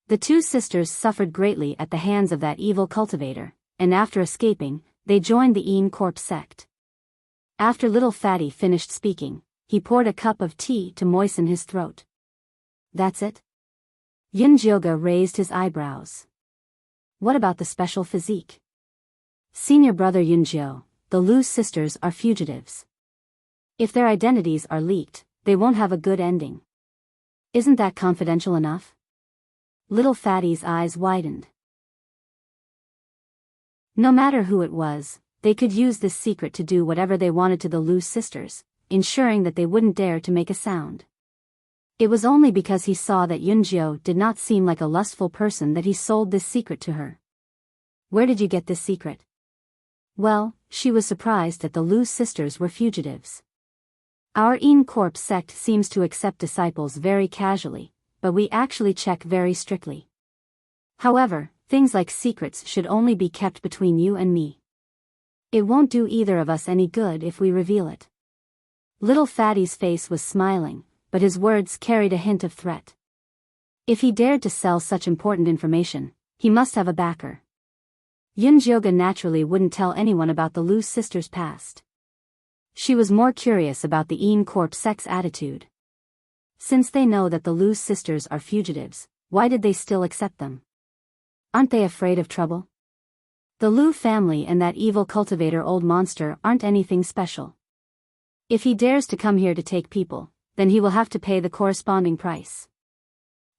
The two sisters suffered greatly at the hands of that evil cultivator, and after escaping, they joined the Enrich sect. After little Fatty finished speaking, he poured a cup of tea to moisten his throat. That's it? Yunjioga raised his eyebrows. What about the special physique? Senior brother Yunjio, the Lu sisters are fugitives. If their identities are leaked, they won't have a good ending. Isn't that confidential enough? Little Fatty's eyes widened. No matter who it was, they could use this secret to do whatever they wanted to the Lu sisters, ensuring that they wouldn't dare to make a sound. It was only because he saw that Yunjio did not seem like a lustful person that he sold this secret to her. Where did you get this secret? Well, she was surprised that the Lu sisters were fugitives. Our Enrich sect seems to accept disciples very casually, but we actually check very strictly. However, things like secrets should only be kept between you and me. It won't do either of us any good if we reveal it. Little Fatty's face was smiling, but his words carried a hint of threat. If he dared to sell such important information, he must have a backer. Yunjioga naturally wouldn't tell anyone about the Lu sisters' past. She was more curious about the Enrich sect's attitude. Since they know that the Lu sisters are fugitives, why did they still accept them? Aren't they afraid of trouble? The Lu family and that evil cultivator old monster aren't anything special. If he dares to come here to take people, then he will have to pay the corresponding price.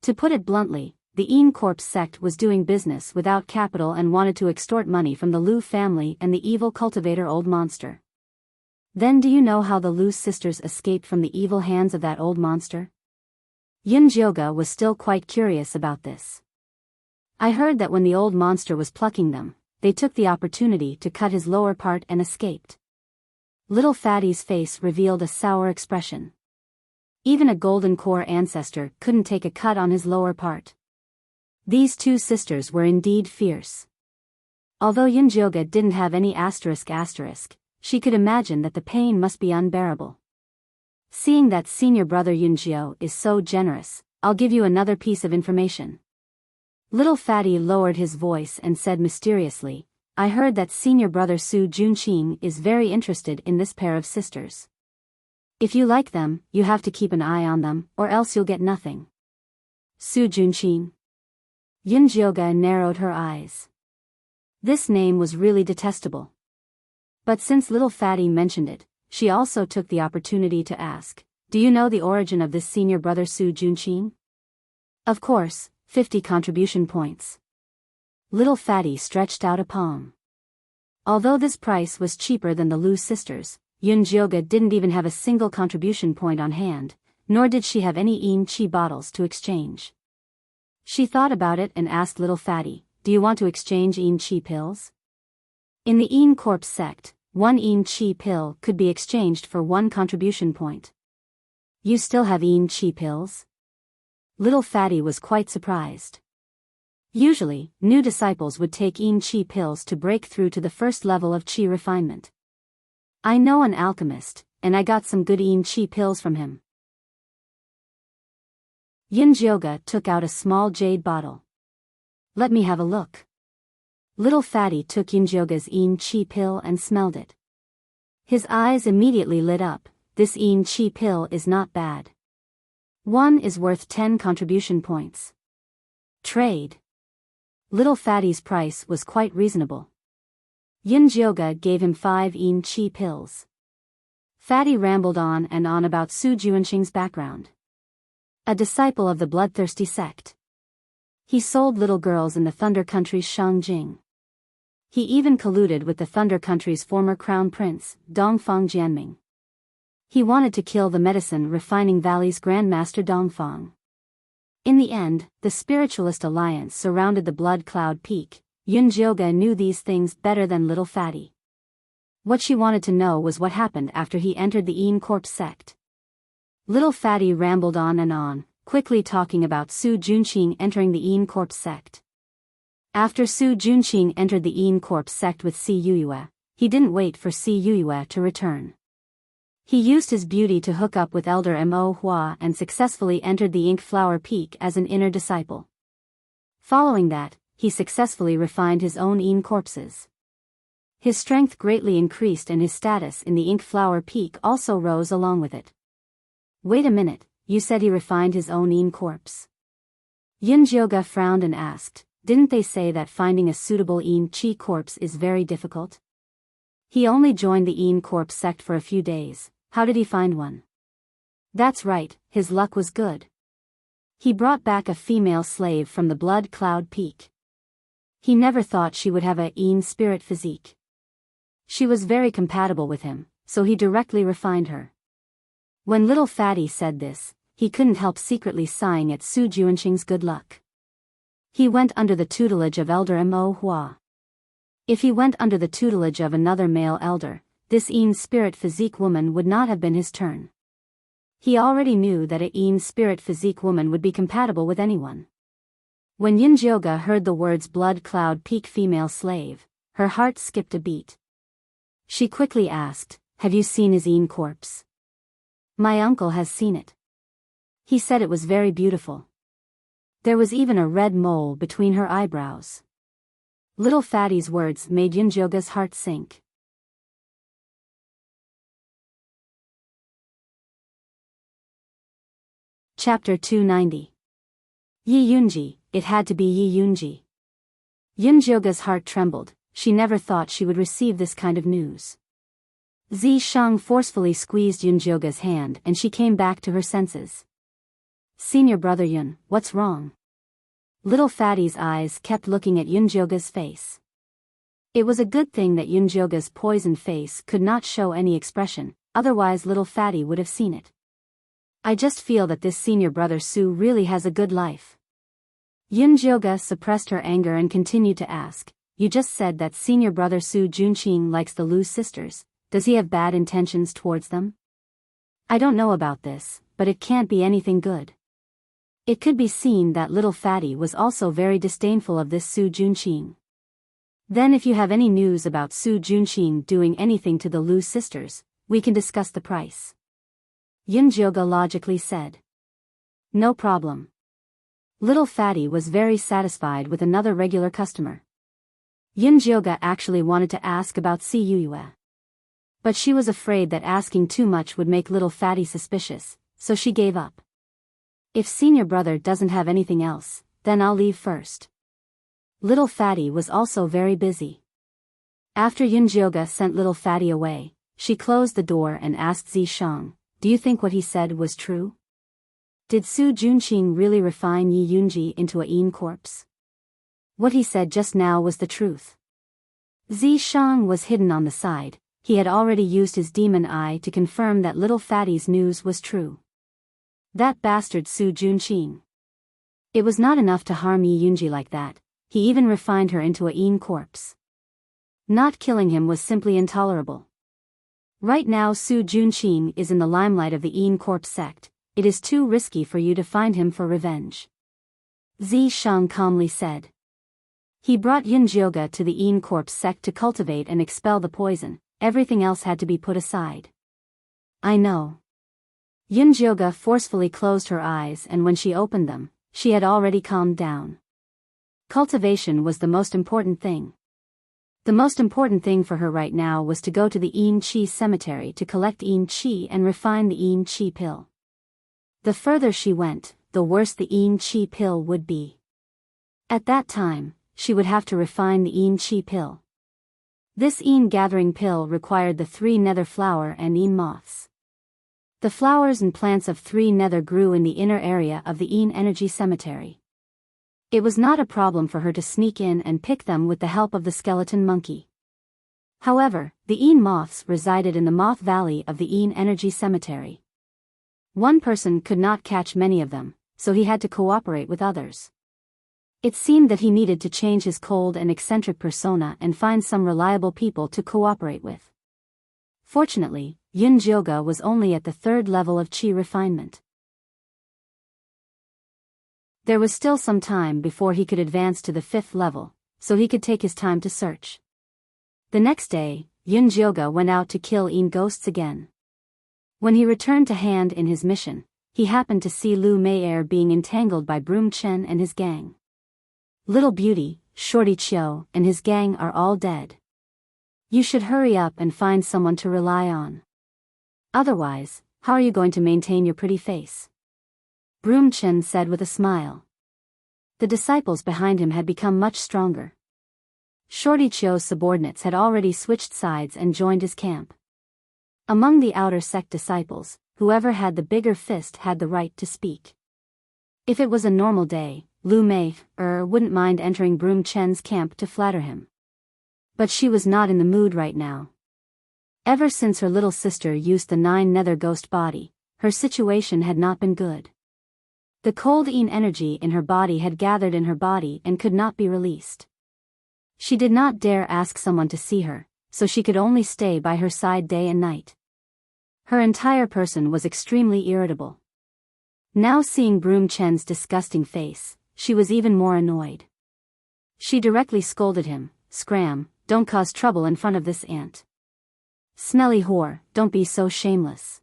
To put it bluntly, the Enrich sect was doing business without capital and wanted to extort money from the Lu family and the evil cultivator old monster. Then do you know how the Lu sisters escaped from the evil hands of that old monster? Yunjioga was still quite curious about this. I heard that when the old monster was plucking them, they took the opportunity to cut his lower part and escaped. Little Fatty's face revealed a sour expression. Even a golden core ancestor couldn't take a cut on his lower part. These two sisters were indeed fierce. Although Yunjioga didn't have any asterisk, she could imagine that the pain must be unbearable. Seeing that senior brother Yunjio is so generous, I'll give you another piece of information. Little Fatty lowered his voice and said mysteriously, I heard that senior brother Su Junqing is very interested in this pair of sisters. If you like them, you have to keep an eye on them, or else you'll get nothing. Su Junqing. Yunjioga narrowed her eyes. This name was really detestable. But since Little Fatty mentioned it, she also took the opportunity to ask, do you know the origin of this senior brother Su Junqing? Of course, 50 contribution points. Little Fatty stretched out a palm. Although this price was cheaper than the Lu sisters, Yunjioga didn't even have a single contribution point on hand, nor did she have any Chi bottles to exchange. She thought about it and asked Little Fatty, do you want to exchange Chi pills? In the Enrich sect, 1 Chi pill could be exchanged for 1 contribution point. You still have Chi pills? Little Fatty was quite surprised. Usually, new disciples would take Chi pills to break through to the first level of Chi refinement. I know an alchemist, and I got some good Chi pills from him. Yunjioga took out a small jade bottle. Let me have a look. Little Fatty took Yunjioga's Chi pill and smelled it. His eyes immediately lit up. This Chi pill is not bad. 1 is worth 10 contribution points. Trade. Little Fatty's price was quite reasonable. Yunjioga gave him 5 Chi pills. Fatty rambled on and on about Su Junqing's background. A disciple of the bloodthirsty sect. He sold little girls in the Thunder Country's Shangjing. He even colluded with the Thunder Country's former crown prince, Dongfang Jianming. He wanted to kill the Medicine Refining Valley's Grandmaster Dongfang. In the end, the Spiritualist Alliance surrounded the Blood Cloud Peak. Yunjioga knew these things better than Little Fatty. What she wanted to know was what happened after he entered the Enrich sect. Little Fatty rambled on and on, quickly talking about Su Junqing entering the Enrich sect. After Su Junqing entered the Enrich sect with Si Yuyue, he didn't wait for Si Yuyue to return. He used his beauty to hook up with Elder Mo Hua and successfully entered the Ink Flower Peak as an inner disciple. Following that, he successfully refined his own Yin corpses. His strength greatly increased and his status in the Ink Flower Peak also rose along with it. Wait a minute, you said he refined his own Yin corpse? Yunjioga frowned and asked, didn't they say that finding a suitable Yin Chi corpse is very difficult? He only joined the Yin corpse sect for a few days, how did he find one? That's right, his luck was good. He brought back a female slave from the Blood Cloud Peak. He never thought she would have a Yin spirit physique. She was very compatible with him, so he directly refined her. When little Fatty said this, he couldn't help secretly sighing at Su Juanqing's good luck. He went under the tutelage of Elder Mo Hua. If he went under the tutelage of another male elder, this Yin spirit physique woman would not have been his turn. He already knew that a Yin spirit physique woman would be compatible with anyone. When Yunjioga heard the words Blood Cloud Peak female slave, her heart skipped a beat. She quickly asked, have you seen his Yin corpse? My uncle has seen it. He said it was very beautiful. There was even a red mole between her eyebrows. Little Fatty's words made Yunjioga's heart sink. Chapter 290. Yi Yunji, it had to be Yi Yunji. Yunjioga's heart trembled, she never thought she would receive this kind of news. Zi Shang forcefully squeezed Yunjioga's hand and she came back to her senses. Senior brother Yun, what's wrong? Little Fatty's eyes kept looking at Yunjioga's face. It was a good thing that Yunjioga's poisoned face could not show any expression, otherwise little Fatty would have seen it. I just feel that this senior brother Su really has a good life. Yunjioga suppressed her anger and continued to ask, you just said that senior brother Su Junqing likes the Lu sisters, does he have bad intentions towards them? I don't know about this, but it can't be anything good. It could be seen that little Fatty was also very disdainful of this Su Junqing. Then if you have any news about Su Junqing doing anything to the Lu sisters, we can discuss the price. Yunjioga logically said. No problem. Little Fatty was very satisfied with another regular customer. Yunjioga actually wanted to ask about Si Yuyue. But she was afraid that asking too much would make little Fatty suspicious, so she gave up. If senior brother doesn't have anything else, then I'll leave first. Little Fatty was also very busy. After Yunjioga sent little Fatty away, she closed the door and asked Zi Shang, do you think what he said was true? Did Su Junqing really refine Yi Yunji into a Yin corpse? What he said just now was the truth. Zi Shang was hidden on the side, he had already used his demon eye to confirm that little Fatty's news was true. That bastard Su Junqing. It was not enough to harm Yi Yunji like that, he even refined her into a Yin corpse. Not killing him was simply intolerable. Right now Su Junqing is in the limelight of the Yin corpse sect, it is too risky for you to find him for revenge. Zi Shang calmly said. He brought Yunjioga to the Yin corpse sect to cultivate and expel the poison, everything else had to be put aside. I know. Yunjioga forcefully closed her eyes and when she opened them, she had already calmed down. Cultivation was the most important thing. The most important thing for her right now was to go to the Yin Chi cemetery to collect Yin Chi and refine the Yin Chi pill. The further she went, the worse the Yin Chi pill would be. At that time, she would have to refine the Yin Chi pill. This Yin gathering pill required the 3 nether flower and Yin moths. The flowers and plants of 3 nether grew in the inner area of the Yin energy cemetery. It was not a problem for her to sneak in and pick them with the help of the skeleton monkey. However, the Yin moths resided in the moth valley of the Yin energy cemetery. One person could not catch many of them, so he had to cooperate with others. It seemed that he needed to change his cold and eccentric persona and find some reliable people to cooperate with. Fortunately, Yunjioga was only at the 3rd level of Qi refinement. There was still some time before he could advance to the 5th level, so he could take his time to search. The next day, Yunjioga went out to kill Yin ghosts again. When he returned to hand in his mission, he happened to see Lu Mei'er being entangled by Broom Chen and his gang. Little Beauty, Shorty Chiu, and his gang are all dead. You should hurry up and find someone to rely on. Otherwise, how are you going to maintain your pretty face? Broom Chen said with a smile. The disciples behind him had become much stronger. Shorty Chiu's subordinates had already switched sides and joined his camp. Among the outer sect disciples, whoever had the bigger fist had the right to speak. If it was a normal day, Lu Mei'er wouldn't mind entering Broom Chen's camp to flatter him. But she was not in the mood right now. Ever since her little sister used the 9 nether ghost body, her situation had not been good. The cold energy in her body had gathered in her body and could not be released. She did not dare ask someone to see her, so she could only stay by her side day and night. Her entire person was extremely irritable. Now seeing Broom Chen's disgusting face, she was even more annoyed. She directly scolded him, "Scram, don't cause trouble in front of this ant. Smelly whore, don't be so shameless.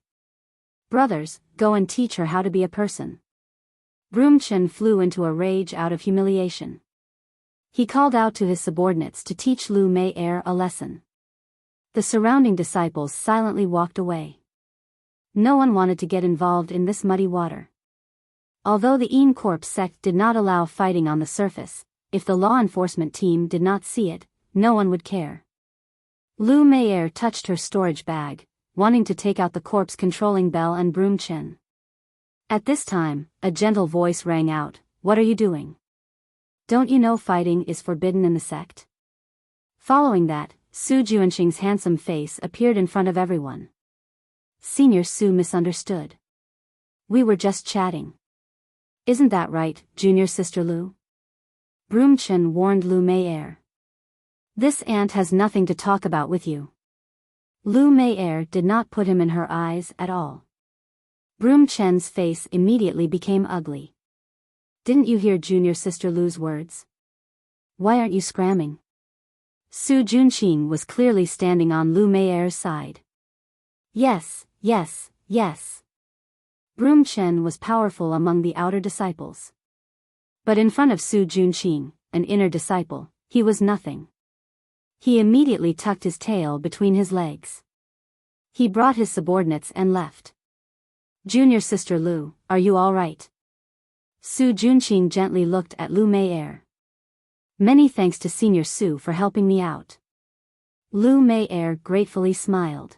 Brothers, go and teach her how to be a person." Broom Chen flew into a rage out of humiliation. He called out to his subordinates to teach Lu Mei'er a lesson. The surrounding disciples silently walked away. No one wanted to get involved in this muddy water. Although the Corps sect did not allow fighting on the surface, if the law enforcement team did not see it, no one would care. Lu Mei'er touched her storage bag, wanting to take out the corpse controlling bell and Broom Chen. At this time, a gentle voice rang out, "What are you doing? Don't you know fighting is forbidden in the sect?" Following that, Su Juanqing's handsome face appeared in front of everyone. Senior Su misunderstood. "We were just chatting." "Isn't that right, junior sister Lu?" Broom Chen warned Lu Mei'er. "This ant has nothing to talk about with you." Lu Mei'er did not put him in her eyes at all. Broom Chen's face immediately became ugly. "Didn't you hear junior sister Lu's words? Why aren't you scramming?" Su Juanqing was clearly standing on Lu Meier's side. Yes, yes, yes. Broom Chen was powerful among the outer disciples. But in front of Su Juanqing, an inner disciple, he was nothing. He immediately tucked his tail between his legs. He brought his subordinates and left. "Junior sister Lu, are you all right?" Su Juanqing gently looked at Lu Mei'er. "Many thanks to Senior Su for helping me out." Lu Mei'er gratefully smiled.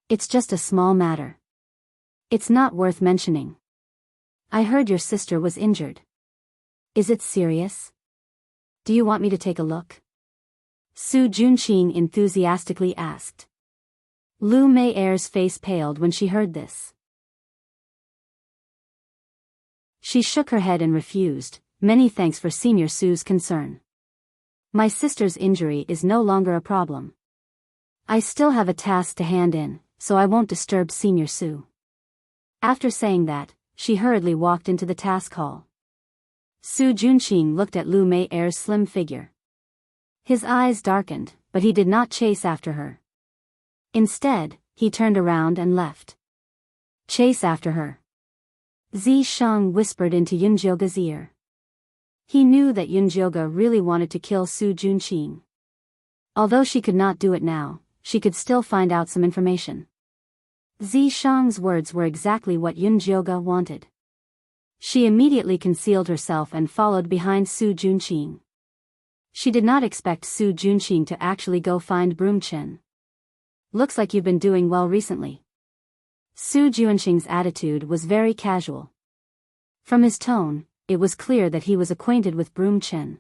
"It's just a small matter. It's not worth mentioning. I heard your sister was injured. Is it serious? Do you want me to take a look?" Su Juanqing enthusiastically asked. Lu Meier's face paled when she heard this. She shook her head and refused, "Many thanks for Senior Su's concern. My sister's injury is no longer a problem. I still have a task to hand in, so I won't disturb Senior Su." After saying that, she hurriedly walked into the task hall. Su Juanqing looked at Lu Meier's slim figure. His eyes darkened, but he did not chase after her. Instead, he turned around and left. "Chase after her." Zi Shang whispered into Yunjioga's ear. He knew that Yunjioga really wanted to kill Su Juanqing. Although she could not do it now, she could still find out some information. Zi Shang's words were exactly what Yunjioga wanted. She immediately concealed herself and followed behind Su Juanqing. She did not expect Su Juanqing to actually go find Broom Chen. "Looks like you've been doing well recently." Su Juanqing's attitude was very casual. From his tone, it was clear that he was acquainted with Broom Chen.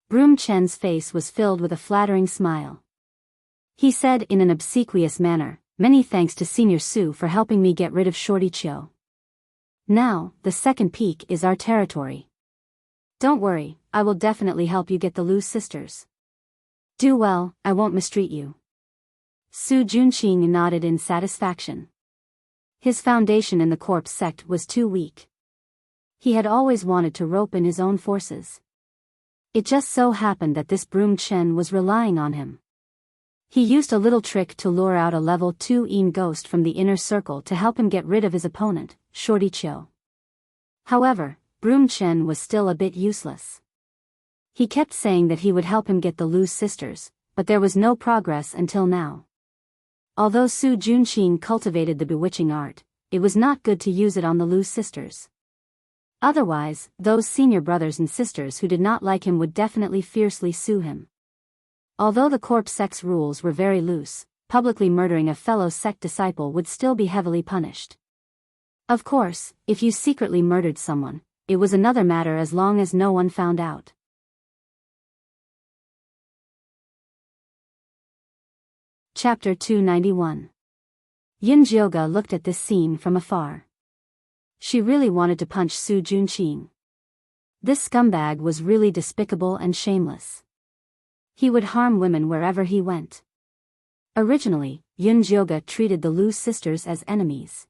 Broom Chen's face was filled with a flattering smile. He said in an obsequious manner, "Many thanks to Senior Su for helping me get rid of Shorty Chiu. Now, the second peak is our territory. Don't worry, I will definitely help you get the Lu sisters. Do well, I won't mistreat you." Su Juanqing nodded in satisfaction. His foundation in the corpse sect was too weak. He had always wanted to rope in his own forces. It just so happened that this Broom Chen was relying on him. He used a little trick to lure out a level 2 Een ghost from the inner circle to help him get rid of his opponent, Shorty Cho. However, Broom Chen was still a bit useless. He kept saying that he would help him get the Lu sisters, but there was no progress until now. Although Su Junqing cultivated the bewitching art, it was not good to use it on the Lu sisters. Otherwise, those senior brothers and sisters who did not like him would definitely fiercely sue him. Although the corpse sex rules were very loose, publicly murdering a fellow sect disciple would still be heavily punished. Of course, if you secretly murdered someone, it was another matter as long as no one found out. Chapter 291. Yunjioga looked at this scene from afar. She really wanted to punch Su Junqing. This scumbag was really despicable and shameless. He would harm women wherever he went. Originally, Yunjioga treated the Lu sisters as enemies.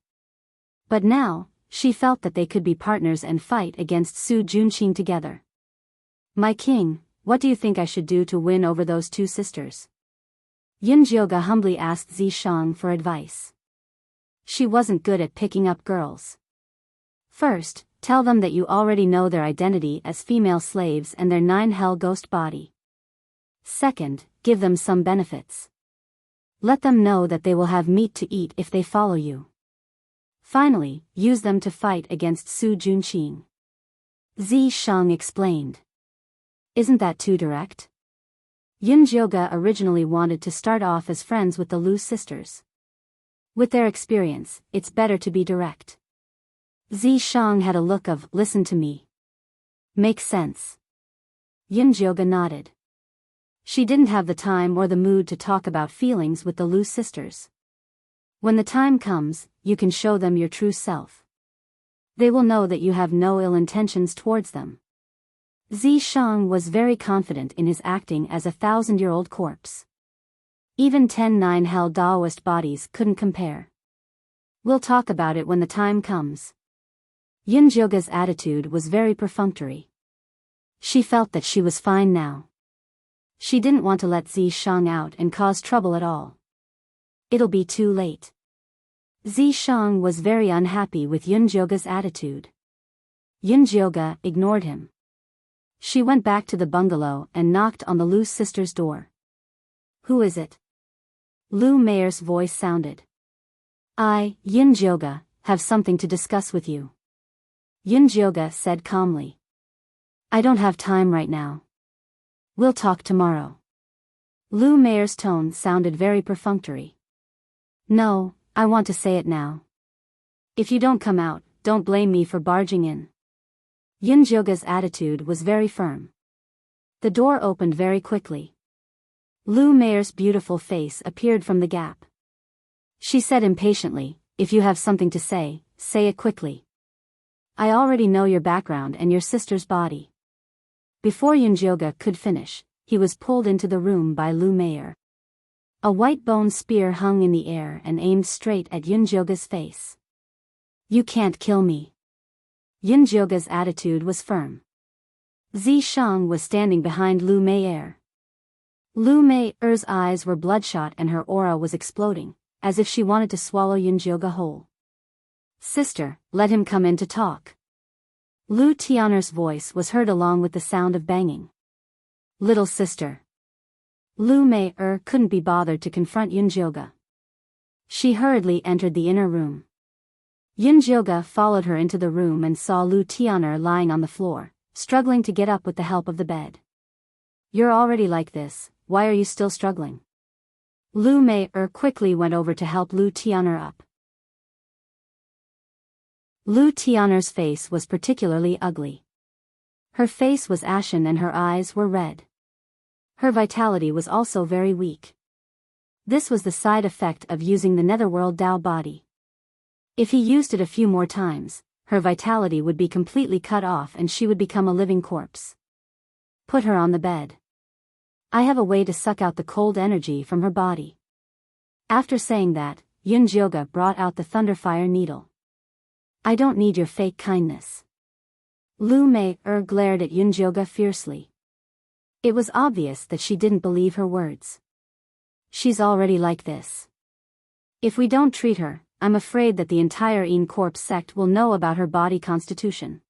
But now, she felt that they could be partners and fight against Su Junqing together. "My king, what do you think I should do to win over those two sisters?" Yunjioga humbly asked Zishang for advice. She wasn't good at picking up girls. First, tell them that you already know their identity as female slaves and their 9 hell ghost body. Second, give them some benefits. Let them know that they will have meat to eat if they follow you. Finally, use them to fight against Su Junqing. Zishang explained. Isn't that too direct? Yunjioga originally wanted to start off as friends with the Lu sisters. With their experience, it's better to be direct. Zishang had a look of, listen to me. Makes sense. Yunjioga nodded. She didn't have the time or the mood to talk about feelings with the Lu sisters. When the time comes, you can show them your true self. They will know that you have no ill intentions towards them. Zishang was very confident in his acting as a 1,000-year-old corpse. Even 10 9 hell Taoist bodies couldn't compare. We'll talk about it when the time comes. Yunjioga's attitude was very perfunctory. She felt that she was fine now. She didn't want to let Zishang out and cause trouble at all. It'll be too late. Zishang was very unhappy with Yunjioga's attitude. Yunjioga ignored him. She went back to the bungalow and knocked on the Lu sisters' door. Who is it? Lu Meier's voice sounded. I, Yunjioga, have something to discuss with you. Yunjioga said calmly. I don't have time right now. We'll talk tomorrow. Lu Meier's tone sounded very perfunctory. No, I want to say it now. If you don't come out, don't blame me for barging in. Yunjioga's attitude was very firm. The door opened very quickly. Lu Meier's beautiful face appeared from the gap. She said impatiently, if you have something to say it quickly. I already know your background and your sister's body. Before Yunjioga could finish, he was pulled into the room by Lu Meier. A white bone spear hung in the air and aimed straight at Yunjioga's face. You can't kill me. Yunjioga's attitude was firm. Zishang was standing behind Lu Meier. Lu Meier's eyes were bloodshot and her aura was exploding, as if she wanted to swallow Yunjioga whole. Sister, let him come in to talk. Lu Tianer's voice was heard along with the sound of banging. Little sister. Lu Meier couldn't be bothered to confront Yunjioga. She hurriedly entered the inner room. Yunjioga followed her into the room and saw Lu Tianer lying on the floor, struggling to get up with the help of the bed. You're already like this, why are you still struggling? Lu Meier quickly went over to help Lu Tianer up. Lu Tianer's face was particularly ugly. Her face was ashen and her eyes were red. Her vitality was also very weak. This was the side effect of using the Netherworld Dao body. If he used it a few more times, her vitality would be completely cut off and she would become a living corpse. Put her on the bed. I have a way to suck out the cold energy from her body. After saying that, Yunjioga brought out the Thunderfire needle. I don't need your fake kindness. Lu Meier glared at Yunjioga fiercely. It was obvious that she didn't believe her words. She's already like this. If we don't treat her, I'm afraid that the entire Corps sect will know about her body constitution.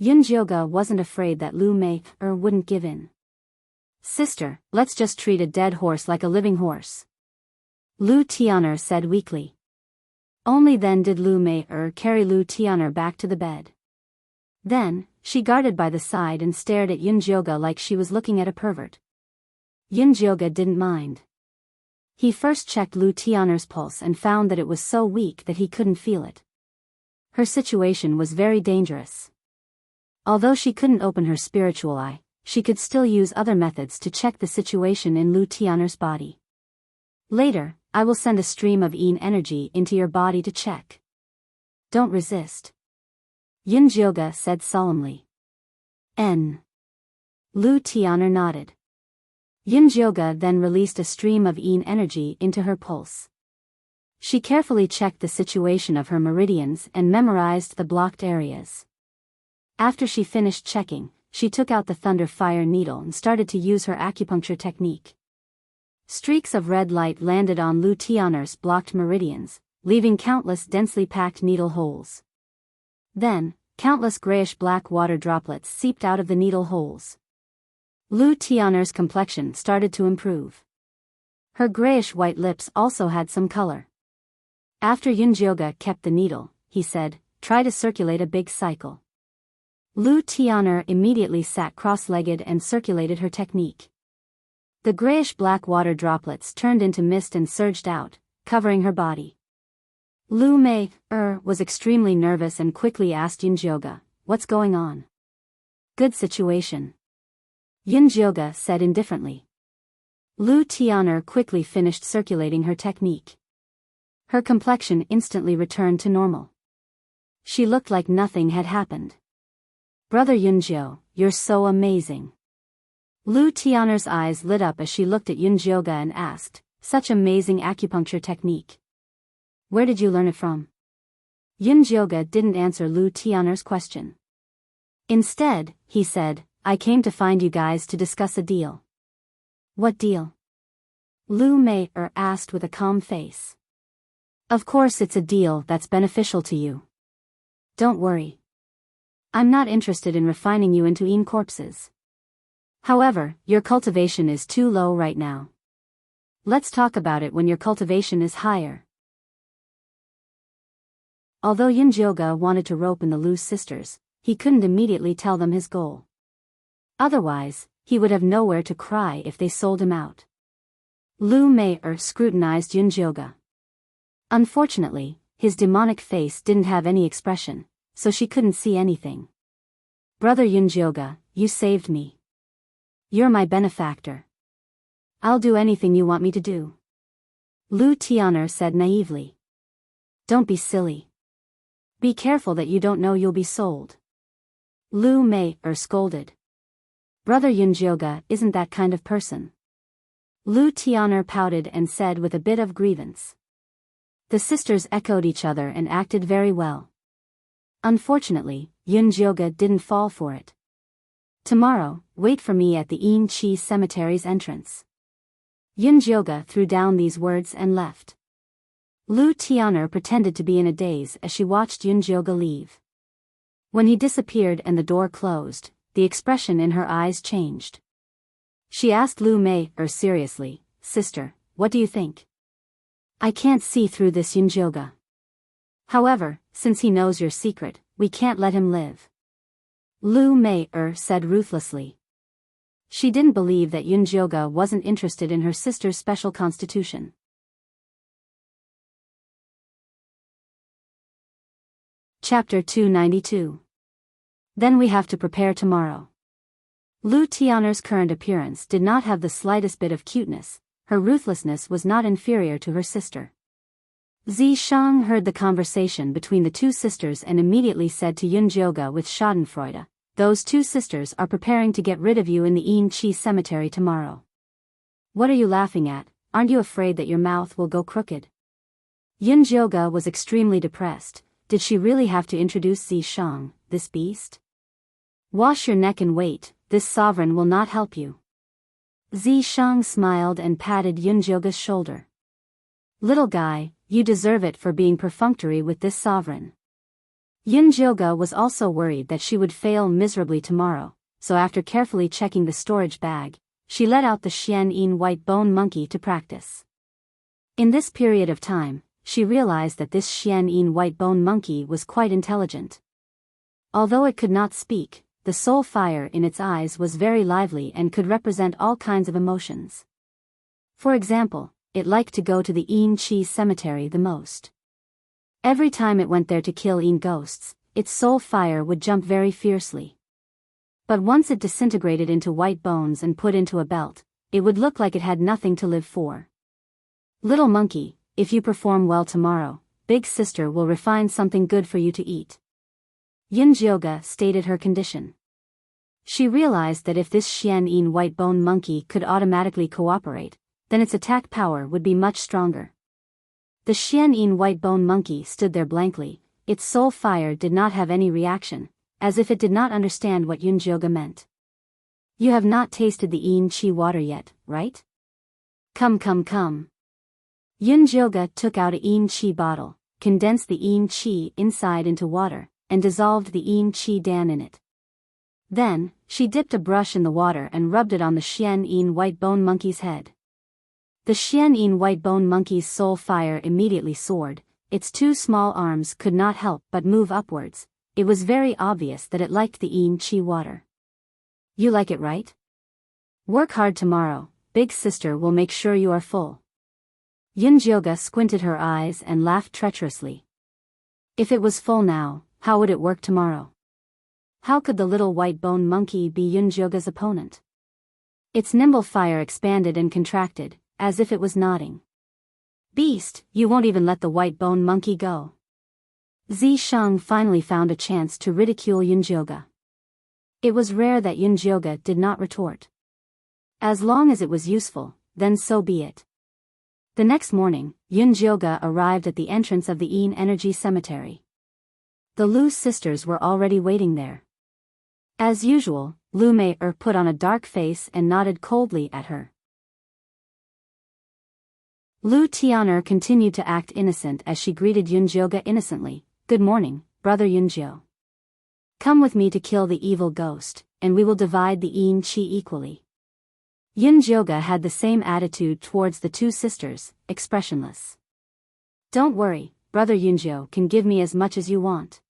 Yunjioga wasn't afraid that Lu Mei wouldn't give in. Sister, let's just treat a dead horse like a living horse. Lu Tian'er said weakly. Only then did Lu Mei carry Lu Tian'er back to the bed. Then, she guarded by the side and stared at Yunjioga like she was looking at a pervert. Yunjioga didn't mind. He first checked Lu Tian'er's pulse and found that it was so weak that he couldn't feel it. Her situation was very dangerous. Although she couldn't open her spiritual eye, she could still use other methods to check the situation in Lu Tian'er's body. Later, I will send a stream of energy into your body to check. Don't resist. Yunjioga said solemnly. Lu Tian'er nodded. Yunjioga then released a stream of energy into her pulse. She carefully checked the situation of her meridians and memorized the blocked areas. After she finished checking, she took out the thunder fire needle and started to use her acupuncture technique. Streaks of red light landed on Lu Tian'er's blocked meridians, leaving countless densely packed needle holes. Then, countless grayish-black water droplets seeped out of the needle holes. Lu Tian'er's complexion started to improve. Her grayish-white lips also had some color. After Yunjioga kept the needle, he said, "Try to circulate a big cycle." Lu Tian'er immediately sat cross-legged and circulated her technique. The grayish-black water droplets turned into mist and surged out, covering her body. Lu Mei was extremely nervous and quickly asked Yunjioga, "What's going on?" "Good situation." Yunjioga said indifferently. Lu Tian'er quickly finished circulating her technique. Her complexion instantly returned to normal. She looked like nothing had happened. "Brother Yunjio, you're so amazing." Lu Tian'er's eyes lit up as she looked at Yunjioga and asked, "Such amazing acupuncture technique. Where did you learn it from?" Yunjioga didn't answer Lu Tian'er's question. Instead, he said, "I came to find you guys to discuss a deal." "What deal?" Lu Mei asked with a calm face. "Of course it's a deal that's beneficial to you. Don't worry. I'm not interested in refining you into corpses. However, your cultivation is too low right now. Let's talk about it when your cultivation is higher." Although Yunjioga wanted to rope in the Lu sisters, he couldn't immediately tell them his goal. Otherwise, he would have nowhere to cry if they sold him out. Lu Mei scrutinized Yunjioga. Unfortunately, his demonic face didn't have any expression, so she couldn't see anything. "Brother Yunjioga, you saved me. You're my benefactor. I'll do anything you want me to do." Lu Tian'er said naively. "Don't be silly. Be careful that you don't know you'll be sold." Lu Mei scolded. "Brother Yunjioga isn't that kind of person." Lu Tian'er pouted and said with a bit of grievance. The sisters echoed each other and acted very well. Unfortunately, Yunjioga didn't fall for it. "Tomorrow, wait for me at the Chi cemetery's entrance." Yunjioga threw down these words and left. Lu Tian'er pretended to be in a daze as she watched Yunjioga leave. When he disappeared and the door closed, the expression in her eyes changed. She asked Lu Mei seriously, "Sister, what do you think?" "I can't see through this Yunjioga. However, since he knows your secret, we can't let him live." Lu Mei said ruthlessly. She didn't believe that Yunjioga wasn't interested in her sister's special constitution. Chapter 292. Then we have to prepare tomorrow. Lu Tian'er's current appearance did not have the slightest bit of cuteness. Her ruthlessness was not inferior to her sister. Zishang heard the conversation between the two sisters and immediately said to Yunjioga with schadenfreude, "Those two sisters are preparing to get rid of you in the Chi cemetery tomorrow. What are you laughing at? Aren't you afraid that your mouth will go crooked?" Yunjioga was extremely depressed. Did she really have to introduce Zishang, this beast? "Wash your neck and wait, this sovereign will not help you." Zishang smiled and patted Yunjioga's shoulder. Little guy, you deserve it for being perfunctory with this sovereign. Yunjioga was also worried that she would fail miserably tomorrow, so after carefully checking the storage bag, she let out the Xian-Yin white bone monkey to practice. In this period of time, she realized that this Xian-Yin white bone monkey was quite intelligent. Although it could not speak, the soul fire in its eyes was very lively and could represent all kinds of emotions. For example, it liked to go to the Yin Chi cemetery the most. Every time it went there to kill Yin ghosts, its soul fire would jump very fiercely. But once it disintegrated into white bones and put into a belt, it would look like it had nothing to live for. Little monkey, if you perform well tomorrow, big sister will refine something good for you to eat. Yunjioga stated her condition. She realized that if this Xian-Yin white bone monkey could automatically cooperate, then its attack power would be much stronger. The Xian-Yin white bone monkey stood there blankly, its soul fire did not have any reaction, as if it did not understand what Yunjioga meant. You have not tasted the Yin Chi water yet, right? Come. Yunjioga took out a Yin Chi bottle, condensed the Yin Chi inside into water, and dissolved the Yin Chi Dan in it. Then, she dipped a brush in the water and rubbed it on the Xian-Yin white bone monkey's head. The Xian-Yin white bone monkey's soul fire immediately soared, its two small arms could not help but move upwards. It was very obvious that it liked the Yin Chi water. You like it, right? Work hard tomorrow, big sister will make sure you are full. Yunjioga squinted her eyes and laughed treacherously. If it was full now, how would it work tomorrow? How could the little white bone monkey be Yunjioga's opponent? Its nimble fire expanded and contracted, as if it was nodding. Beast, you won't even let the white bone monkey go. Zishang finally found a chance to ridicule Yunjioga. It was rare that Yunjioga did not retort. As long as it was useful, then so be it. The next morning, Yunjioga arrived at the entrance of the Yin Energy Cemetery. The Lu sisters were already waiting there. As usual, Lu Mei put on a dark face and nodded coldly at her. Lu Tian'er continued to act innocent as she greeted Yunjioga innocently. Good morning, brother Yunjio. Come with me to kill the evil ghost, and we will divide the Yin Chi equally. Yunjioga had the same attitude towards the two sisters, expressionless. Don't worry, brother Yunjio can give me as much as you want.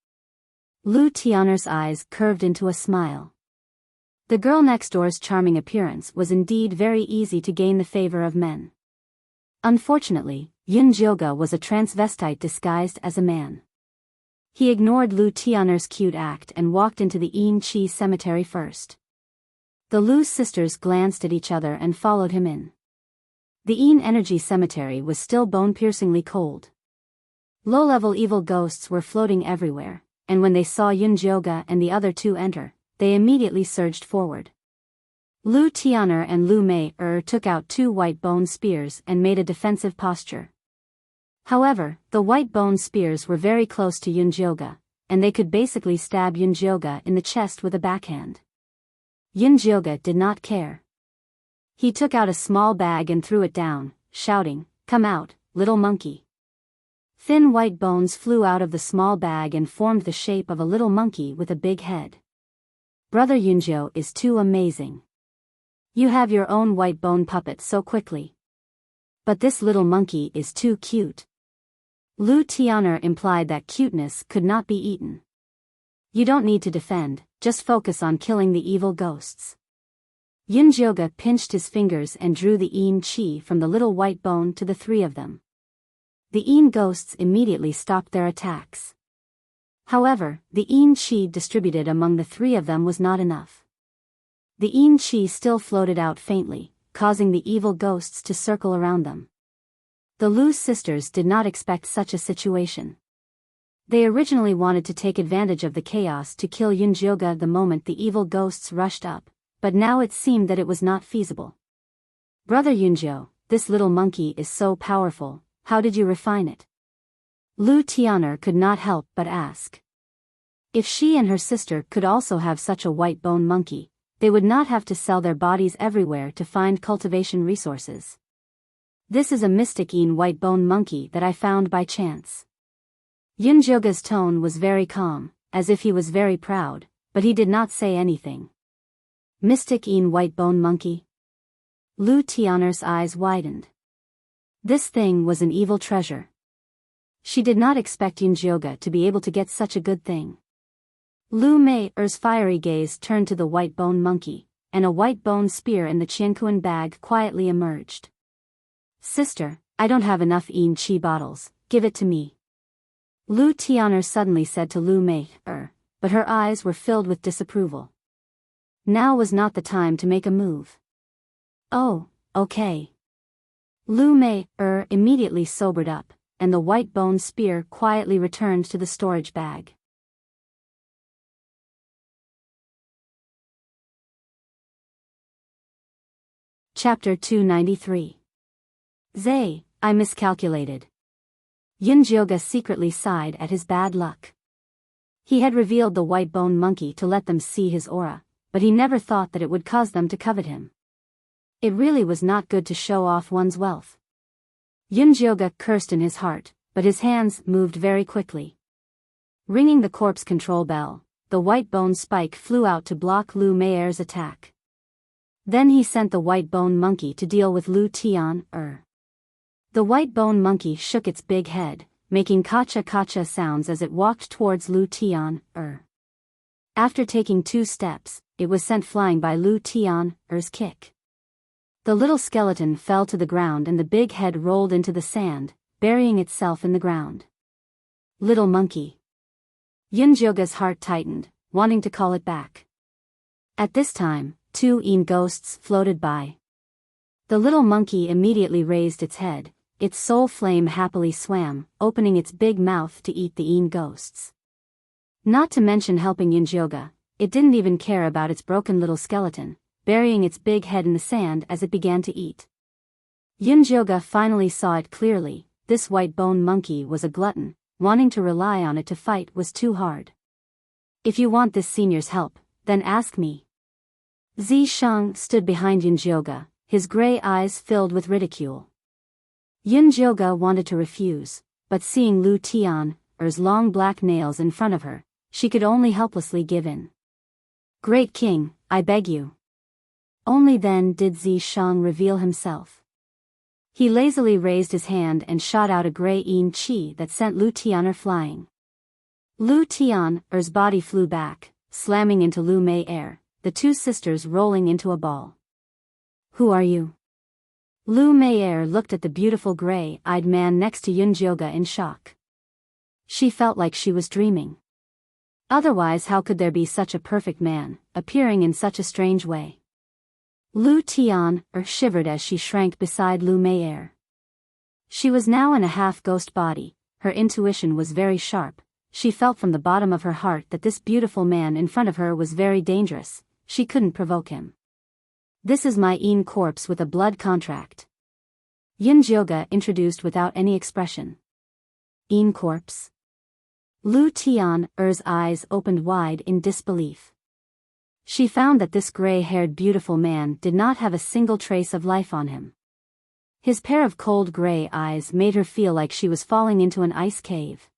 Lu Tian'er's eyes curved into a smile. The girl next door's charming appearance was indeed very easy to gain the favor of men. Unfortunately, Yunjioga was a transvestite disguised as a man. He ignored Lu Tian'er's cute act and walked into the Yin Chi cemetery first. The Lu sisters glanced at each other and followed him in. The Yin Energy Cemetery was still bone-piercingly cold. Low-level evil ghosts were floating everywhere, and when they saw Yunjioga and the other two enter, they immediately surged forward. Lu Tian'er and Lu Mei took out two white bone spears and made a defensive posture. However, the white bone spears were very close to Yunjioga, and they could basically stab Yunjioga in the chest with a backhand. Yunjioga did not care. He took out a small bag and threw it down, shouting, "Come out, little monkey." Thin white bones flew out of the small bag and formed the shape of a little monkey with a big head. Brother Yunjio is too amazing. You have your own white bone puppet so quickly. But this little monkey is too cute. Lu Tian'er implied that cuteness could not be eaten. You don't need to defend, just focus on killing the evil ghosts. Yunjioga pinched his fingers and drew the Yin Chi from the little white bone to the three of them. The Yin ghosts immediately stopped their attacks. However, the Yin Chi distributed among the three of them was not enough. The Yin Chi still floated out faintly, causing the evil ghosts to circle around them. The Lu sisters did not expect such a situation. They originally wanted to take advantage of the chaos to kill Yunjioga the moment the evil ghosts rushed up, but now it seemed that it was not feasible. Brother Yunjio, this little monkey is so powerful, how did you refine it? Lu Tian'er could not help but ask. If she and her sister could also have such a white bone monkey, they would not have to sell their bodies everywhere to find cultivation resources. This is a mystic white bone monkey that I found by chance. Yunjioga's tone was very calm, as if he was very proud, but he did not say anything. Mystic white bone monkey? Lu Tian'er's eyes widened. This thing was an evil treasure. She did not expect Yunjioga to be able to get such a good thing. Lu Mei's fiery gaze turned to the white bone monkey, and a white bone spear in the Qianquan bag quietly emerged. Sister, I don't have enough qi bottles, give it to me. Lu Tian'er suddenly said to Lu Mei, but her eyes were filled with disapproval. Now was not the time to make a move. Oh, okay. Lu Mei immediately sobered up, and the white bone spear quietly returned to the storage bag. Chapter 293. Zay, I miscalculated. Yunjioga secretly sighed at his bad luck. He had revealed the white bone monkey to let them see his aura, but he never thought that it would cause them to covet him. It really was not good to show off one's wealth. Yunjioga cursed in his heart, but his hands moved very quickly. Ringing the corpse control bell, the white bone spike flew out to block Lu Mei's attack. Then he sent the white bone monkey to deal with Lu Tian'er. The white bone monkey shook its big head, making kacha-kacha sounds as it walked towards Lu Tian'er. After taking 2 steps, it was sent flying by Lu Tian'er's kick. The little skeleton fell to the ground and the big head rolled into the sand, burying itself in the ground. Little monkey. Yunjioga's heart tightened, wanting to call it back. At this time, 2 ghosts floated by. The little monkey immediately raised its head, its soul flame happily swam, opening its big mouth to eat the ghosts. Not to mention helping Yunjioga, it didn't even care about its broken little skeleton, burying its big head in the sand as it began to eat. Yunjioga finally saw it clearly. This white bone monkey was a glutton, wanting to rely on it to fight was too hard. If you want this senior's help, then ask me. Zishang stood behind Yunjioga, his gray eyes filled with ridicule. Yunjioga wanted to refuse, but seeing Lu Tian'er's long black nails in front of her, she could only helplessly give in. Great king, I beg you. Only then did Zishang reveal himself. He lazily raised his hand and shot out a gray qi that sent Lu Tian'er flying. Lu Tian'er's body flew back, slamming into Lu Mei, the 2 sisters rolling into a ball. Who are you? Lu Mei looked at the beautiful gray-eyed man next to Yunjioga in shock. She felt like she was dreaming. Otherwise how could there be such a perfect man, appearing in such a strange way? Lu Tian'er shivered as she shrank beside Lu Mei. She was now in a half-ghost body, her intuition was very sharp, she felt from the bottom of her heart that this beautiful man in front of her was very dangerous, she couldn't provoke him. This is my corpse with a blood contract. Yunjioga introduced without any expression. Corpse? Lu Tian'er's eyes opened wide in disbelief. She found that this gray-haired beautiful man did not have a single trace of life on him. His pair of cold gray eyes made her feel like she was falling into an ice cave.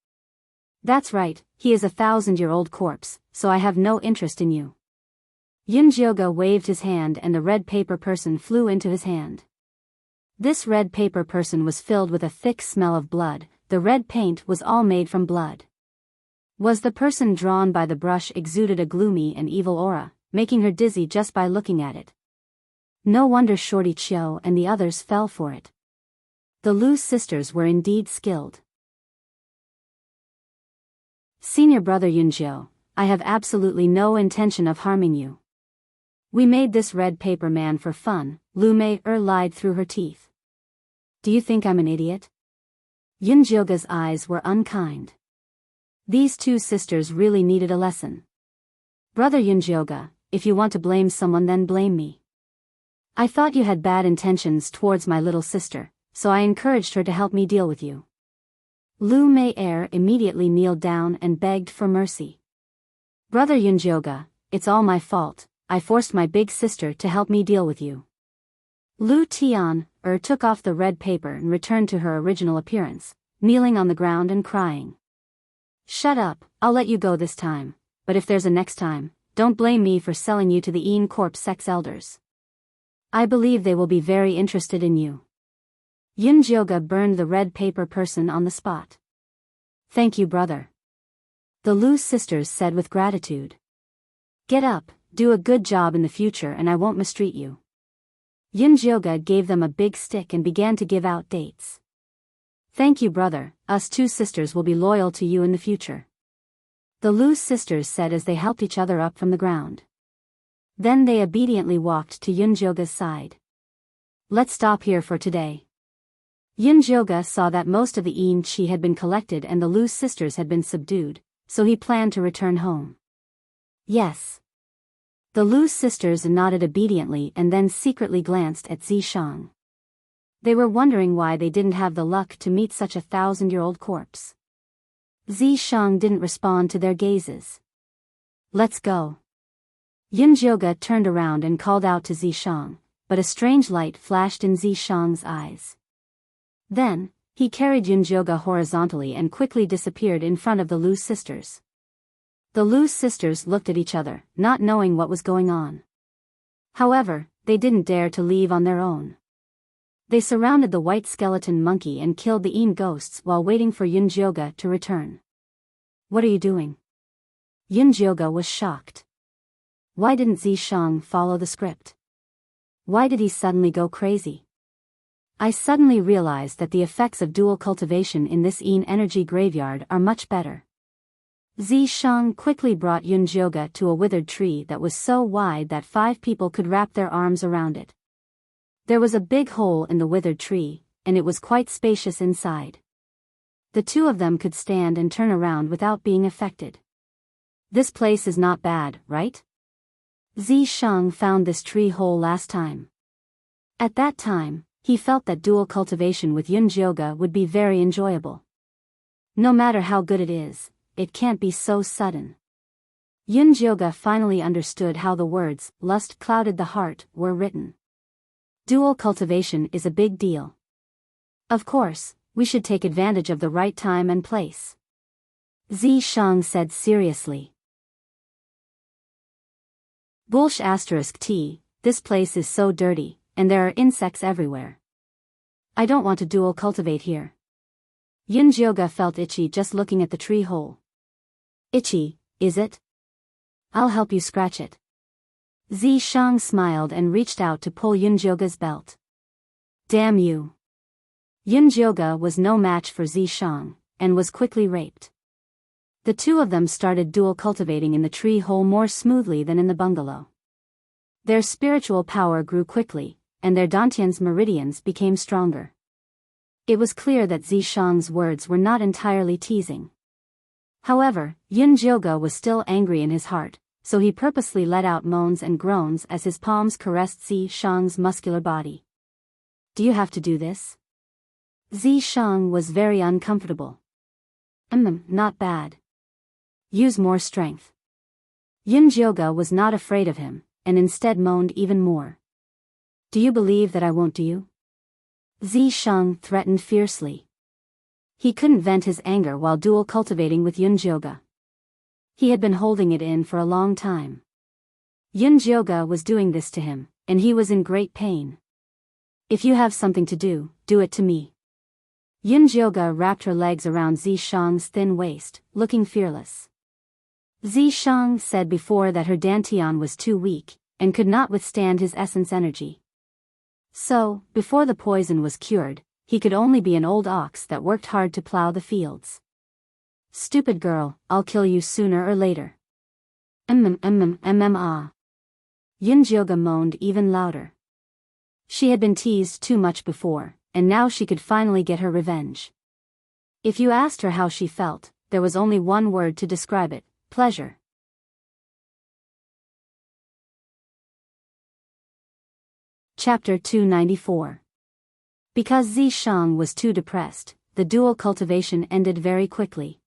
That's right, he is a 1,000-year-old corpse, so I have no interest in you. Yunjioga waved his hand and the red paper person flew into his hand. This red paper person was filled with a thick smell of blood, the red paint was all made from blood. Was the person drawn by the brush exuded a gloomy and evil aura, making her dizzy just by looking at it. No wonder Shorty Chiu and the others fell for it. The Lu sisters were indeed skilled. Senior brother Yunjio, I have absolutely no intention of harming you. We made this red paper man for fun, Lu Mei lied through her teeth. Do you think I'm an idiot? Yunjioga's eyes were unkind. These 2 sisters really needed a lesson. Brother Yunjioga, if you want to blame someone then blame me. I thought you had bad intentions towards my little sister, so I encouraged her to help me deal with you. Lu Mei immediately kneeled down and begged for mercy. Brother Yunjioga, it's all my fault, I forced my big sister to help me deal with you. Lu Tian took off the red paper and returned to her original appearance, kneeling on the ground and crying. Shut up, I'll let you go this time, but if there's a next time, don't blame me for selling you to the Een Corp sex elders. I believe they will be very interested in you. Yunjioga burned the red paper person on the spot. Thank you, brother. The Lu sisters said with gratitude. Get up, do a good job in the future and I won't mistreat you. Yunjioga gave them a big stick and began to give out dates. Thank you, brother, us two sisters will be loyal to you in the future. The Lu sisters said as they helped each other up from the ground. Then they obediently walked to Yunjioga's side. Let's stop here for today. Yunjioga saw that most of the Een Chi had been collected and the Lu sisters had been subdued, so he planned to return home. Yes. The Lu sisters nodded obediently and then secretly glanced at Zishang. They were wondering why they didn't have the luck to meet such a 1,000-year-old corpse. Zishang didn't respond to their gazes. Let's go. Yunjioga turned around and called out to Zishang, but a strange light flashed in Zishang's eyes. Then, he carried Yunjioga horizontally and quickly disappeared in front of the Lu sisters. The Lu sisters looked at each other, not knowing what was going on. However, they didn't dare to leave on their own. They surrounded the white skeleton monkey and killed the Een ghosts while waiting for Yunjioga to return. What are you doing? Yunjioga was shocked. Why didn't Zishang follow the script? Why did he suddenly go crazy? I suddenly realized that the effects of dual cultivation in this Een energy graveyard are much better. Zishang quickly brought Yunjioga to a withered tree that was so wide that 5 people could wrap their arms around it. There was a big hole in the withered tree, and it was quite spacious inside. The two of them could stand and turn around without being affected. This place is not bad, right? Zishang found this tree hole last time. At that time, he felt that dual cultivation with Yunjioga would be very enjoyable. No matter how good it is, it can't be so sudden. Yunjioga finally understood how the words, lust clouded the heart, were written. Dual cultivation is a big deal. Of course, we should take advantage of the right time and place. Zishang said seriously. Bullsh *T, this place is so dirty, and there are insects everywhere. I don't want to dual cultivate here. Yunjioga felt itchy just looking at the tree hole. Itchy, is it? I'll help you scratch it. Zishang smiled and reached out to pull Yunjioga's belt. Damn you. Yunjioga was no match for Zishang, and was quickly raped. The two of them started dual cultivating in the tree hole more smoothly than in the bungalow. Their spiritual power grew quickly, and their dantian's meridians became stronger. It was clear that Zishang's words were not entirely teasing. However, Yunjioga was still angry in his heart, so he purposely let out moans and groans as his palms caressed Zishang's muscular body. Do you have to do this? Zishang was very uncomfortable. Not bad. Use more strength. Yunjioga was not afraid of him, and instead moaned even more. Do you believe that I won't do you? Zishang threatened fiercely. He couldn't vent his anger while dual cultivating with Yunjioga. He had been holding it in for a long time. Yunjioga was doing this to him, and he was in great pain. If you have something to do, do it to me. Yunjioga wrapped her legs around Zishang's thin waist, looking fearless. Zishang said before that her dantian was too weak, and could not withstand his essence energy. So, before the poison was cured, he could only be an old ox that worked hard to plow the fields. Stupid girl, I'll kill you sooner or later. Yunjioga moaned even louder. She had been teased too much before, and now she could finally get her revenge. If you asked her how she felt, there was only one word to describe it: pleasure. Chapter 294. Because Zishang was too depressed, the dual cultivation ended very quickly.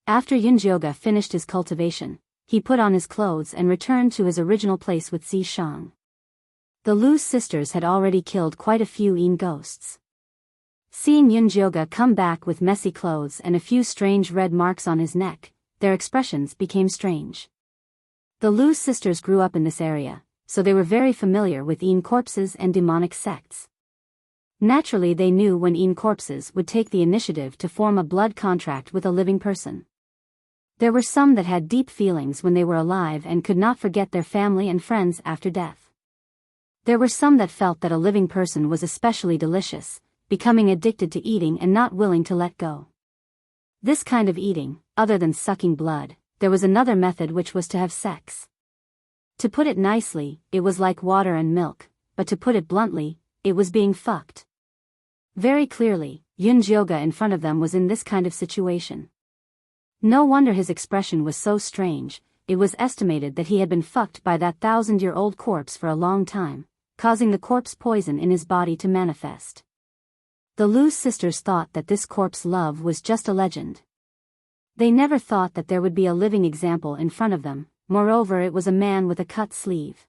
After Yunjioga finished his cultivation, he put on his clothes and returned to his original place with Zishang. The Lu sisters had already killed quite a few Yin ghosts. Seeing Yunjioga come back with messy clothes and a few strange red marks on his neck, their expressions became strange. The Lu sisters grew up in this area, so they were very familiar with Yin corpses and demonic sects. Naturally, they knew when Yin corpses would take the initiative to form a blood contract with a living person. There were some that had deep feelings when they were alive and could not forget their family and friends after death. There were some that felt that a living person was especially delicious, becoming addicted to eating and not willing to let go. This kind of eating, other than sucking blood, there was another method, which was to have sex. To put it nicely, it was like water and milk, but to put it bluntly, it was being fucked. Very clearly, Yunjioga in front of them was in this kind of situation. No wonder his expression was so strange. It was estimated that he had been fucked by that 1,000-year-old corpse for a long time, causing the corpse poison in his body to manifest. The Lu sisters thought that this corpse love was just a legend. They never thought that there would be a living example in front of them. Moreover, it was a man with a cut sleeve.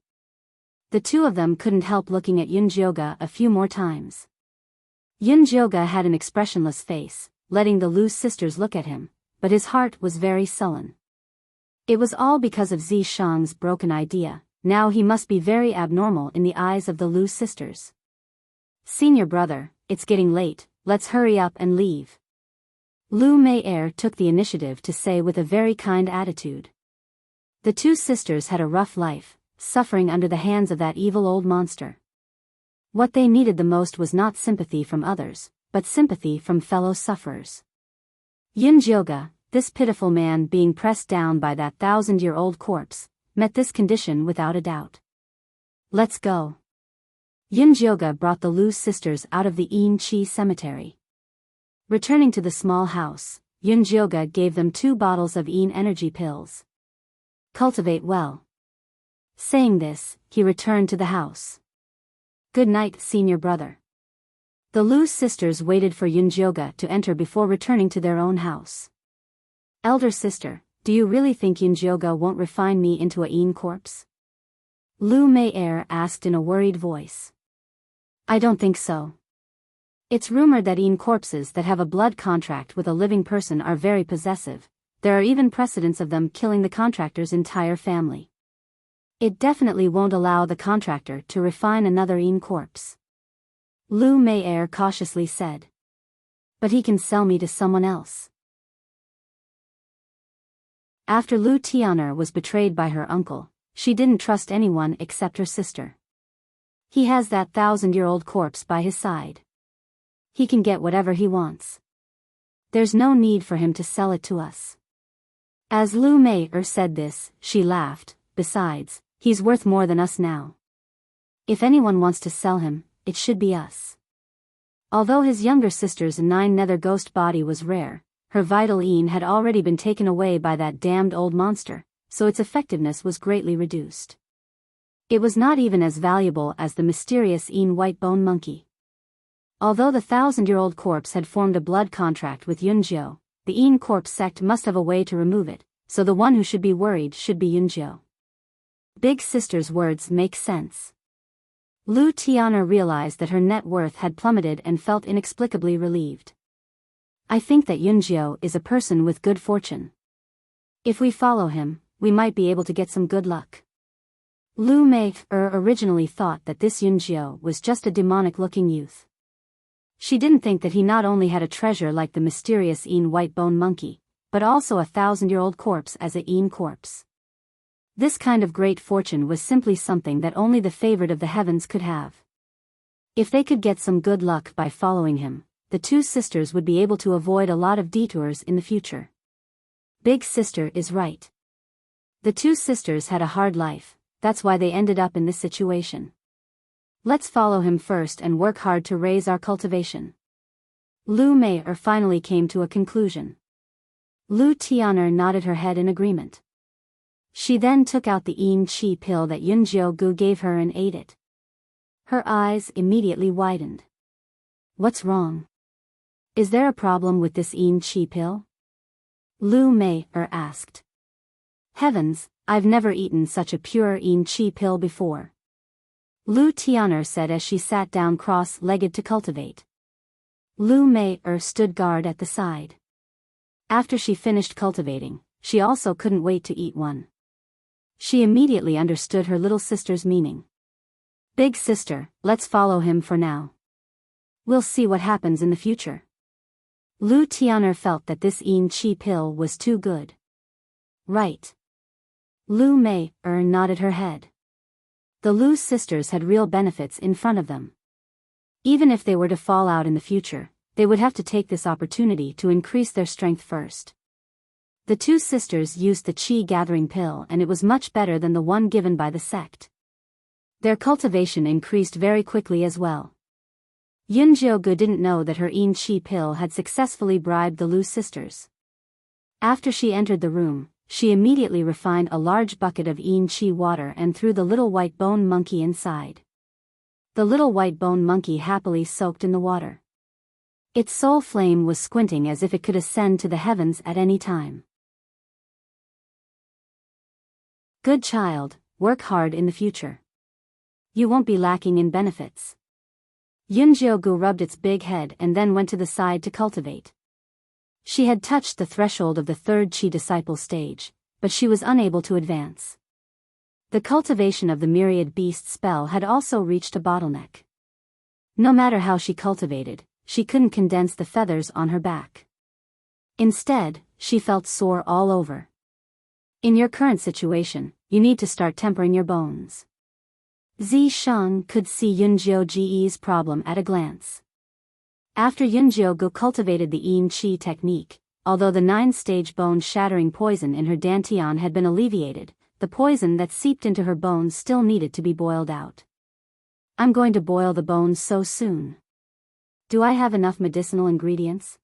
The two of them couldn't help looking at Yunjioga a few more times. Yunjioga had an expressionless face, letting the Lu sisters look at him, but his heart was very sullen. It was all because of Zishang's broken idea. Now he must be very abnormal in the eyes of the Lu sisters. "Senior brother, it's getting late, let's hurry up and leave," Lu Mei took the initiative to say with a very kind attitude. The two sisters had a rough life, suffering under the hands of that evil old monster. What they needed the most was not sympathy from others, but sympathy from fellow sufferers. Yunjioga, this pitiful man being pressed down by that 1,000-year-old corpse, met this condition without a doubt. "Let's go." Yunjioga brought the Lu sisters out of the Yin Chi cemetery. Returning to the small house, Yunjioga gave them 2 bottles of Yin energy pills. "Cultivate well." Saying this, he returned to the house. "Good night, senior brother." The Lu sisters waited for Yunjioga to enter before returning to their own house. "Elder sister, do you really think Yunjioga won't refine me into a Yin corpse?" Lu Mei asked in a worried voice. "I don't think so. It's rumored that Yin corpses that have a blood contract with a living person are very possessive. There are even precedents of them killing the contractor's entire family. It definitely won't allow the contractor to refine another Yin corpse," Lu Mei cautiously said. "But he can sell me to someone else." After Lu Tian'er was betrayed by her uncle, she didn't trust anyone except her sister. He has that 1,000-year-old corpse by his side. He can get whatever he wants. There's no need for him to sell it to us. As Lu Mei said this, she laughed. "Besides, he's worth more than us now. If anyone wants to sell him, it should be us." Although his younger sister's 9-nether ghost body was rare, her vital Yin had already been taken away by that damned old monster, so its effectiveness was greatly reduced. It was not even as valuable as the mysterious Yin white bone monkey. Although the 1,000-year-old corpse had formed a blood contract with Yunjiu, the Yin corpse sect must have a way to remove it, so the one who should be worried should be Yunjiu. Big sister's words make sense. Lu Tian'er realized that her net worth had plummeted and felt inexplicably relieved. "I think that Yunjiu is a person with good fortune. If we follow him, we might be able to get some good luck." Lu Mei originally thought that this Yunjiu was just a demonic-looking youth. She didn't think that he not only had a treasure like the mysterious Yin white bone monkey, but also a 1,000-year-old corpse as a Yin corpse. This kind of great fortune was simply something that only the favored of the heavens could have. If they could get some good luck by following him, the two sisters would be able to avoid a lot of detours in the future. Big sister is right. The two sisters had a hard life, that's why they ended up in this situation. Let's follow him first and work hard to raise our cultivation. Lu Mei finally came to a conclusion. Lu Tian'er nodded her head in agreement. She then took out the Yin Qi pill that Yunjiu Gu gave her and ate it. Her eyes immediately widened. What's wrong? Is there a problem with this Yin Qi pill? Lu Mei asked. Heavens, I've never eaten such a pure enchi pill before. Lu Tian'er said as she sat down cross-legged to cultivate. Lu Mei stood guard at the side. After she finished cultivating, she also couldn't wait to eat one. She immediately understood her little sister's meaning. Big sister, let's follow him for now. We'll see what happens in the future. Lu Tian'er felt that this enchi pill was too good. Right. Lu Mei nodded her head. The Lu sisters had real benefits in front of them. Even if they were to fall out in the future, they would have to take this opportunity to increase their strength first. The two sisters used the qi gathering pill and it was much better than the one given by the sect. Their cultivation increased very quickly as well. Yunjiogu didn't know that her enchi pill had successfully bribed the Lu sisters. After she entered the room, she immediately refined a large bucket of enchi water and threw the little white bone monkey inside. The little white bone monkey happily soaked in the water. Its soul flame was squinting as if it could ascend to the heavens at any time. Good child, work hard in the future. You won't be lacking in benefits. Yunjiogu rubbed its big head and then went to the side to cultivate. She had touched the threshold of the third Qi disciple stage, but she was unable to advance. The cultivation of the myriad beast spell had also reached a bottleneck. No matter how she cultivated, she couldn't condense the feathers on her back. Instead, she felt sore all over. In your current situation, you need to start tempering your bones. Zi Shang could see Yunjiogu's problem at a glance. After Yunjiogu cultivated the Yin Qi technique, although the 9-stage bone-shattering poison in her dantian had been alleviated, the poison that seeped into her bones still needed to be boiled out. I'm going to boil the bones so soon. Do I have enough medicinal ingredients?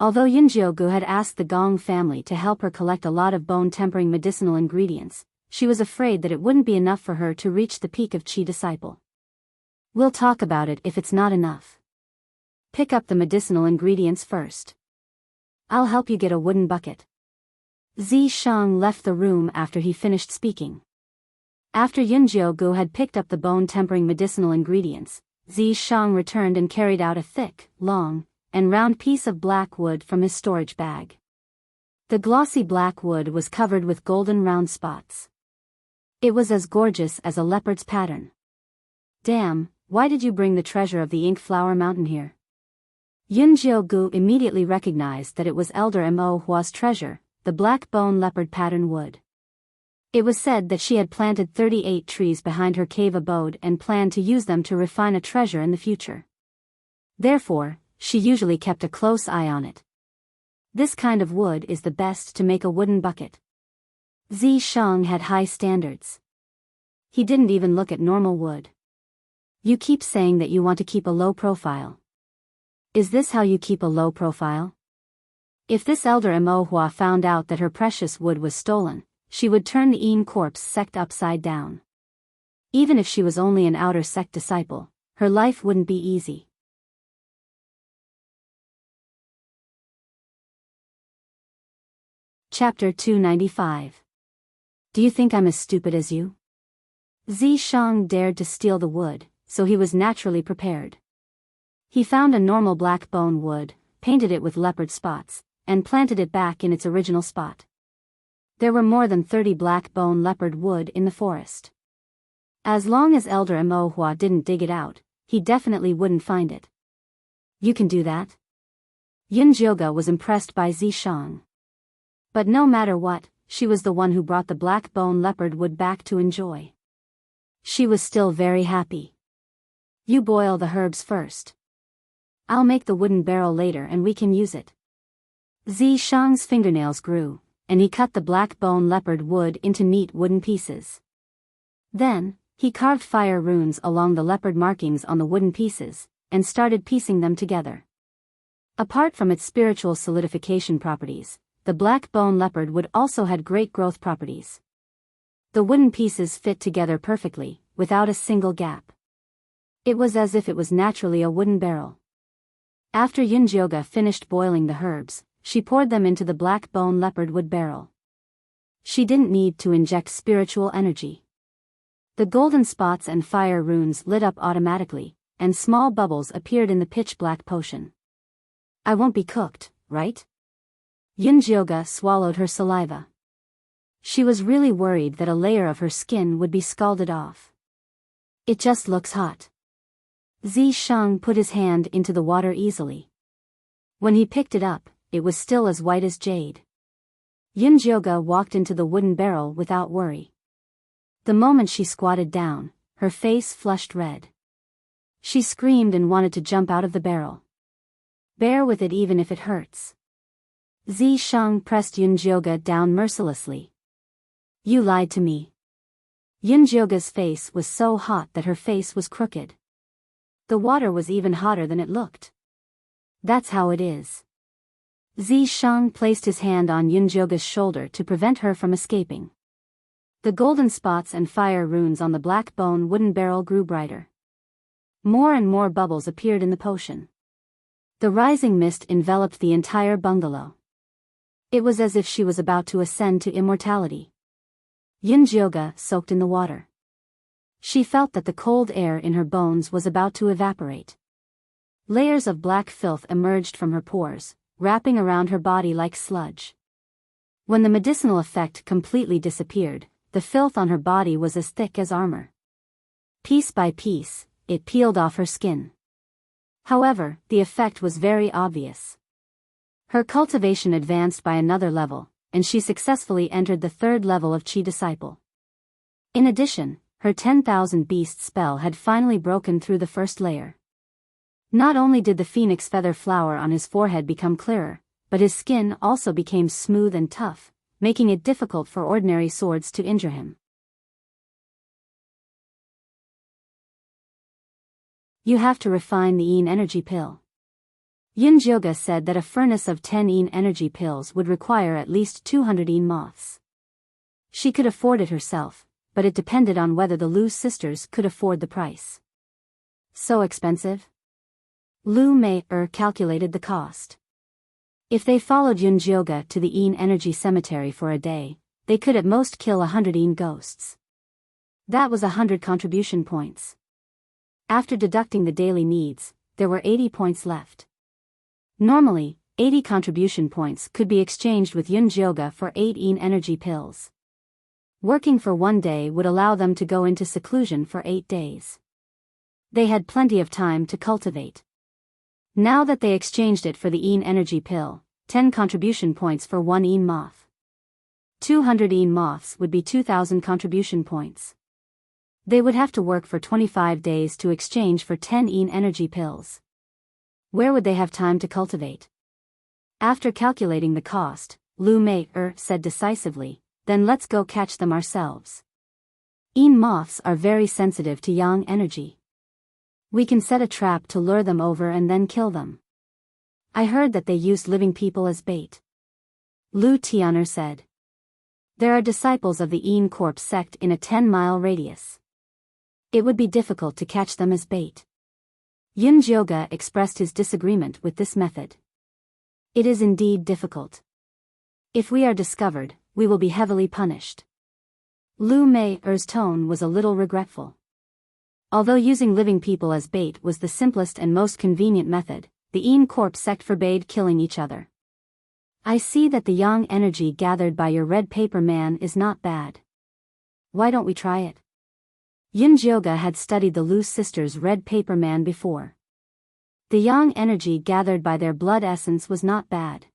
Although Yunjiogu had asked the Gong family to help her collect a lot of bone-tempering medicinal ingredients, she was afraid that it wouldn't be enough for her to reach the peak of Qi disciple. We'll talk about it if it's not enough. Pick up the medicinal ingredients first. I'll help you get a wooden bucket. Zi Shang left the room after he finished speaking. After Yunjiogu had picked up the bone-tempering medicinal ingredients, Zi Shang returned and carried out a thick, long, and round piece of black wood from his storage bag. The glossy black wood was covered with golden round spots. It was as gorgeous as a leopard's pattern. Damn, why did you bring the treasure of the Ink Flower Mountain here? Yunjiogu immediately recognized that it was Elder Mo Hua's treasure, the black bone leopard pattern wood. It was said that she had planted 38 trees behind her cave abode and planned to use them to refine a treasure in the future. Therefore, she usually kept a close eye on it. This kind of wood is the best to make a wooden bucket. Zi Shang had high standards. He didn't even look at normal wood. You keep saying that you want to keep a low profile. Is this how you keep a low profile? If this elder Mo Hua found out that her precious wood was stolen, she would turn the Yin corpse sect upside down. Even if she was only an outer sect disciple, her life wouldn't be easy. Chapter 295. Do you think I'm as stupid as you? Zi Shang dared to steal the wood, so he was naturally prepared. He found a normal black bone wood, painted it with leopard spots, and planted it back in its original spot. There were more than 30 black bone leopard wood in the forest. As long as Elder Mo Hua didn't dig it out, he definitely wouldn't find it. You can do that? Yunjiogu was impressed by Zi Shang. But no matter what, she was the one who brought the black bone leopard wood back to enjoy. She was still very happy. You boil the herbs first. I'll make the wooden barrel later and we can use it. Zi Shang's fingernails grew, and he cut the black bone leopard wood into neat wooden pieces. Then, he carved fire runes along the leopard markings on the wooden pieces, and started piecing them together. Apart from its spiritual solidification properties, the black bone leopard wood also had great growth properties. The wooden pieces fit together perfectly, without a single gap. It was as if it was naturally a wooden barrel. After Yunjiogu finished boiling the herbs, she poured them into the black bone leopard wood barrel. She didn't need to inject spiritual energy. The golden spots and fire runes lit up automatically, and small bubbles appeared in the pitch-black potion. I won't be cooked, right? Yunjioga swallowed her saliva. She was really worried that a layer of her skin would be scalded off. It just looks hot. Zishang put his hand into the water easily. When he picked it up, it was still as white as jade. Yunjioga walked into the wooden barrel without worry. The moment she squatted down, her face flushed red. She screamed and wanted to jump out of the barrel. Bear with it even if it hurts. Zishang pressed Yunjioga down mercilessly. You lied to me. Yunjioga's face was so hot that her face was crooked. The water was even hotter than it looked. That's how it is. Zishang placed his hand on Yunjioga's shoulder to prevent her from escaping. The golden spots and fire runes on the black bone wooden barrel grew brighter. More and more bubbles appeared in the potion. The rising mist enveloped the entire bungalow. It was as if she was about to ascend to immortality. Yunjioga soaked in the water. She felt that the cold air in her bones was about to evaporate. Layers of black filth emerged from her pores, wrapping around her body like sludge. When the medicinal effect completely disappeared, the filth on her body was as thick as armor. Piece by piece, it peeled off her skin. However, the effect was very obvious. Her cultivation advanced by another level, and she successfully entered the third level of Chi Disciple. In addition, her 10,000 beast spell had finally broken through the first layer. Not only did the phoenix feather flower on his forehead become clearer, but his skin also became smooth and tough, making it difficult for ordinary swords to injure him. You have to refine the Yin energy pill. Yunjioga said that a furnace of 10 Yin energy pills would require at least 200 Yin moths. She could afford it herself, but it depended on whether the Lu sisters could afford the price. So expensive? Lu Mei calculated the cost. If they followed Yunjioga to the Yin energy cemetery for a day, they could at most kill 100 Yin ghosts. That was 100 contribution points. After deducting the daily needs, there were 80 points left. Normally, 80 contribution points could be exchanged with Yunjioga for 8 Yin energy pills. Working for one day would allow them to go into seclusion for 8 days. They had plenty of time to cultivate. Now that they exchanged it for the Yin energy pill, 10 contribution points for 1 Yin moth. 200 Yin moths would be 2,000 contribution points. They would have to work for 25 days to exchange for 10 Yin energy pills. Where would they have time to cultivate? After calculating the cost, Lu Mei said decisively, then let's go catch them ourselves. Yin moths are very sensitive to yang energy. We can set a trap to lure them over and then kill them. I heard that they used living people as bait. Lu Tian'er said. There are disciples of the Yin Corpse sect in a 10-mile radius. It would be difficult to catch them as bait. Yunjioga expressed his disagreement with this method. It is indeed difficult. If we are discovered, we will be heavily punished. Lu Mei's tone was a little regretful. Although using living people as bait was the simplest and most convenient method, the Yin Corpse sect forbade killing each other. I see that the yang energy gathered by your red paper man is not bad. Why don't we try it? Yunjioga had studied the Lu sisters' red paper man before. The yang energy gathered by their blood essence was not bad.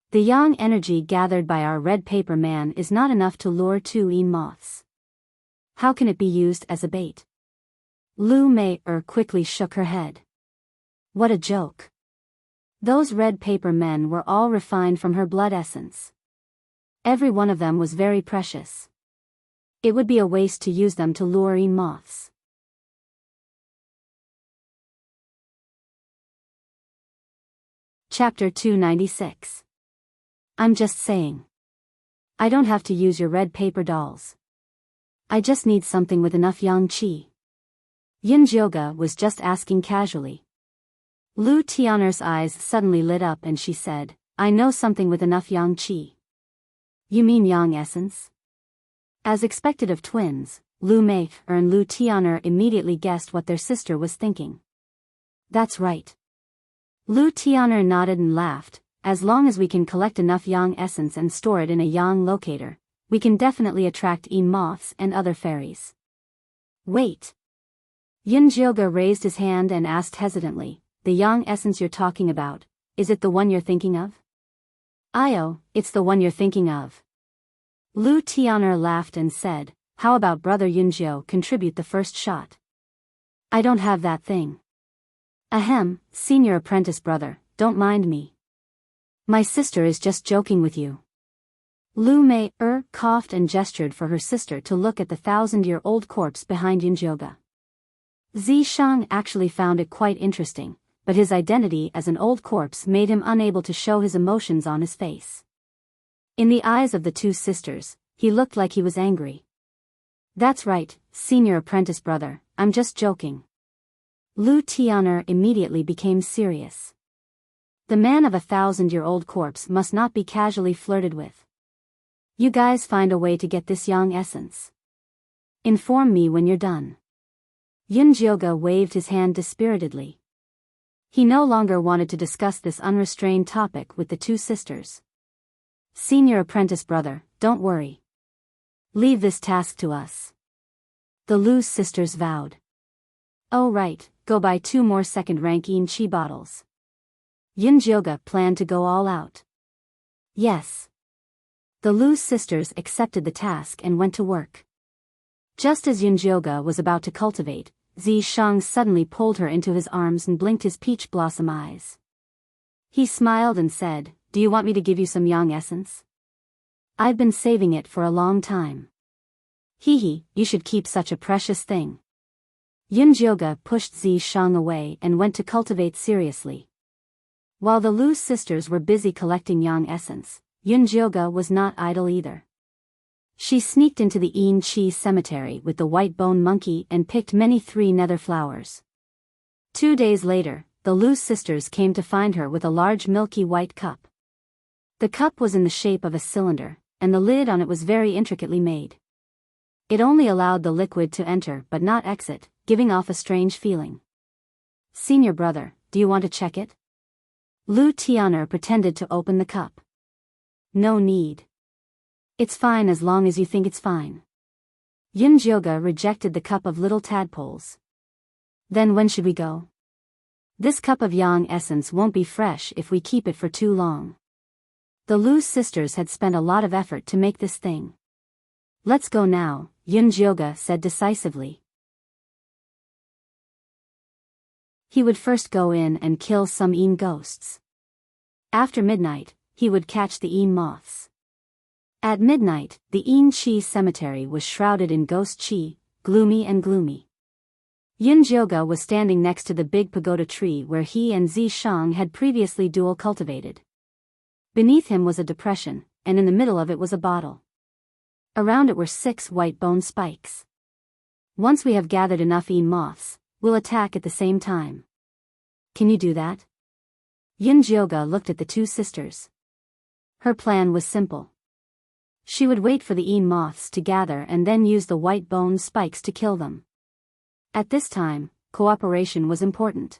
The yang energy gathered by our red paper man is not enough to lure 2 Yin moths. How can it be used as a bait? Lu Mei quickly shook her head. What a joke. Those red paper men were all refined from her blood essence. Every one of them was very precious. It would be a waste to use them to lure Yin moths. Chapter 296. I'm just saying. I don't have to use your red paper dolls. I just need something with enough yang qi. Yunjioga was just asking casually. Lu Tian'er's eyes suddenly lit up and she said, I know something with enough yang qi. You mean yang essence? As expected of twins, Lu Mei and Lu Tian'er immediately guessed what their sister was thinking. That's right. Lu Tian'er nodded and laughed. As long as we can collect enough yang essence and store it in a yang locator, we can definitely attract moths and other fairies. Wait. Yunjioga raised his hand and asked hesitantly, the yang essence you're talking about, is it the one you're thinking of? Io, it's the one you're thinking of. Lu Tian'er laughed and said, how about brother Yunjio contribute the first shot? I don't have that thing. Ahem, senior apprentice brother, don't mind me. My sister is just joking with you. Lu Mei coughed and gestured for her sister to look at the 1,000-year-old corpse behind Yunjioga. Zishang actually found it quite interesting, but his identity as an old corpse made him unable to show his emotions on his face. In the eyes of the two sisters, he looked like he was angry. That's right, senior apprentice brother, I'm just joking. Lu Tian'er immediately became serious. The man of a 1,000-year-old corpse must not be casually flirted with. You guys find a way to get this yang essence. Inform me when you're done. Yunjioga waved his hand dispiritedly. He no longer wanted to discuss this unrestrained topic with the two sisters. Senior apprentice brother, don't worry. Leave this task to us. The Lu sisters vowed. Oh right, go buy 2 more second-rank Chi bottles. Yunjioga planned to go all out. Yes. The Lu sisters accepted the task and went to work. Just as Yunjioga was about to cultivate, Zishang suddenly pulled her into his arms and blinked his peach blossom eyes. He smiled and said, do you want me to give you some yang essence? I've been saving it for a long time. Hee, you should keep such a precious thing. Yunjioga pushed Zishang away and went to cultivate seriously. While the Lu sisters were busy collecting yang essence, Yunjioga was not idle either. She sneaked into the Enchi cemetery with the white bone monkey and picked many 3 nether flowers. 2 days later, the Lu sisters came to find her with a large milky white cup. The cup was in the shape of a cylinder, and the lid on it was very intricately made. It only allowed the liquid to enter but not exit, giving off a strange feeling. Senior brother, do you want to check it? Lu Tian'er pretended to open the cup. No need. It's fine as long as you think it's fine. Yunjioga rejected the cup of little tadpoles. Then when should we go? This cup of yang essence won't be fresh if we keep it for too long. The Lu sisters had spent a lot of effort to make this thing. Let's go now, Yunjioga said decisively. He would first go in and kill some ghosts. After midnight, he would catch the moths. At midnight, the Enchi cemetery was shrouded in ghost chi, gloomy and gloomy. Yunjioga was standing next to the big pagoda tree where he and Zishang had previously dual cultivated. Beneath him was a depression, and in the middle of it was a bottle. Around it were 6 white bone spikes. Once we have gathered enough moths, we'll attack at the same time. Can you do that? Yunjioga looked at the two sisters. Her plan was simple. She would wait for the moths to gather and then use the white bone spikes to kill them. At this time, cooperation was important.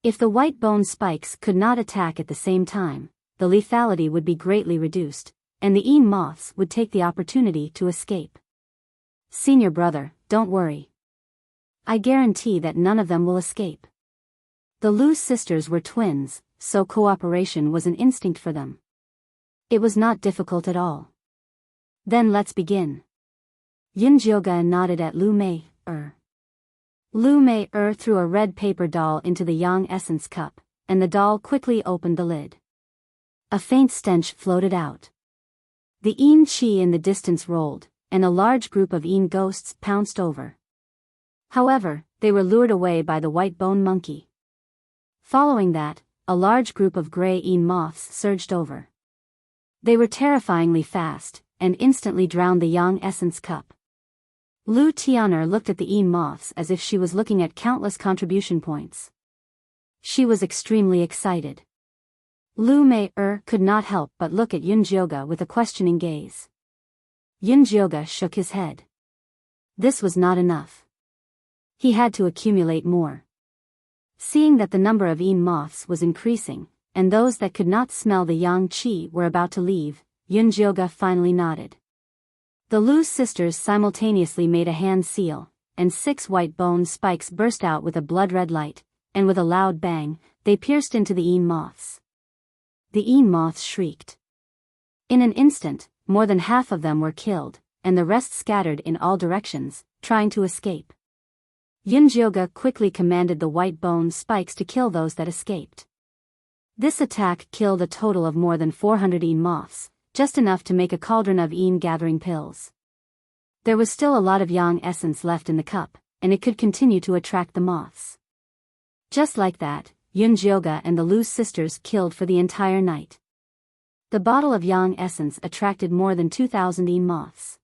If the white bone spikes could not attack at the same time, the lethality would be greatly reduced, and the moths would take the opportunity to escape. Senior brother, don't worry. I guarantee that none of them will escape. The Lu sisters were twins, so cooperation was an instinct for them. It was not difficult at all. Then let's begin. Yunjioga nodded at Lu Mei. Lu Mei threw a red paper doll into the yang essence cup, and the doll quickly opened the lid. A faint stench floated out. The chi in the distance rolled, and a large group of ghosts pounced over. However, they were lured away by the white bone monkey. Following that, a large group of gray moths surged over. They were terrifyingly fast, and instantly drowned the yang essence cup. Lu Tian'er looked at the moths as if she was looking at countless contribution points. She was extremely excited. Lu Mei could not help but look at Yunjioga with a questioning gaze. Yunjioga shook his head. This was not enough. He had to accumulate more. Seeing that the number of Yin moths was increasing, and those that could not smell the yang qi were about to leave, Yunjioga finally nodded. The Lu sisters simultaneously made a hand seal, and 6 white bone spikes burst out with a blood-red light, and with a loud bang, they pierced into the Yin moths. The Yin moths shrieked. In an instant, more than half of them were killed, and the rest scattered in all directions, trying to escape. Yunjioga quickly commanded the white bone spikes to kill those that escaped. This attack killed a total of more than 400 Yin moths, just enough to make a cauldron of Yin gathering pills. There was still a lot of yang essence left in the cup, and it could continue to attract the moths. Just like that, Yunjioga and the Lu sisters killed for the entire night. The bottle of yang essence attracted more than 2,000 Yin moths.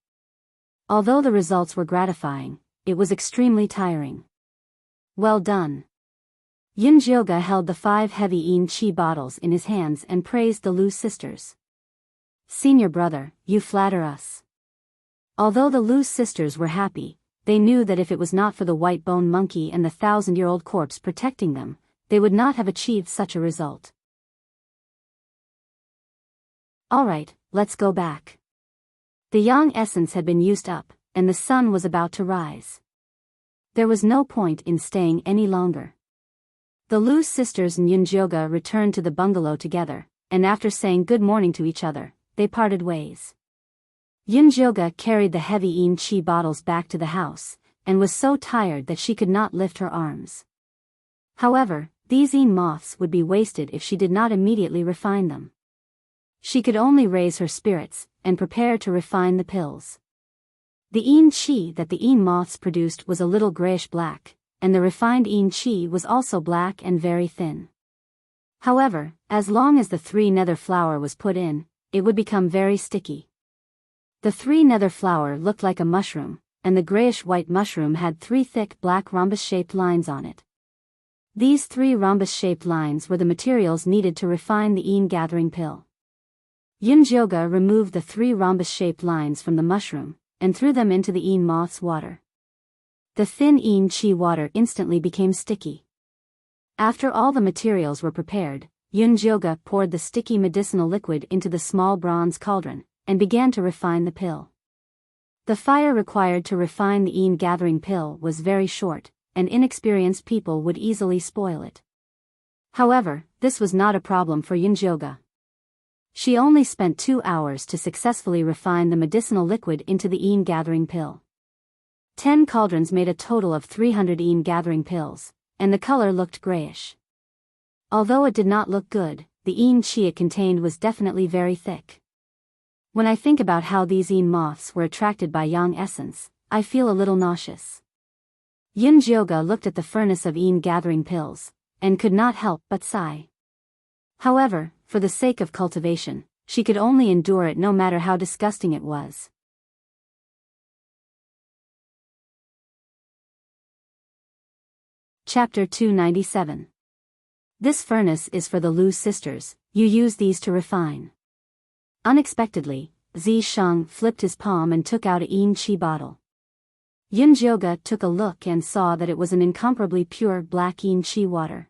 Although the results were gratifying, it was extremely tiring. Well done. Yunjioga held the 5 heavy Yin Qi bottles in his hands and praised the Lu sisters. Senior brother, you flatter us. Although the Lu sisters were happy, they knew that if it was not for the white bone monkey and the 1,000-year-old corpse protecting them, they would not have achieved such a result. Alright, let's go back. The yang essence had been used up, and the sun was about to rise. There was no point in staying any longer. The Lu sisters and Yunjioga returned to the bungalow together, and after saying good morning to each other, they parted ways. Yunjioga carried the heavy Yin Qi bottles back to the house, and was so tired that she could not lift her arms. However, these Yin moths would be wasted if she did not immediately refine them. She could only raise her spirits, and prepare to refine the pills. The Yin Qi that the Yin moths produced was a little grayish-black, and the refined Yin Qi was also black and very thin. However, as long as the 3 nether flour was put in, it would become very sticky. The 3 nether flour looked like a mushroom, and the grayish-white mushroom had 3 thick black rhombus-shaped lines on it. These 3 rhombus-shaped lines were the materials needed to refine the Yin gathering pill. Yunjioga removed the 3 rhombus-shaped lines from the mushroom, and threw them into the Yin moth's water. The thin Yin Qi water instantly became sticky. After all the materials were prepared, Yunjioga poured the sticky medicinal liquid into the small bronze cauldron, and began to refine the pill. The fire required to refine the Yin gathering pill was very short, and inexperienced people would easily spoil it. However, this was not a problem for Yunjioga. She only spent 2 hours to successfully refine the medicinal liquid into the Yin gathering pill. 10 cauldrons made a total of 300 Yin gathering pills, and the color looked grayish. Although it did not look good, the Yin Qi it contained was definitely very thick. When I think about how these Yin moths were attracted by yang essence, I feel a little nauseous. Yunjioga looked at the furnace of Yin gathering pills, and could not help but sigh. However, for the sake of cultivation, she could only endure it no matter how disgusting it was. Chapter 297. This furnace is for the Lu sisters, you use these to refine. Unexpectedly, Zishang flipped his palm and took out a Yin Qi bottle. Yunjioga took a look and saw that it was an incomparably pure black Yin Qi water.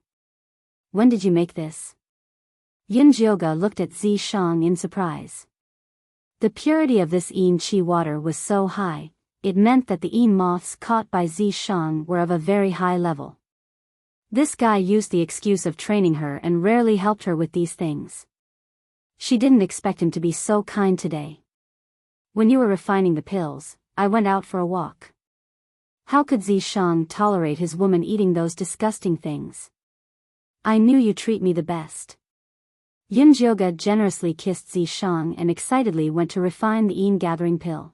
When did you make this? Yunjioga looked at Zishang in surprise. The purity of this Yin Qi water was so high, it meant that the Yin moths caught by Zishang were of a very high level. This guy used the excuse of training her and rarely helped her with these things. She didn't expect him to be so kind today. When you were refining the pills, I went out for a walk. How could Zishang tolerate his woman eating those disgusting things? I knew you treat me the best. Yunjioga generously kissed Zishang and excitedly went to refine the Yin gathering pill.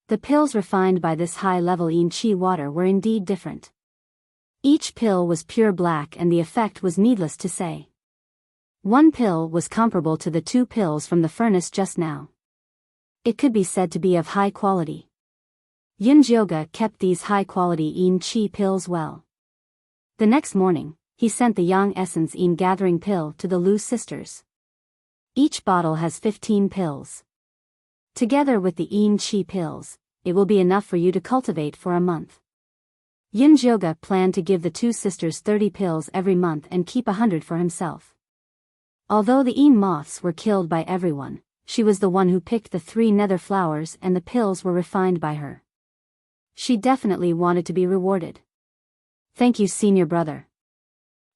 The pills refined by this high-level Yin Qi water were indeed different. Each pill was pure black and the effect was needless to say. One pill was comparable to the 2 pills from the furnace just now. It could be said to be of high quality. Yunjioga kept these high-quality Yin Qi pills well. The next morning, he sent the young essence in gathering pill to the Lu sisters. Each bottle has 15 pills. Together with the Yin Chi pills, it will be enough for you to cultivate for a month. Yin Jyoga planned to give the two sisters 30 pills every month and keep 100 for himself. Although the Yin moths were killed by everyone, she was the one who picked the 3 nether flowers and the pills were refined by her. She definitely wanted to be rewarded. Thank you, senior brother.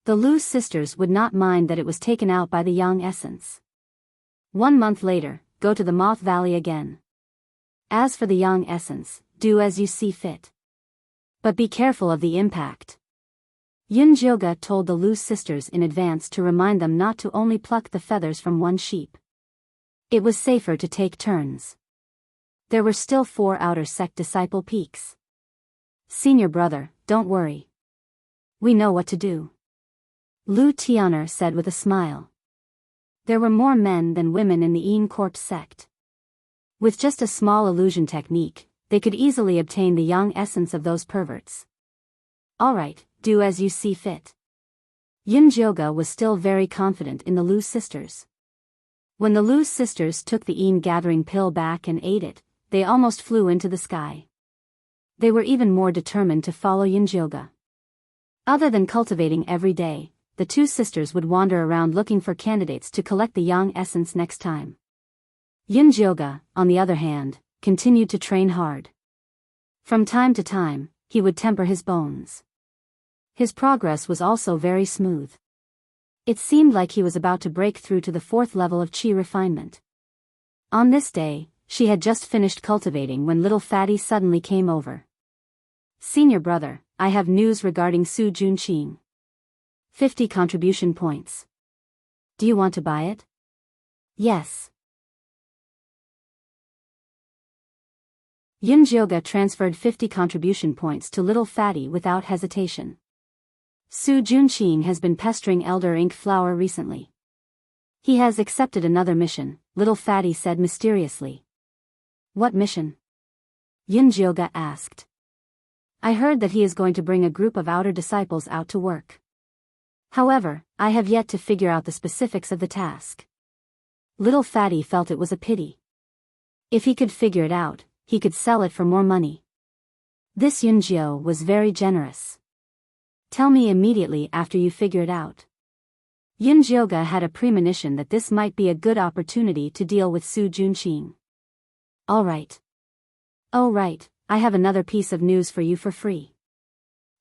The Lu sisters would not mind that it was taken out by the young essence. 1 month later, go to the Moth Valley again. As for the young essence, do as you see fit. But be careful of the impact. Yin Jyoga told the Lu sisters in advance to remind them not to only pluck the feathers from one sheep. It was safer to take turns. There were still 4 outer sect disciple peaks. Senior brother, don't worry. We know what to do. Lu Tian'er said with a smile. There were more men than women in the Yin Corp sect. With just a small illusion technique, they could easily obtain the young essence of those perverts. Alright, do as you see fit. Yin Jyoga was still very confident in the Lu sisters. When the Lu sisters took the Yin gathering pill back and ate it, they almost flew into the sky. They were even more determined to follow Yin Jyoga. Other than cultivating every day, the two sisters would wander around looking for candidates to collect the yang essence next time. Yin Jyoga, on the other hand, continued to train hard. From time to time, he would temper his bones. His progress was also very smooth. It seemed like he was about to break through to the 4th level of Qi refinement. On this day, she had just finished cultivating when little Fatty suddenly came over. Senior brother, I have news regarding Su Junqing. 50 contribution points. Do you want to buy it? Yes. Yin Jyoga transferred 50 contribution points to little Fatty without hesitation. Su Junqing has been pestering Elder Ink Flower recently. He has accepted another mission, little Fatty said mysteriously. What mission? Yin Jyoga asked. I heard that he is going to bring a group of outer disciples out to work. However, I have yet to figure out the specifics of the task. Little Fatty felt it was a pity. If he could figure it out, he could sell it for more money. This Yunjio was very generous. Tell me immediately after you figure it out. Yin Jyoga had a premonition that this might be a good opportunity to deal with Su Junqing. Alright. Oh right, I have another piece of news for you for free.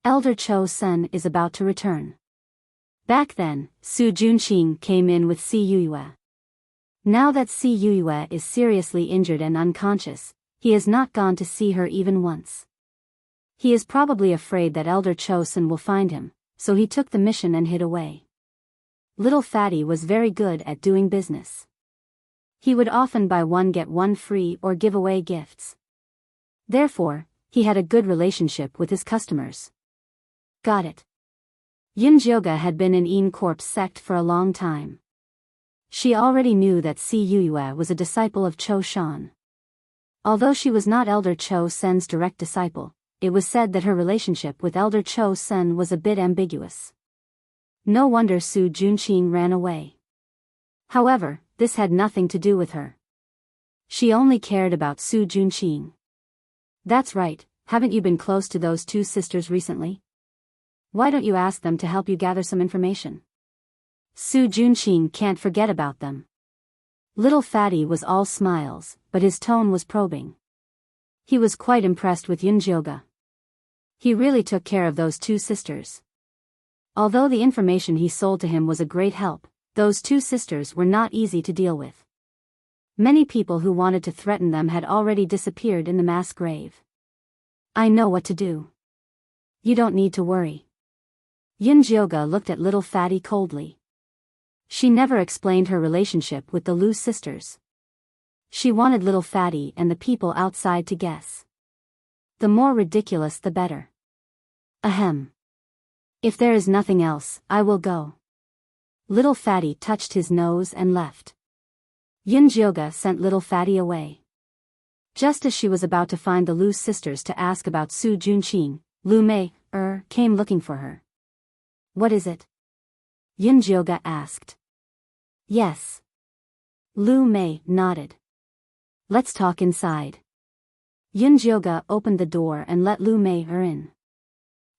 Elder Cho Sun is about to return. Back then, Su Junqing came in with Si Yuyue. Now that Si Yuyue is seriously injured and unconscious, he has not gone to see her even once. He is probably afraid that Elder Cho Sun will find him, so he took the mission and hid away. Little Fatty was very good at doing business. He would often buy one get one free or give away gifts. Therefore, he had a good relationship with his customers. Got it. Yin Jyoga had been in Yin Corp's sect for a long time. She already knew that Si Yuyue was a disciple of Cho Shan. Although she was not Elder Cho Sen's direct disciple, it was said that her relationship with Elder Cho Sen was a bit ambiguous. No wonder Su Junqing ran away. However, this had nothing to do with her. She only cared about Su Junqing. That's right, haven't you been close to those two sisters recently? Why don't you ask them to help you gather some information? Su Junqing can't forget about them. Little Fatty was all smiles, but his tone was probing. He was quite impressed with Yin Jyoga. He really took care of those two sisters. Although the information he sold to him was a great help, those two sisters were not easy to deal with. Many people who wanted to threaten them had already disappeared in the mass grave. I know what to do. You don't need to worry. Yin Jyoga looked at little Fatty coldly. She never explained her relationship with the Lu sisters. She wanted little Fatty and the people outside to guess. The more ridiculous the better. Ahem. If there is nothing else, I will go. Little Fatty touched his nose and left. Yin Jyoga sent little Fatty away. Just as she was about to find the Lu sisters to ask about Su Junqing, Lu Mei came looking for her. What is it? Yunjioga asked. Yes. Lu Mei nodded. Let's talk inside. Yunjioga opened the door and let Lu Mei in.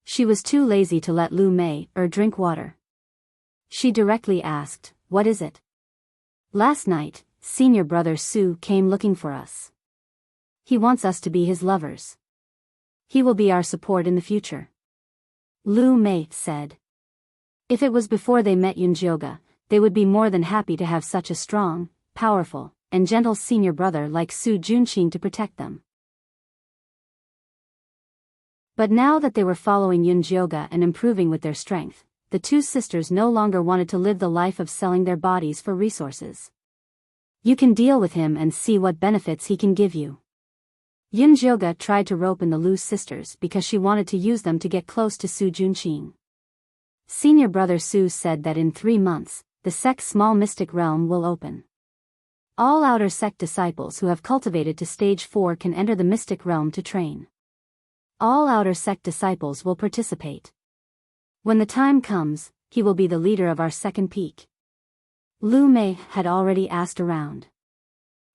She was too lazy to let Lu Mei drink water. She directly asked, what is it? Last night, senior brother Su came looking for us. He wants us to be his lovers. He will be our support in the future. Lu Mei said. If it was before they met Yunjioga, they would be more than happy to have such a strong, powerful, and gentle senior brother like Su Junqing to protect them. But now that they were following Yunjioga and improving with their strength, the two sisters no longer wanted to live the life of selling their bodies for resources. You can deal with him and see what benefits he can give you. Yunjioga tried to rope in the Lu sisters because she wanted to use them to get close to Su Junqing. Senior brother Su said that in 3 months, the sect's small mystic realm will open. All outer sect disciples who have cultivated to stage 4 can enter the mystic realm to train. All outer sect disciples will participate. When the time comes, he will be the leader of our second peak. Lu Mei had already asked around.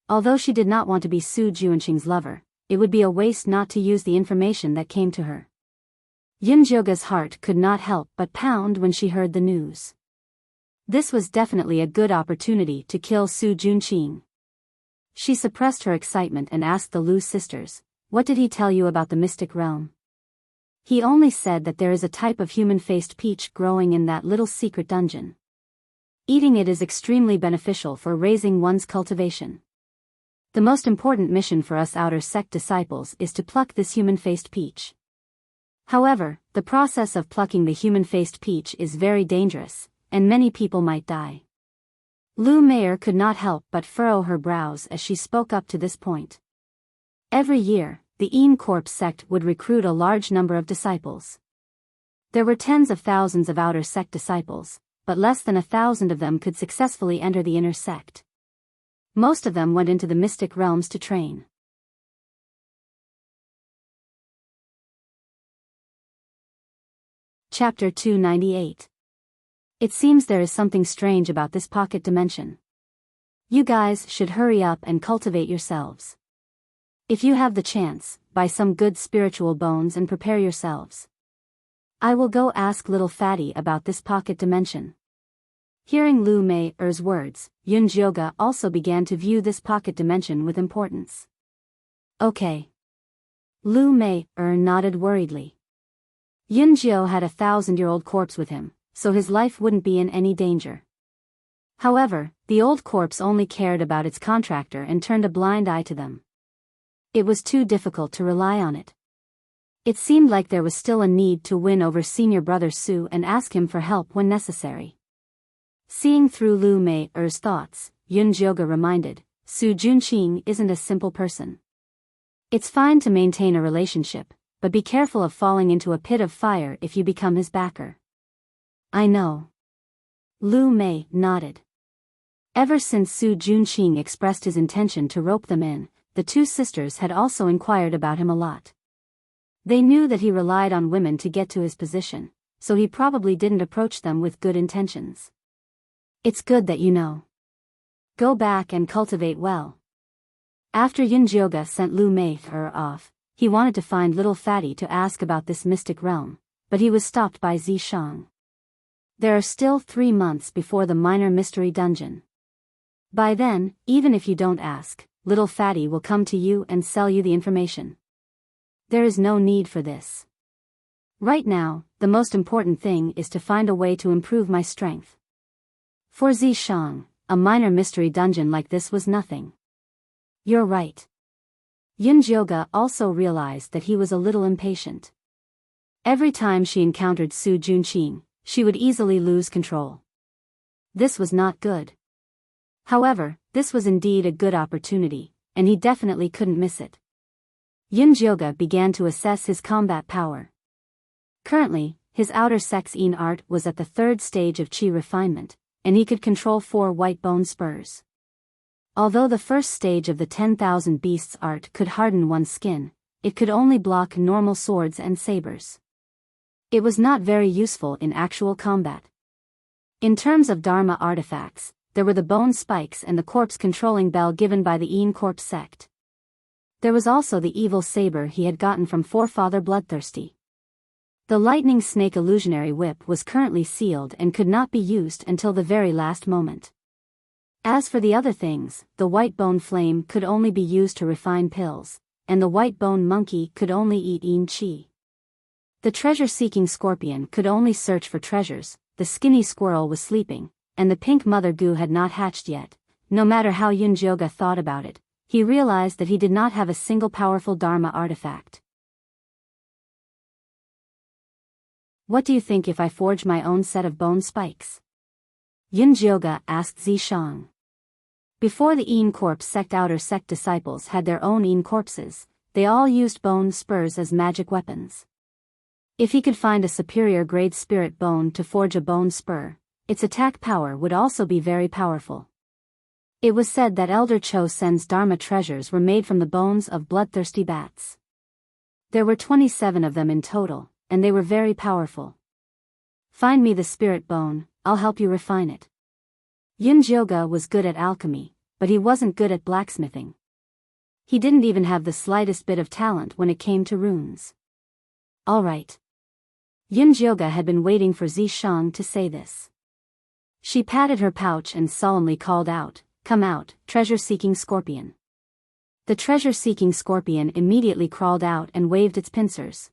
Although she did not want to be Su Junqing's lover, it would be a waste not to use the information that came to her. Yunjioga's heart could not help but pound when she heard the news. This was definitely a good opportunity to kill Su Junqing. She suppressed her excitement and asked the Lu sisters, what did he tell you about the mystic realm? He only said that there is a type of human-faced peach growing in that little secret dungeon. Eating it is extremely beneficial for raising one's cultivation. The most important mission for us outer sect disciples is to pluck this human-faced peach. However, the process of plucking the human-faced peach is very dangerous, and many people might die. Lu Mei could not help but furrow her brows as she spoke up to this point. Every year, the Corp sect would recruit a large number of disciples. There were tens of thousands of outer sect disciples, but less than 1,000 of them could successfully enter the inner sect. Most of them went into the mystic realms to train. Chapter 298. It seems there is something strange about this pocket dimension. You guys should hurry up and cultivate yourselves. If you have the chance, buy some good spiritual bones and prepare yourselves. I will go ask little Fatty about this pocket dimension. Hearing Lu Mei's words, Yunjioga also began to view this pocket dimension with importance. Okay. Lu Mei nodded worriedly. Yunjio had a 1,000-year-old corpse with him, so his life wouldn't be in any danger. However, the old corpse only cared about its contractor and turned a blind eye to them. It was too difficult to rely on it. It seemed like there was still a need to win over senior brother Su and ask him for help when necessary. Seeing through Lu Mei's thoughts, Yunjioga reminded, Su Junqing isn't a simple person. It's fine to maintain a relationship, but be careful of falling into a pit of fire if you become his backer. I know. Lu Mei nodded. Ever since Su Junqing expressed his intention to rope them in, the two sisters had also inquired about him a lot. They knew that he relied on women to get to his position, so he probably didn't approach them with good intentions. It's good that you know. Go back and cultivate well. After Yunjioga sent Lu Mei off, he wanted to find little Fatty to ask about this mystic realm, but he was stopped by Zishang. There are still 3 months before the minor mystery dungeon. By then, even if you don't ask, little Fatty will come to you and sell you the information. There is no need for this. Right now, the most important thing is to find a way to improve my strength. For Zishang, a minor mystery dungeon like this was nothing. You're right. Yunjioga also realized that he was a little impatient. Every time she encountered Su Junqing, she would easily lose control. This was not good. However, this was indeed a good opportunity, and he definitely couldn't miss it. Yunjioga began to assess his combat power. Currently, his outer sex art was at the 3rd stage of chi refinement, and he could control 4 white bone spurs. Although the first stage of the 10,000 beasts art could harden one's skin, it could only block normal swords and sabers. It was not very useful in actual combat. In terms of Dharma artifacts, there were the bone spikes and the corpse-controlling bell given by the Een Corpse sect. There was also the evil saber he had gotten from Forefather Bloodthirsty. The lightning snake illusionary whip was currently sealed and could not be used until the very last moment. As for the other things, the white bone flame could only be used to refine pills, and the white bone monkey could only eat Een Chi. The treasure-seeking scorpion could only search for treasures, the skinny squirrel was sleeping, and the pink mother goo had not hatched yet. No matter how Yunjioga thought about it, he realized that he did not have a single powerful Dharma artifact. What do you think if I forge my own set of bone spikes? Yunjioga asked Zishang. Before the Een Corpse sect outer sect disciples had their own Een Corpses, they all used bone spurs as magic weapons. If he could find a superior grade spirit bone to forge a bone spur, its attack power would also be very powerful. It was said that Elder Cho Sen's Dharma treasures were made from the bones of bloodthirsty bats. There were 27 of them in total, and they were very powerful. Find me the spirit bone, I'll help you refine it. Yunjioga was good at alchemy, but he wasn't good at blacksmithing. He didn't even have the slightest bit of talent when it came to runes. All right. Yunjioga had been waiting for Zishang to say this. She patted her pouch and solemnly called out, "Come out, treasure-seeking scorpion." The treasure-seeking scorpion immediately crawled out and waved its pincers.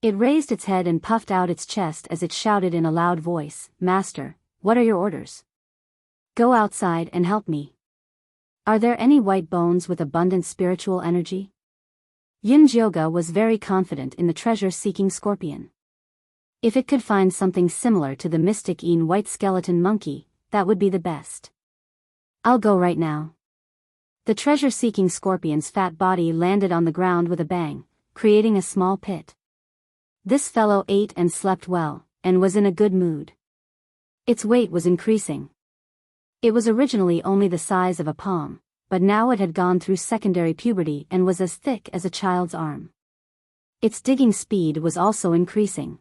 It raised its head and puffed out its chest as it shouted in a loud voice, "Master, what are your orders? Go outside and help me. Are there any white bones with abundant spiritual energy?" Yunjioga was very confident in the treasure-seeking scorpion. If it could find something similar to the mystic Een white skeleton monkey, that would be the best. I'll go right now. The treasure-seeking scorpion's fat body landed on the ground with a bang, creating a small pit. This fellow ate and slept well, and was in a good mood. Its weight was increasing. It was originally only the size of a palm, but now it had gone through secondary puberty and was as thick as a child's arm. Its digging speed was also increasing.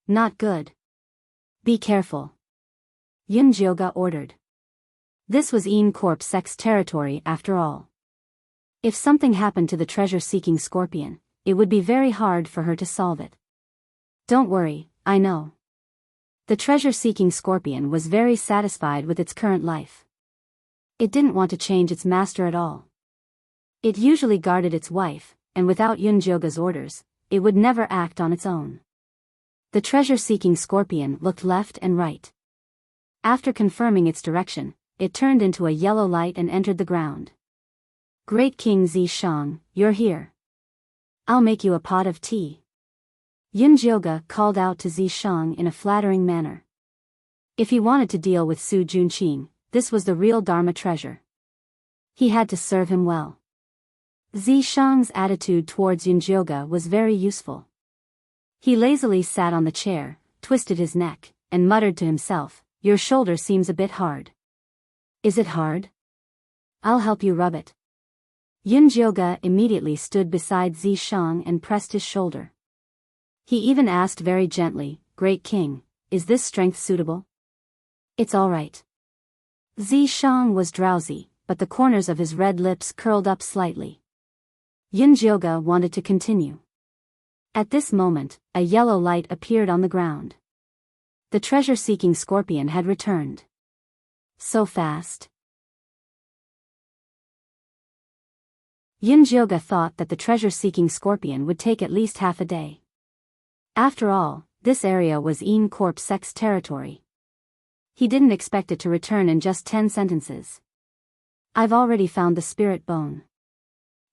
Not good. Be careful. Yunjioga ordered. This was Een Corpse sect's territory after all. If something happened to the treasure-seeking scorpion, it would be very hard for her to solve it. Don't worry, I know. The treasure-seeking scorpion was very satisfied with its current life. It didn't want to change its master at all. It usually guarded its wife, and without Yunjioga's orders, it would never act on its own. The treasure-seeking scorpion looked left and right. After confirming its direction, it turned into a yellow light and entered the ground. Great King Zishang, you're here. I'll make you a pot of tea. Yunjioga called out to Zishang in a flattering manner. If he wanted to deal with Su Junqing, this was the real Dharma treasure. He had to serve him well. Zishang's attitude towards Yunjioga was very useful. He lazily sat on the chair, twisted his neck, and muttered to himself, "Your shoulder seems a bit hard." "Is it hard? I'll help you rub it." Yunjioga immediately stood beside Zishang and pressed his shoulder. He even asked very gently, "Great King, is this strength suitable?" "It's all right." Zishang was drowsy, but the corners of his red lips curled up slightly. Yunjioga wanted to continue. At this moment, a yellow light appeared on the ground. The treasure-seeking scorpion had returned. So fast. Yunjioga thought that the treasure-seeking scorpion would take at least half a day. After all, this area was Een Corpse sect's territory. He didn't expect it to return in just 10 sentences. "I've already found the spirit bone.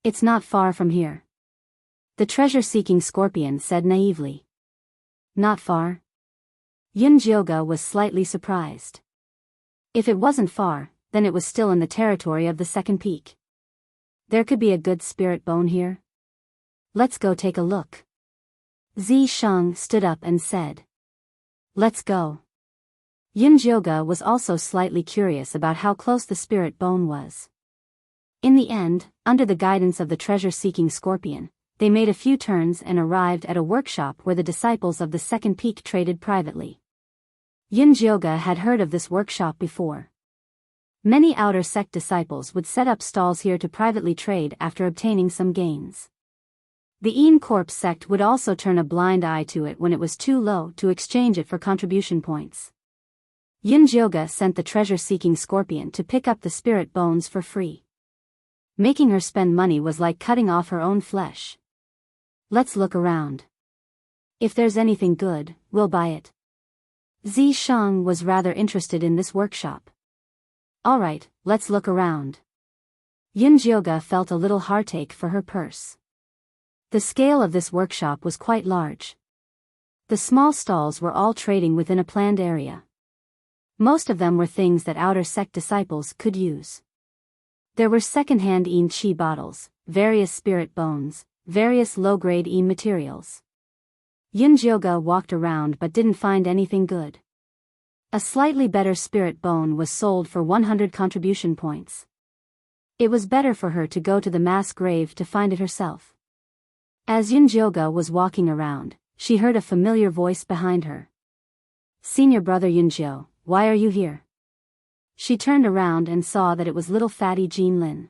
It's not far from here." The treasure-seeking scorpion said naively. "Not far?" Yunjioga was slightly surprised. If it wasn't far, then it was still in the territory of the second peak. There could be a good spirit bone here. Let's go take a look. Zishang stood up and said. Let's go. Yunjioga was also slightly curious about how close the spirit bone was. In the end, under the guidance of the treasure-seeking scorpion, they made a few turns and arrived at a workshop where the disciples of the second peak traded privately. Yunjioga had heard of this workshop before. Many outer sect disciples would set up stalls here to privately trade after obtaining some gains. The Corp sect would also turn a blind eye to it when it was too low to exchange it for contribution points. Yunjioga sent the treasure-seeking scorpion to pick up the spirit bones for free. Making her spend money was like cutting off her own flesh. Let's look around. If there's anything good, we'll buy it. Zishang was rather interested in this workshop. Alright, let's look around. Yunjioga felt a little heartache for her purse. The scale of this workshop was quite large. The small stalls were all trading within a planned area. Most of them were things that outer sect disciples could use. There were second-hand Chi bottles, various spirit bones, various low-grade materials. Yunjioga walked around but didn't find anything good. A slightly better spirit bone was sold for 100 contribution points. It was better for her to go to the mass grave to find it herself. As Yunjioga was walking around, she heard a familiar voice behind her. Senior brother Yunjio, why are you here? She turned around and saw that it was little fatty Jean Lin.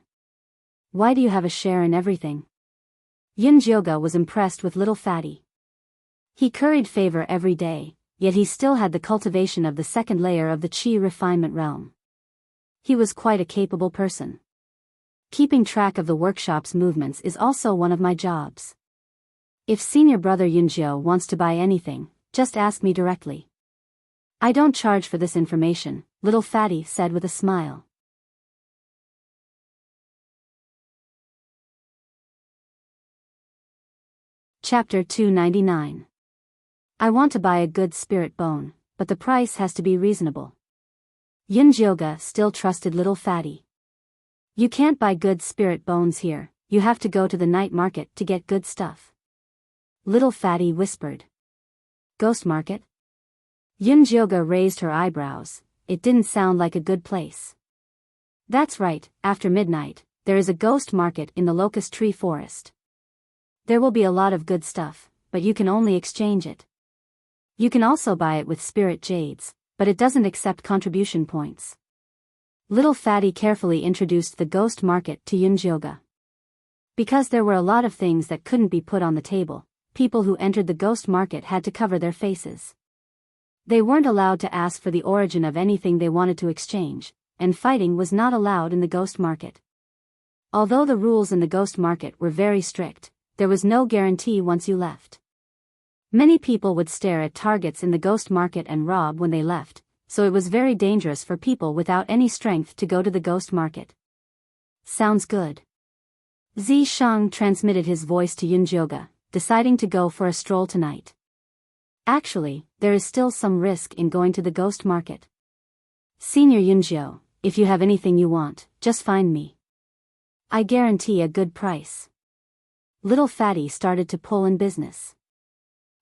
Why do you have a share in everything? Yunjioga was impressed with little fatty. He curried favor every day, yet he still had the cultivation of the second layer of the Qi refinement realm. He was quite a capable person. Keeping track of the workshop's movements is also one of my jobs. If senior brother Yunjio wants to buy anything, just ask me directly. I don't charge for this information, little fatty said with a smile. Chapter 299. I want to buy a good spirit bone, but the price has to be reasonable. Yunjioga still trusted little fatty. You can't buy good spirit bones here, you have to go to the night market to get good stuff. Little fatty whispered. Ghost market? Yunjioga raised her eyebrows, it didn't sound like a good place. That's right, after midnight, there is a ghost market in the locust tree forest. There will be a lot of good stuff, but you can only exchange it. You can also buy it with spirit jades, but it doesn't accept contribution points. Little fatty carefully introduced the ghost market to Yunjioga. Because there were a lot of things that couldn't be put on the table, people who entered the ghost market had to cover their faces. They weren't allowed to ask for the origin of anything they wanted to exchange, and fighting was not allowed in the ghost market. Although the rules in the ghost market were very strict, there was no guarantee once you left. Many people would stare at targets in the ghost market and rob when they left, so it was very dangerous for people without any strength to go to the ghost market. Sounds good. Zishang transmitted his voice to Yunjioga, deciding to go for a stroll tonight. Actually, there is still some risk in going to the ghost market. Senior Yunjio, if you have anything you want, just find me. I guarantee a good price. Little fatty started to pull in business.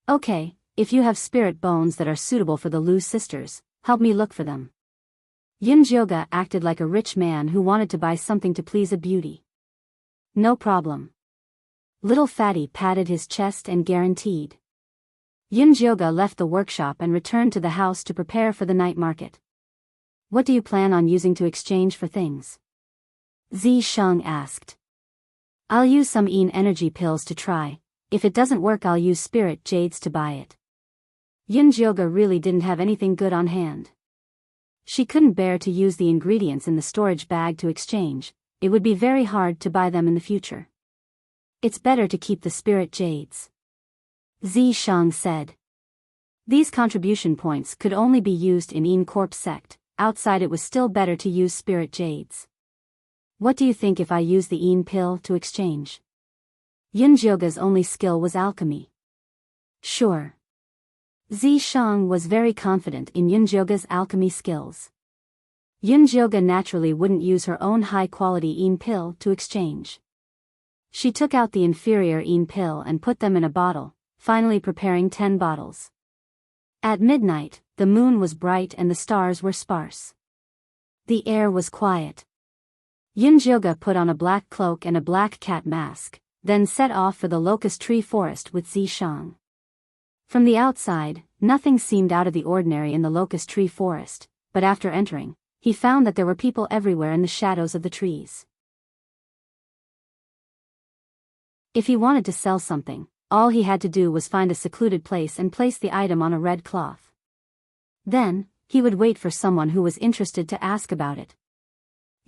Okay, if you have spirit bones that are suitable for the Lu sisters, help me look for them. Yunjioga acted like a rich man who wanted to buy something to please a beauty. No problem. Little fatty patted his chest and guaranteed. Yunjioga left the workshop and returned to the house to prepare for the night market. What do you plan on using to exchange for things? Zishang asked. I'll use some energy pills to try. If it doesn't work, I'll use spirit jades to buy it. Yunjioga really didn't have anything good on hand. She couldn't bear to use the ingredients in the storage bag to exchange. It would be very hard to buy them in the future. It's better to keep the spirit jades. Zishang said. These contribution points could only be used in Corp sect, outside it was still better to use spirit jades. What do you think if I use the pill to exchange? Yunjioga's only skill was alchemy. Sure. Zishang was very confident in Yunjioga's alchemy skills. Yunjioga naturally wouldn't use her own high-quality pill to exchange. She took out the inferior pill and put them in a bottle, finally preparing 10 bottles. At midnight, the moon was bright and the stars were sparse. The air was quiet. Yunjioga put on a black cloak and a black cat mask, then set off for the locust tree forest with Zishang. From the outside, nothing seemed out of the ordinary in the locust tree forest, but after entering, he found that there were people everywhere in the shadows of the trees. If he wanted to sell something, all he had to do was find a secluded place and place the item on a red cloth. Then, he would wait for someone who was interested to ask about it.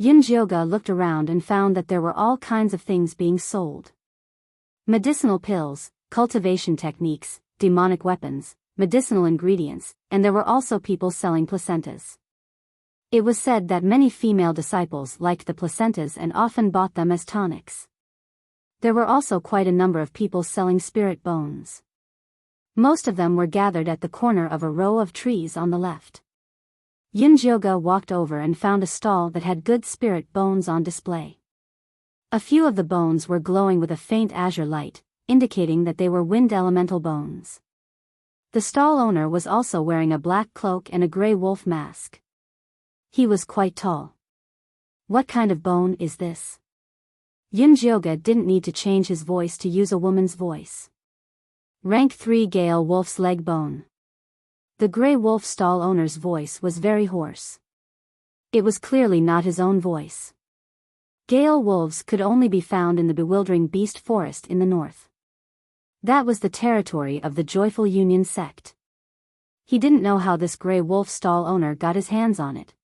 Yunjioga looked around and found that there were all kinds of things being sold. Medicinal pills, cultivation techniques, demonic weapons, medicinal ingredients, and there were also people selling placentas. It was said that many female disciples liked the placentas and often bought them as tonics. There were also quite a number of people selling spirit bones. Most of them were gathered at the corner of a row of trees on the left. Yunjioga walked over and found a stall that had good spirit bones on display. A few of the bones were glowing with a faint azure light, indicating that they were wind elemental bones. The stall owner was also wearing a black cloak and a gray wolf mask. He was quite tall. "What kind of bone is this?" Yunjioga didn't need to change his voice to use a woman's voice. "Rank 3 Gale Wolf's leg bone." The gray wolf stall owner's voice was very hoarse. It was clearly not his own voice. Gale wolves could only be found in the bewildering beast forest in the north. That was the territory of the Joyful Union sect. He didn't know how this gray wolf stall owner got his hands on it.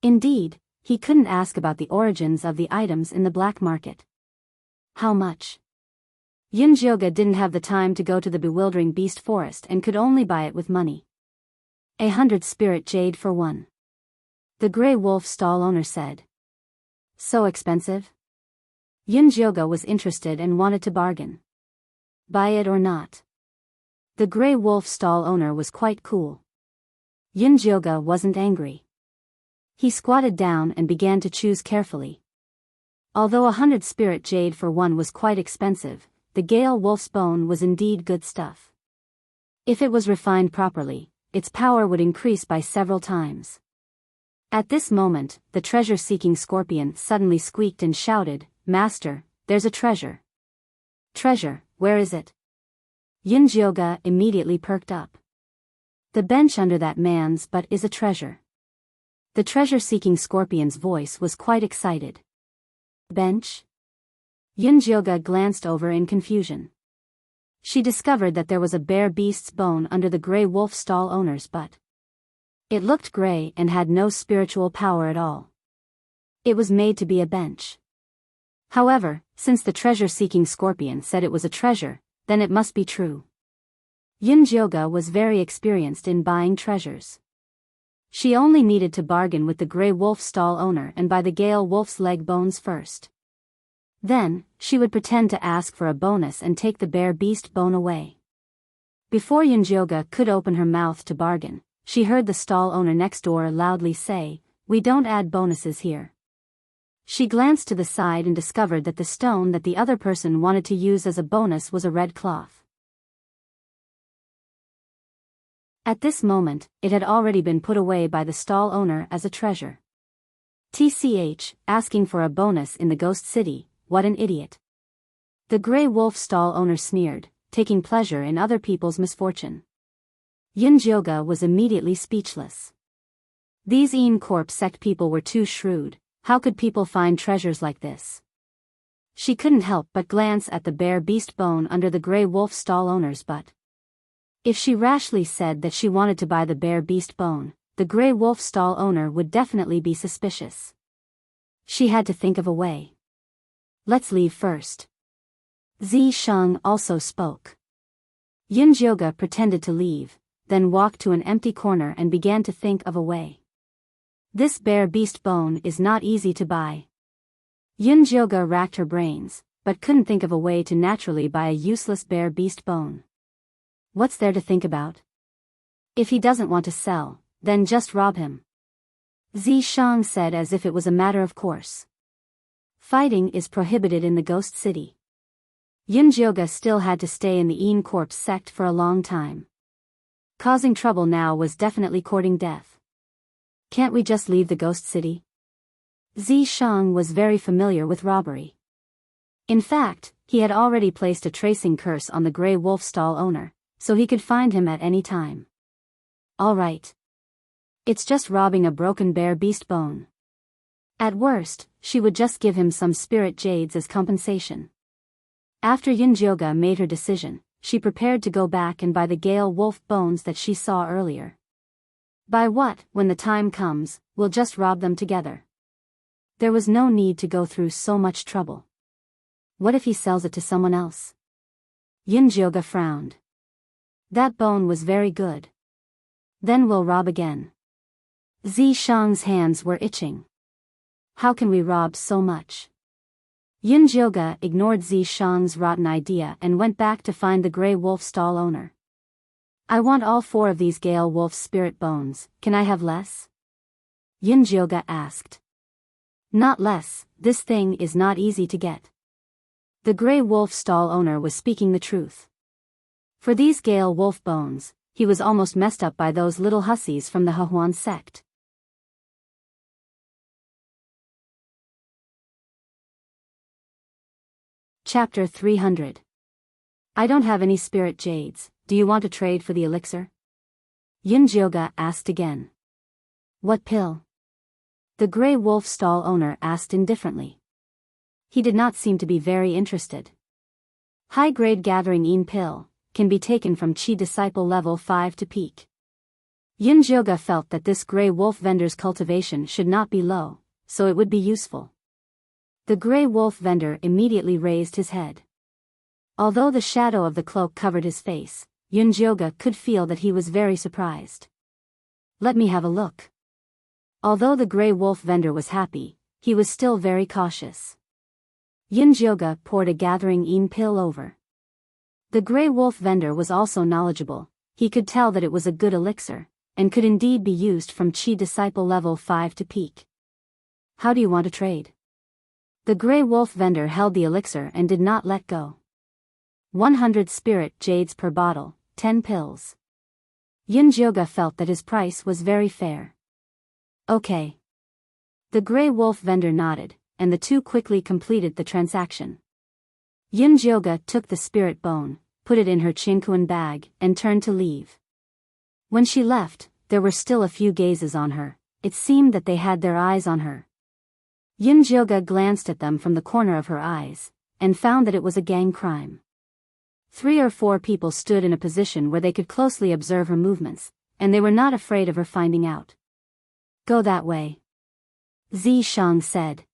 Indeed, he couldn't ask about the origins of the items in the black market. How much? Yunjioga didn't have the time to go to the bewildering beast forest and could only buy it with money. 100 spirit jade for one. The gray wolf stall owner said. So expensive? Yunjioga was interested and wanted to bargain. Buy it or not? The gray wolf stall owner was quite cool. Yunjioga wasn't angry. He squatted down and began to choose carefully. Although 100 spirit jade for one was quite expensive, the Gale wolf's bone was indeed good stuff. If it was refined properly, its power would increase by several times. At this moment, the treasure-seeking scorpion suddenly squeaked and shouted, "Master, there's a treasure." "Treasure, where is it?" Yunjioga immediately perked up. "The bench under that man's butt is a treasure." The treasure-seeking scorpion's voice was quite excited. "Bench?" Yunjioga glanced over in confusion. She discovered that there was a bare beast's bone under the gray wolf stall owner's butt. It looked gray and had no spiritual power at all. It was made to be a bench. However, since the treasure-seeking scorpion said it was a treasure, then it must be true. Yunjioga was very experienced in buying treasures. She only needed to bargain with the gray wolf stall owner and buy the Gale wolf's leg bones first. Then, she would pretend to ask for a bonus and take the bare beast bone away. Before Yunjioga could open her mouth to bargain, she heard the stall owner next door loudly say, "We don't add bonuses here." She glanced to the side and discovered that the stone that the other person wanted to use as a bonus was a red cloth. At this moment, it had already been put away by the stall owner as a treasure. TCH, asking for a bonus in the ghost city, what an idiot. The gray wolf stall owner sneered, taking pleasure in other people's misfortune. Yunjioga was immediately speechless. These Een Corp sect people were too shrewd. How could people find treasures like this? She couldn't help but glance at the bare beast bone under the gray wolf stall owner's butt. If she rashly said that she wanted to buy the bare beast bone, the gray wolf stall owner would definitely be suspicious. She had to think of a way. "Let's leave first." Zishang also spoke. Yunjioga pretended to leave, then walked to an empty corner and began to think of a way. This bare beast bone is not easy to buy. Yunjioga racked her brains, but couldn't think of a way to naturally buy a useless bare beast bone. What's there to think about? If he doesn't want to sell, then just rob him. Zishang said as if it was a matter of course. Fighting is prohibited in the ghost city. Yunjioga still had to stay in the Een Corp sect for a long time. Causing trouble now was definitely courting death. Can't we just leave the ghost city? Zishang was very familiar with robbery. In fact, he had already placed a tracing curse on the Grey Wolf stall owner, so he could find him at any time. All right. It's just robbing a broken bear beast bone. At worst, she would just give him some spirit jades as compensation. After Yunjioga made her decision, she prepared to go back and buy the Gale Wolf bones that she saw earlier. Buy what? When the time comes, we'll just rob them together. There was no need to go through so much trouble. What if he sells it to someone else? Yunjioga frowned. That bone was very good. Then we'll rob again. Zishang's hands were itching. How can we rob so much? Yunjioga ignored Zishang's rotten idea and went back to find the Grey Wolf stall owner. I want all 4 of these Gale Wolf spirit bones, can I have less? Yunjioga asked. Not less, this thing is not easy to get. The Grey Wolf stall owner was speaking the truth. For these Gale Wolf bones, he was almost messed up by those little hussies from the Hahuan sect. Chapter 300. I don't have any spirit jades, do you want to trade for the elixir? Yunjioga asked again. What pill? The Grey Wolf stall owner asked indifferently. He did not seem to be very interested. High-grade gathering in pill can be taken from Chi disciple level 5 to peak. Yunjioga felt that this Grey Wolf vendor's cultivation should not be low, so it would be useful. The Grey Wolf vendor immediately raised his head. Although the shadow of the cloak covered his face, Yunjioga could feel that he was very surprised. Let me have a look. Although the Grey Wolf vendor was happy, he was still very cautious. Yunjioga poured a gathering in pill over. The Grey Wolf vendor was also knowledgeable, he could tell that it was a good elixir, and could indeed be used from Chi disciple level 5 to peak. How do you want to trade? The Grey Wolf vendor held the elixir and did not let go. 100 spirit jades per bottle, 10 pills. Yunjioga felt that his price was very fair. Okay. The Grey Wolf vendor nodded, and the two quickly completed the transaction. Yunjioga took the spirit bone, put it in her chinkuan bag, and turned to leave. When she left, there were still a few gazes on her. It seemed that they had their eyes on her. Yunjioga glanced at them from the corner of her eyes, and found that it was a gang crime. 3 or 4 people stood in a position where they could closely observe her movements, and they were not afraid of her finding out. Go that way. Zishang said.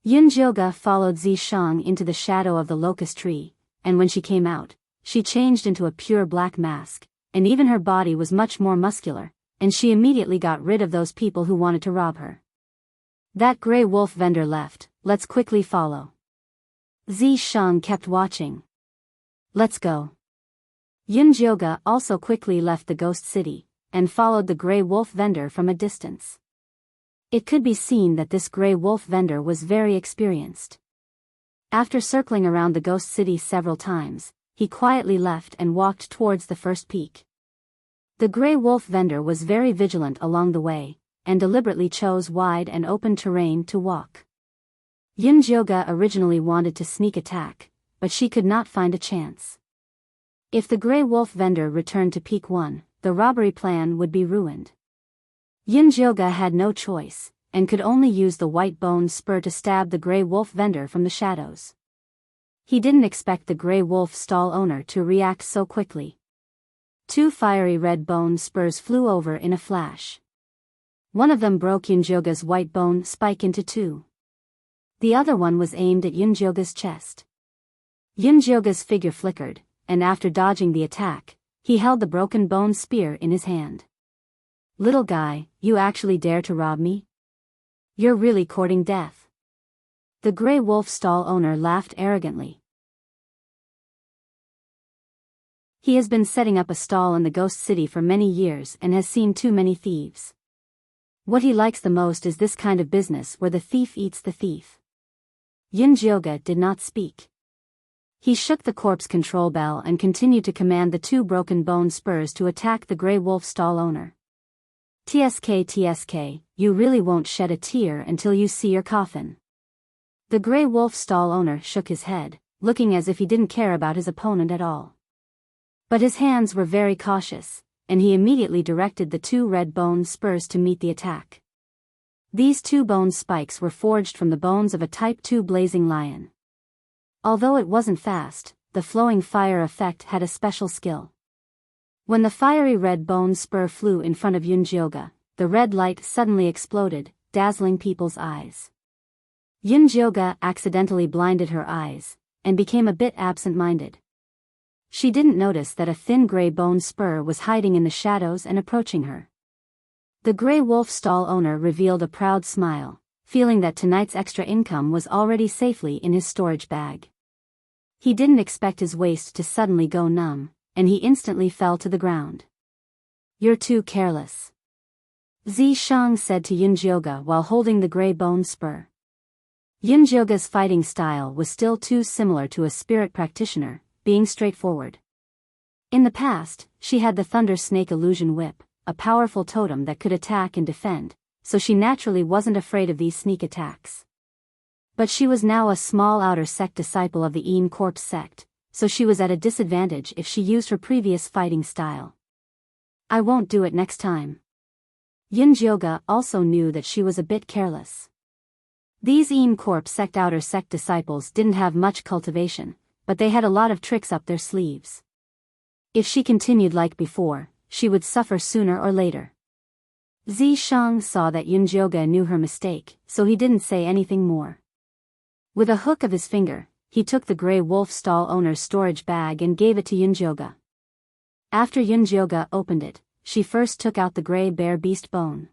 Yunjioga followed Zishang into the shadow of the locust tree, and when she came out, she changed into a pure black mask, and even her body was much more muscular, and she immediately got rid of those people who wanted to rob her. That Grey Wolf vendor left, let's quickly follow. Zishang kept watching. Let's go. Yunjioga also quickly left the ghost city, and followed the Grey Wolf vendor from a distance. It could be seen that this Grey Wolf vendor was very experienced. After circling around the ghost city several times, he quietly left and walked towards the first peak. The Grey Wolf vendor was very vigilant along the way, and deliberately chose wide and open terrain to walk. Yunjioga originally wanted to sneak attack, but she could not find a chance. If the Grey Wolf vendor returned to Peak 1, the robbery plan would be ruined. Yunjioga had no choice, and could only use the white bone spur to stab the Grey Wolf vendor from the shadows. He didn't expect the Grey Wolf stall owner to react so quickly. 2 fiery red bone spurs flew over in a flash. One of them broke Yunjioga's white bone spike into 2. The other one was aimed at Yunjioga's chest. Yunjioga's figure flickered, and after dodging the attack, he held the broken bone spear in his hand. Little guy, you actually dare to rob me? You're really courting death. The Grey Wolf stall owner laughed arrogantly. He has been setting up a stall in the ghost city for many years and has seen too many thieves. What he likes the most is this kind of business where the thief eats the thief. Yunjioga did not speak. He shook the corpse control bell and continued to command the 2 broken bone spurs to attack the Grey Wolf stall owner. TSK, you really won't shed a tear until you see your coffin. The Grey Wolf stall owner shook his head, looking as if he didn't care about his opponent at all. But his hands were very cautious, and he immediately directed the 2 red bone spurs to meet the attack. These 2 bone spikes were forged from the bones of a Type 2 blazing lion. Although it wasn't fast, the flowing fire effect had a special skill. When the fiery red bone spur flew in front of Yunjioga, the red light suddenly exploded, dazzling people's eyes. Yunjioga accidentally blinded her eyes, and became a bit absent-minded. She didn't notice that a thin gray bone spur was hiding in the shadows and approaching her. The gray wolf stall owner revealed a proud smile, feeling that tonight's extra income was already safely in his storage bag. He didn't expect his waist to suddenly go numb, and he instantly fell to the ground. "You're too careless," Zi Shang said to Yunjioga while holding the gray bone spur. Yunjioga's fighting style was still too similar to a spirit practitioner, being straightforward. In the past, she had the Thunder Snake Illusion Whip, a powerful totem that could attack and defend, so she naturally wasn't afraid of these sneak attacks. But she was now a small outer sect disciple of the Een Corpse sect, so she was at a disadvantage if she used her previous fighting style. "I won't do it next time." Yunjioga also knew that she was a bit careless. These Een Corpse sect outer sect disciples didn't have much cultivation, but they had a lot of tricks up their sleeves. If she continued like before, she would suffer sooner or later. Zi Shang saw that Yunjioga knew her mistake, so he didn't say anything more. With a hook of his finger, he took the gray wolf stall owner's storage bag and gave it to Yunjioga. After Yunjioga opened it, she first took out the gray bear beast bone.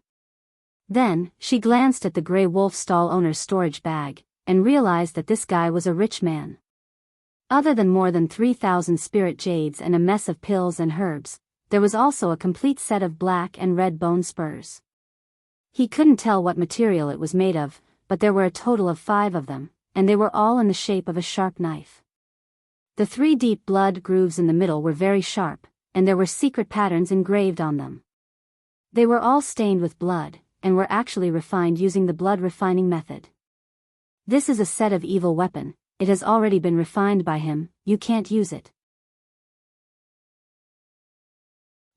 Then, she glanced at the gray wolf stall owner's storage bag, and realized that this guy was a rich man. Other than more than 3,000 spirit jades and a mess of pills and herbs, there was also a complete set of black and red bone spurs. He couldn't tell what material it was made of, but there were a total of 5 of them, and they were all in the shape of a sharp knife. The 3 deep blood grooves in the middle were very sharp, and there were secret patterns engraved on them. They were all stained with blood, and were actually refined using the blood refining method. "This is a set of evil weapon, it has already been refined by him, you can't use it."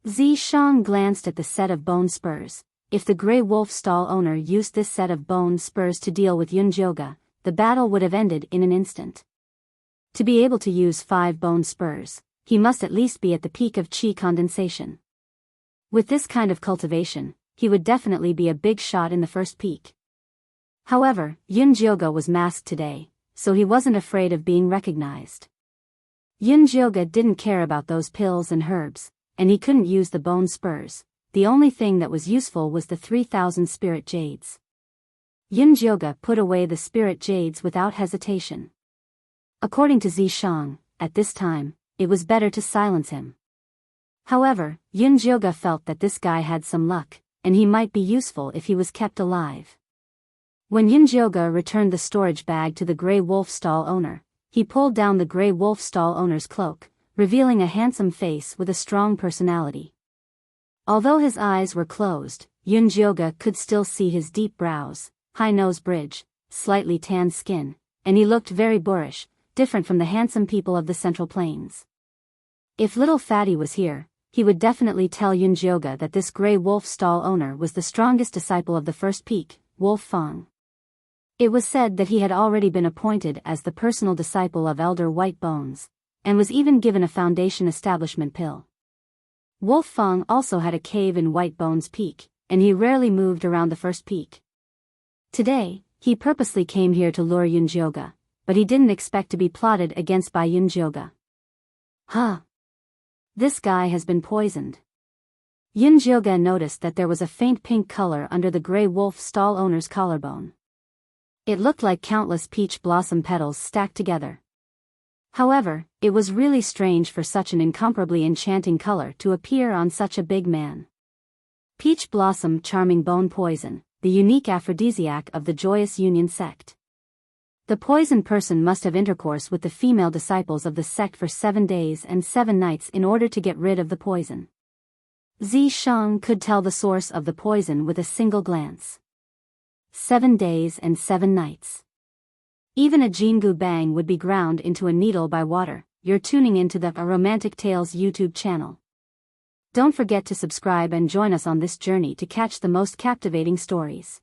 Zi Shang glanced at the set of bone spurs. If the gray wolf stall owner used this set of bone spurs to deal with Yunjioga, the battle would have ended in an instant. To be able to use 5 bone spurs, he must at least be at the peak of chi condensation. With this kind of cultivation, he would definitely be a big shot in the first peak. However, Yunjioga was masked today, so he wasn't afraid of being recognized. Yunjioga didn't care about those pills and herbs, and he couldn't use the bone spurs. The only thing that was useful was the 3,000 spirit jades. Yunjioga put away the spirit jades without hesitation. According to Zi Shang, at this time, it was better to silence him. However, Yunjioga felt that this guy had some luck, and he might be useful if he was kept alive. When Yunjioga returned the storage bag to the gray wolf stall owner, he pulled down the gray wolf stall owner's cloak, revealing a handsome face with a strong personality. Although his eyes were closed, Yunjioga could still see his deep brows, high nose bridge, slightly tanned skin, and he looked very boorish, different from the handsome people of the Central Plains. If little Fatty was here, he would definitely tell Yunjioga that this gray wolf stall owner was the strongest disciple of the first peak, Wolf Fang. It was said that he had already been appointed as the personal disciple of Elder White Bones, and was even given a foundation establishment pill. Wolf Fang also had a cave in White Bones Peak, and he rarely moved around the first peak. Today, he purposely came here to lure Yunjioga, but he didn't expect to be plotted against by Yunjioga. Huh. This guy has been poisoned. Yunjioga noticed that there was a faint pink color under the gray wolf stall owner's collarbone. It looked like countless peach blossom petals stacked together. However, it was really strange for such an incomparably enchanting color to appear on such a big man. Peach blossom charming bone poison, the unique aphrodisiac of the Joyous Union sect. The poisoned person must have intercourse with the female disciples of the sect for 7 days and 7 nights in order to get rid of the poison. Zi Shang could tell the source of the poison with a single glance. 7 days and 7 nights. Even a Jingu bang would be ground into a needle by water. You're tuning into the A Romantic Tales YouTube channel. Don't forget to subscribe and join us on this journey to catch the most captivating stories.